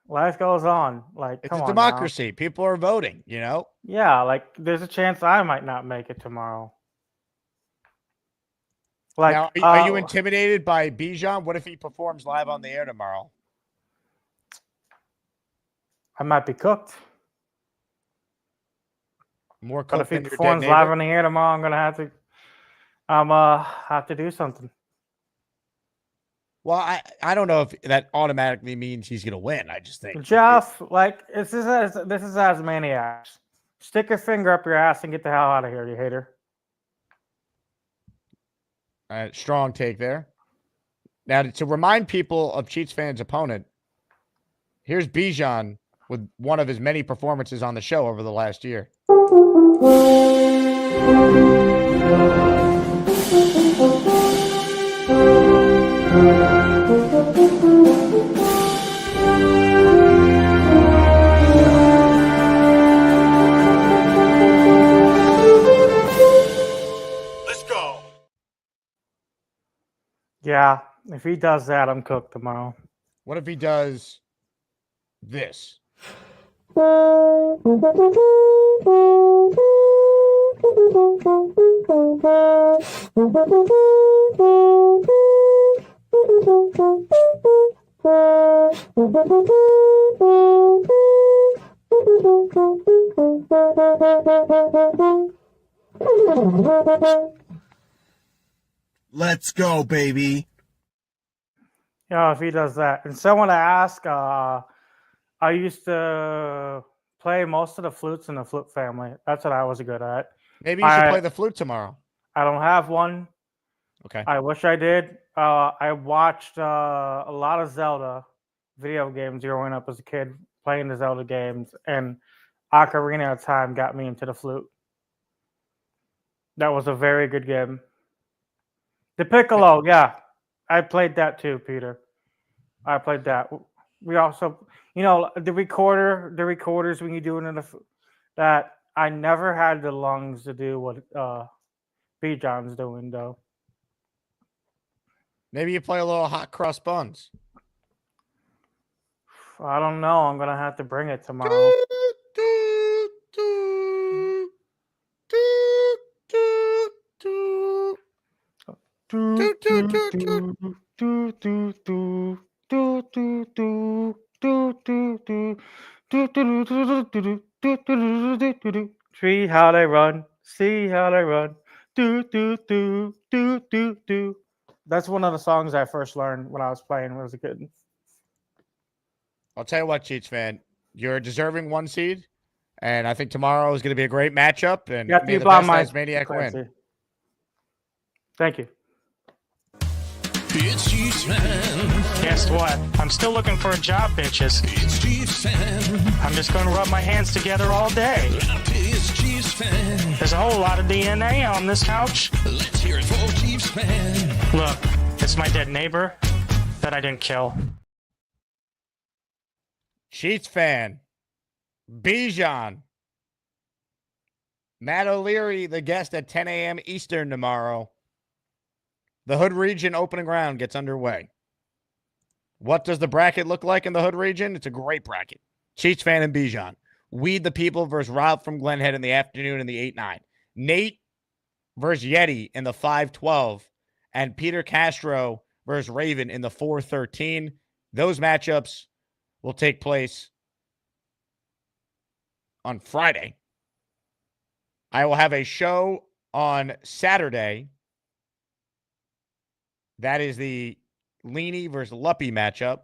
life goes on. Like, It's come a on democracy. now. People are voting, you know? Yeah, like there's a chance I might not make it tomorrow. Like, now, are you intimidated by Bijan? What if he performs live on the air tomorrow? I might be cooked. More But cooked if he than your dead performs neighbor? live on the air tomorrow, I'm gonna have to do something. Well, I don't know if that automatically means he's going to win. I just think Jeff, like this is Asmaniac. Stick your finger up your ass and get the hell out of here, you hater. Strong take there. Now, to remind people of Cheats fans' opponent, here's Bijan with one of his many performances on the show over the last year. Let's go. Yeah, if he does that, I'm cooked tomorrow. What if he does this? Let's go, baby. Yeah, if he does that. And someone to ask, I used to play most of the flutes in the flute family. That's what I was good at. Maybe you should play the flute tomorrow. I don't have one. Okay. I wish I did. I watched a lot of Zelda video games growing up as a kid, playing the Zelda games, and Ocarina of Time got me into the flute. That was a very good game. The Piccolo, yeah. I played that too, Peter. I played that. We also, the recorders when you do it in that I never had the lungs to do what B-John's doing though. Maybe you play a little hot cross buns. I don't know. I'm gonna have to bring it tomorrow. See how they run. See how they run. Do, do, do, do, do, do. That's one of the songs I first learned when I was playing when I was a kid. I'll tell you what, Cheats fan, you're a deserving 1 seed, and I think tomorrow is going to be a great matchup. And Got may you the by best my Asmaniac win. Clancy. Thank you. It's Chiefs fan. Guess what? I'm still looking for a job, bitches. It's Chiefs fan. I'm just going to rub my hands together all day. It's Chiefs fan. There's a whole lot of DNA on this couch. Let's hear it for Chiefs fan. Look, it's my dead neighbor that I didn't kill. Cheats fan, Bijan, Matt O'Leary, the guest at 10 a.m. Eastern tomorrow. The Hood region opening round gets underway. What does the bracket look like in the Hood region? It's a great bracket. Cheats fan and Bijan. Weed the People versus Rob from Glen Head in the afternoon in the 8-9. Nate versus Yeti in the 5-12. And Peter Castro versus Raven in the 4-13. Those matchups will take place on Friday. I will have a show on Saturday. That is the Leany versus Luppy matchup.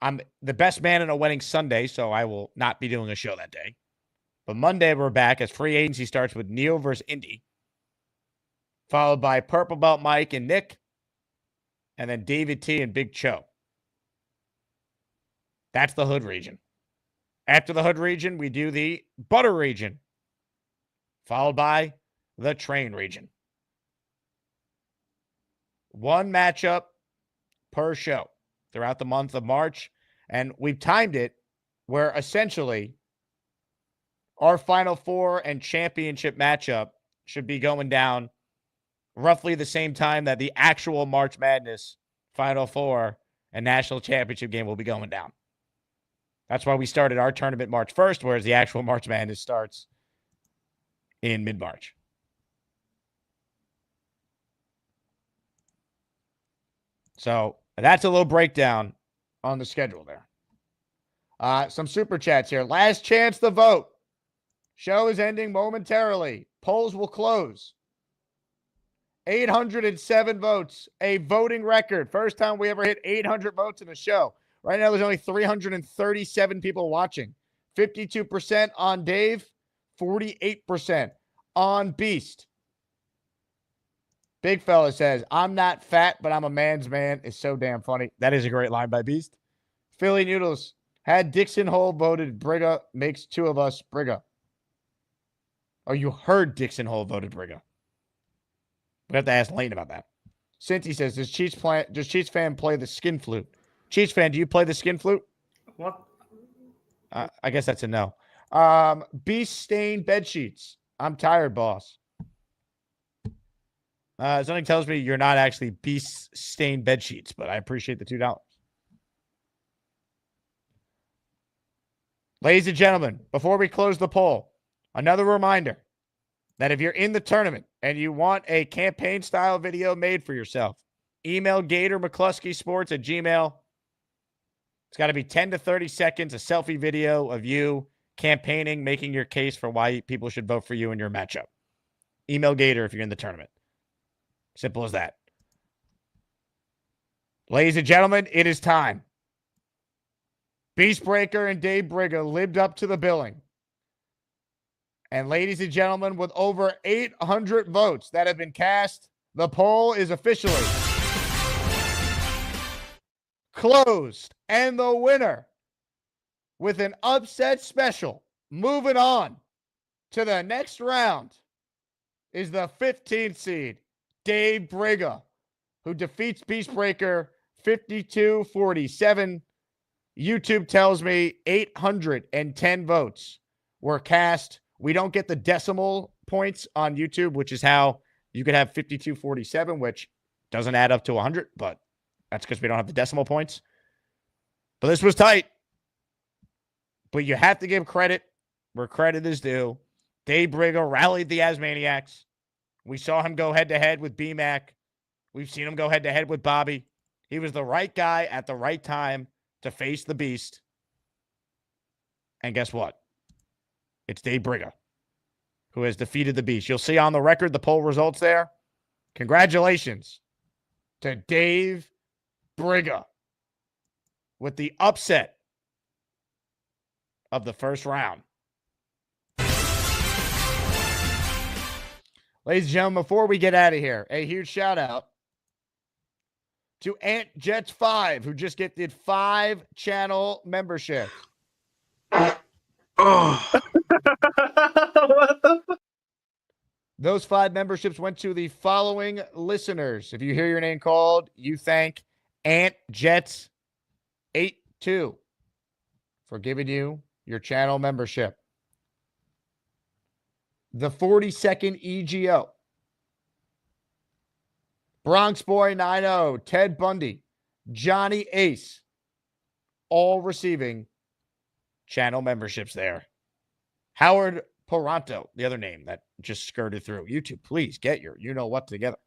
I'm the best man in a wedding Sunday, so I will not be doing a show that day. But Monday, we're back as free agency starts with Neo versus Indy, followed by Purple Belt Mike and Nick, and then David T and Big Cho. That's the Hood region. After the Hood region, we do the Butter region, followed by the Train region. One matchup per show throughout the month of March. And we've timed it where essentially our Final Four and championship matchup should be going down roughly the same time that the actual March Madness Final Four and national championship game will be going down. That's why we started our tournament March 1st, whereas the actual March Madness starts in mid-March. So that's a little breakdown on the schedule there. Some super chats here. Last chance to vote. Show is ending momentarily. Polls will close. 807 votes, a voting record. First time we ever hit 800 votes in a show. Right now, there's only 337 people watching. 52% on Dave, 48% on Beast. Big fella says, I'm not fat, but I'm a man's man. It's so damn funny. That is a great line by Beast. Philly Noodles had Dixon Hole voted Briga, makes two of us Briga. Oh, you heard Dixon Hole voted Briga. We have to ask Lane about that. Cincy says, does Cheats fan play the skin flute? Cheats fan, do you play the skin flute? What? I guess that's a no. Beast stained bed sheets. I'm tired, boss. Something tells me you're not actually beast stained bed sheets, but I appreciate the $2. Ladies and gentlemen, before we close the poll, another reminder that if you're in the tournament and you want a campaign style video made for yourself, email GatorMcCluskeySports@gmail.com. It's got to be 10 to 30 seconds, a selfie video of you campaigning, making your case for why people should vote for you in your matchup. Email Gator if you're in the tournament. Simple as that. Ladies and gentlemen, it is time. Beastbreaker and Dave Briga lived up to the billing. And ladies and gentlemen, with over 800 votes that have been cast, the poll is officially closed. And the winner, with an upset special, moving on to the next round, is the 15th seed, Dave Briga, who defeats Beastbreaker 52-47. YouTube tells me 810 votes were cast. We don't get the decimal points on YouTube, which is how you could have 52-47, which doesn't add up to 100, but that's because we don't have the decimal points. But this was tight. But you have to give credit where credit is due. Dave Briga rallied the Asmaniacs. We saw him go head-to-head with B-Mac. We've seen him go head-to-head with Bobby. He was the right guy at the right time to face the beast. And guess what? It's Dave Briga. who has defeated the Beast. You'll see on the record the poll results there. Congratulations to Dave Briga with the upset of the first round. Ladies and gentlemen, before we get out of here, a huge shout out to Ant Jets 5, who just did 5 channel membership. Those 5 memberships went to the following listeners. If you hear your name called, you thank Ant Jets 82 for giving you your channel membership. The 42nd EGO. Bronx Boy 90, Ted Bundy, Johnny Ace, all receiving channel memberships there. Howard Poranto, the other name that just skirted through. YouTube, please get your you-know-what together.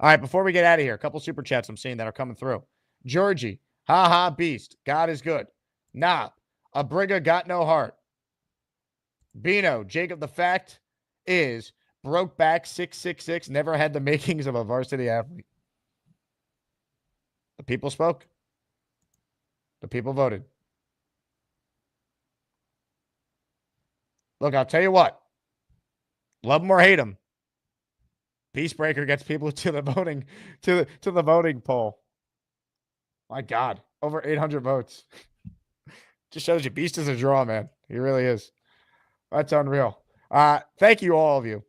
All right, before we get out of here, a couple super chats I'm seeing that are coming through. Georgie, haha, beast, God is good. Nah, a Briga got no heart. Bino, Jacob, the fact is, broke back 666, never had the makings of a varsity athlete. The people spoke. The people voted. Look, I'll tell you what. Love him or hate him. Peacebreaker gets people to the voting to the voting poll. My God, over 800 votes. Just shows you Beast is a draw, man. He really is. That's unreal. Thank you, all of you,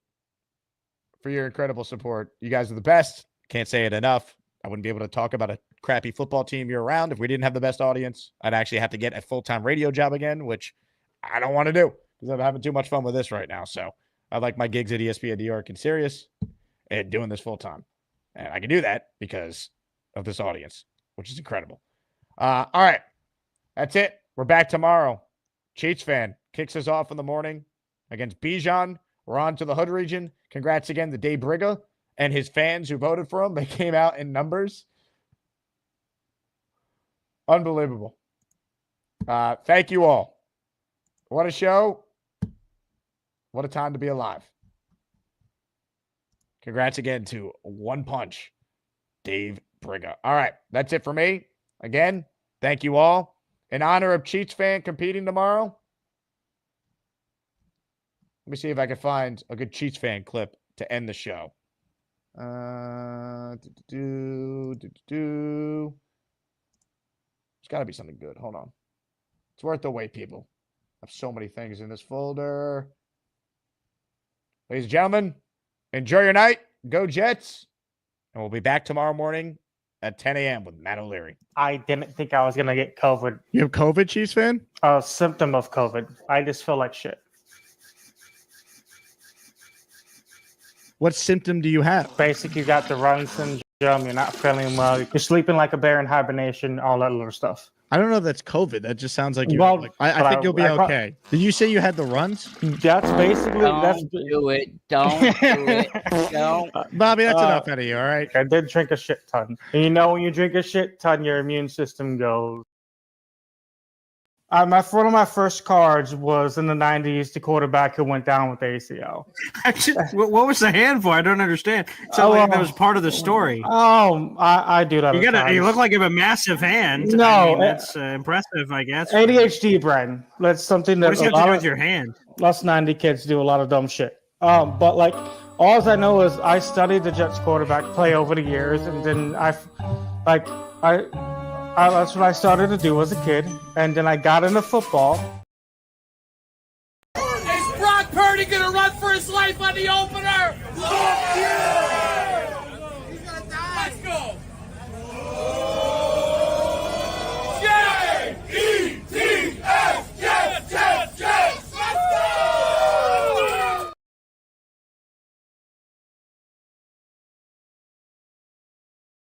for your incredible support. You guys are the best. Can't say it enough. I wouldn't be able to talk about a crappy football team year round if we didn't have the best audience. I'd actually have to get a full-time radio job again, which I don't want to do because I'm having too much fun with this right now. So I like my gigs at ESPN New York and Sirius and doing this full-time. And I can do that because of this audience, which is incredible. All right. That's it. We're back tomorrow. Cheats fan kicks us off in the morning against Bijan. We're on to the Hood region. Congrats again to Dave Briga and his fans who voted for him. They came out in numbers. Unbelievable. Thank you all. What a show. What a time to be alive. Congrats again to One Punch, Dave Briga. All right, that's it for me. Again, thank you all. In honor of Cheats fan competing tomorrow, let me see if I can find a good Cheats fan clip to end the show. There's got to be something good. Hold on. It's worth the wait, people. I have so many things in this folder. Ladies and gentlemen, enjoy your night. Go Jets. And we'll be back tomorrow morning at 10 a.m. with Matt O'Leary. I didn't think I was going to get COVID. You have COVID, Chiefs fan? A symptom of COVID. I just feel like shit. What symptom do you have? Basically, you got the run syndrome. You're not feeling well. You're sleeping like a bear in hibernation, all that little stuff. I don't know if that's COVID. That just sounds like you're. Well, like, I think you'll be okay. Did you say you had the runs? That's basically. Don't do it. Don't do it. Don't. Bobby, that's enough out of you, all right? I did drink a shit ton. And you know, when you drink a shit ton, your immune system goes. One of my first cards was in the 90s, the quarterback who went down with ACL. What was the hand for? I don't understand. It sounded like that was part of the story. Oh, I do that. You look like you have a massive hand. No, I mean, that's impressive, I guess. ADHD, Brian. That's something that what does it have to do with your hand? Us 90 kids do a lot of dumb shit. But like, all I know is I studied the Jets quarterback play over the years, and then that's what I started to do as a kid, and then I got into football. Is Brock Purdy gonna run for his life on the opener?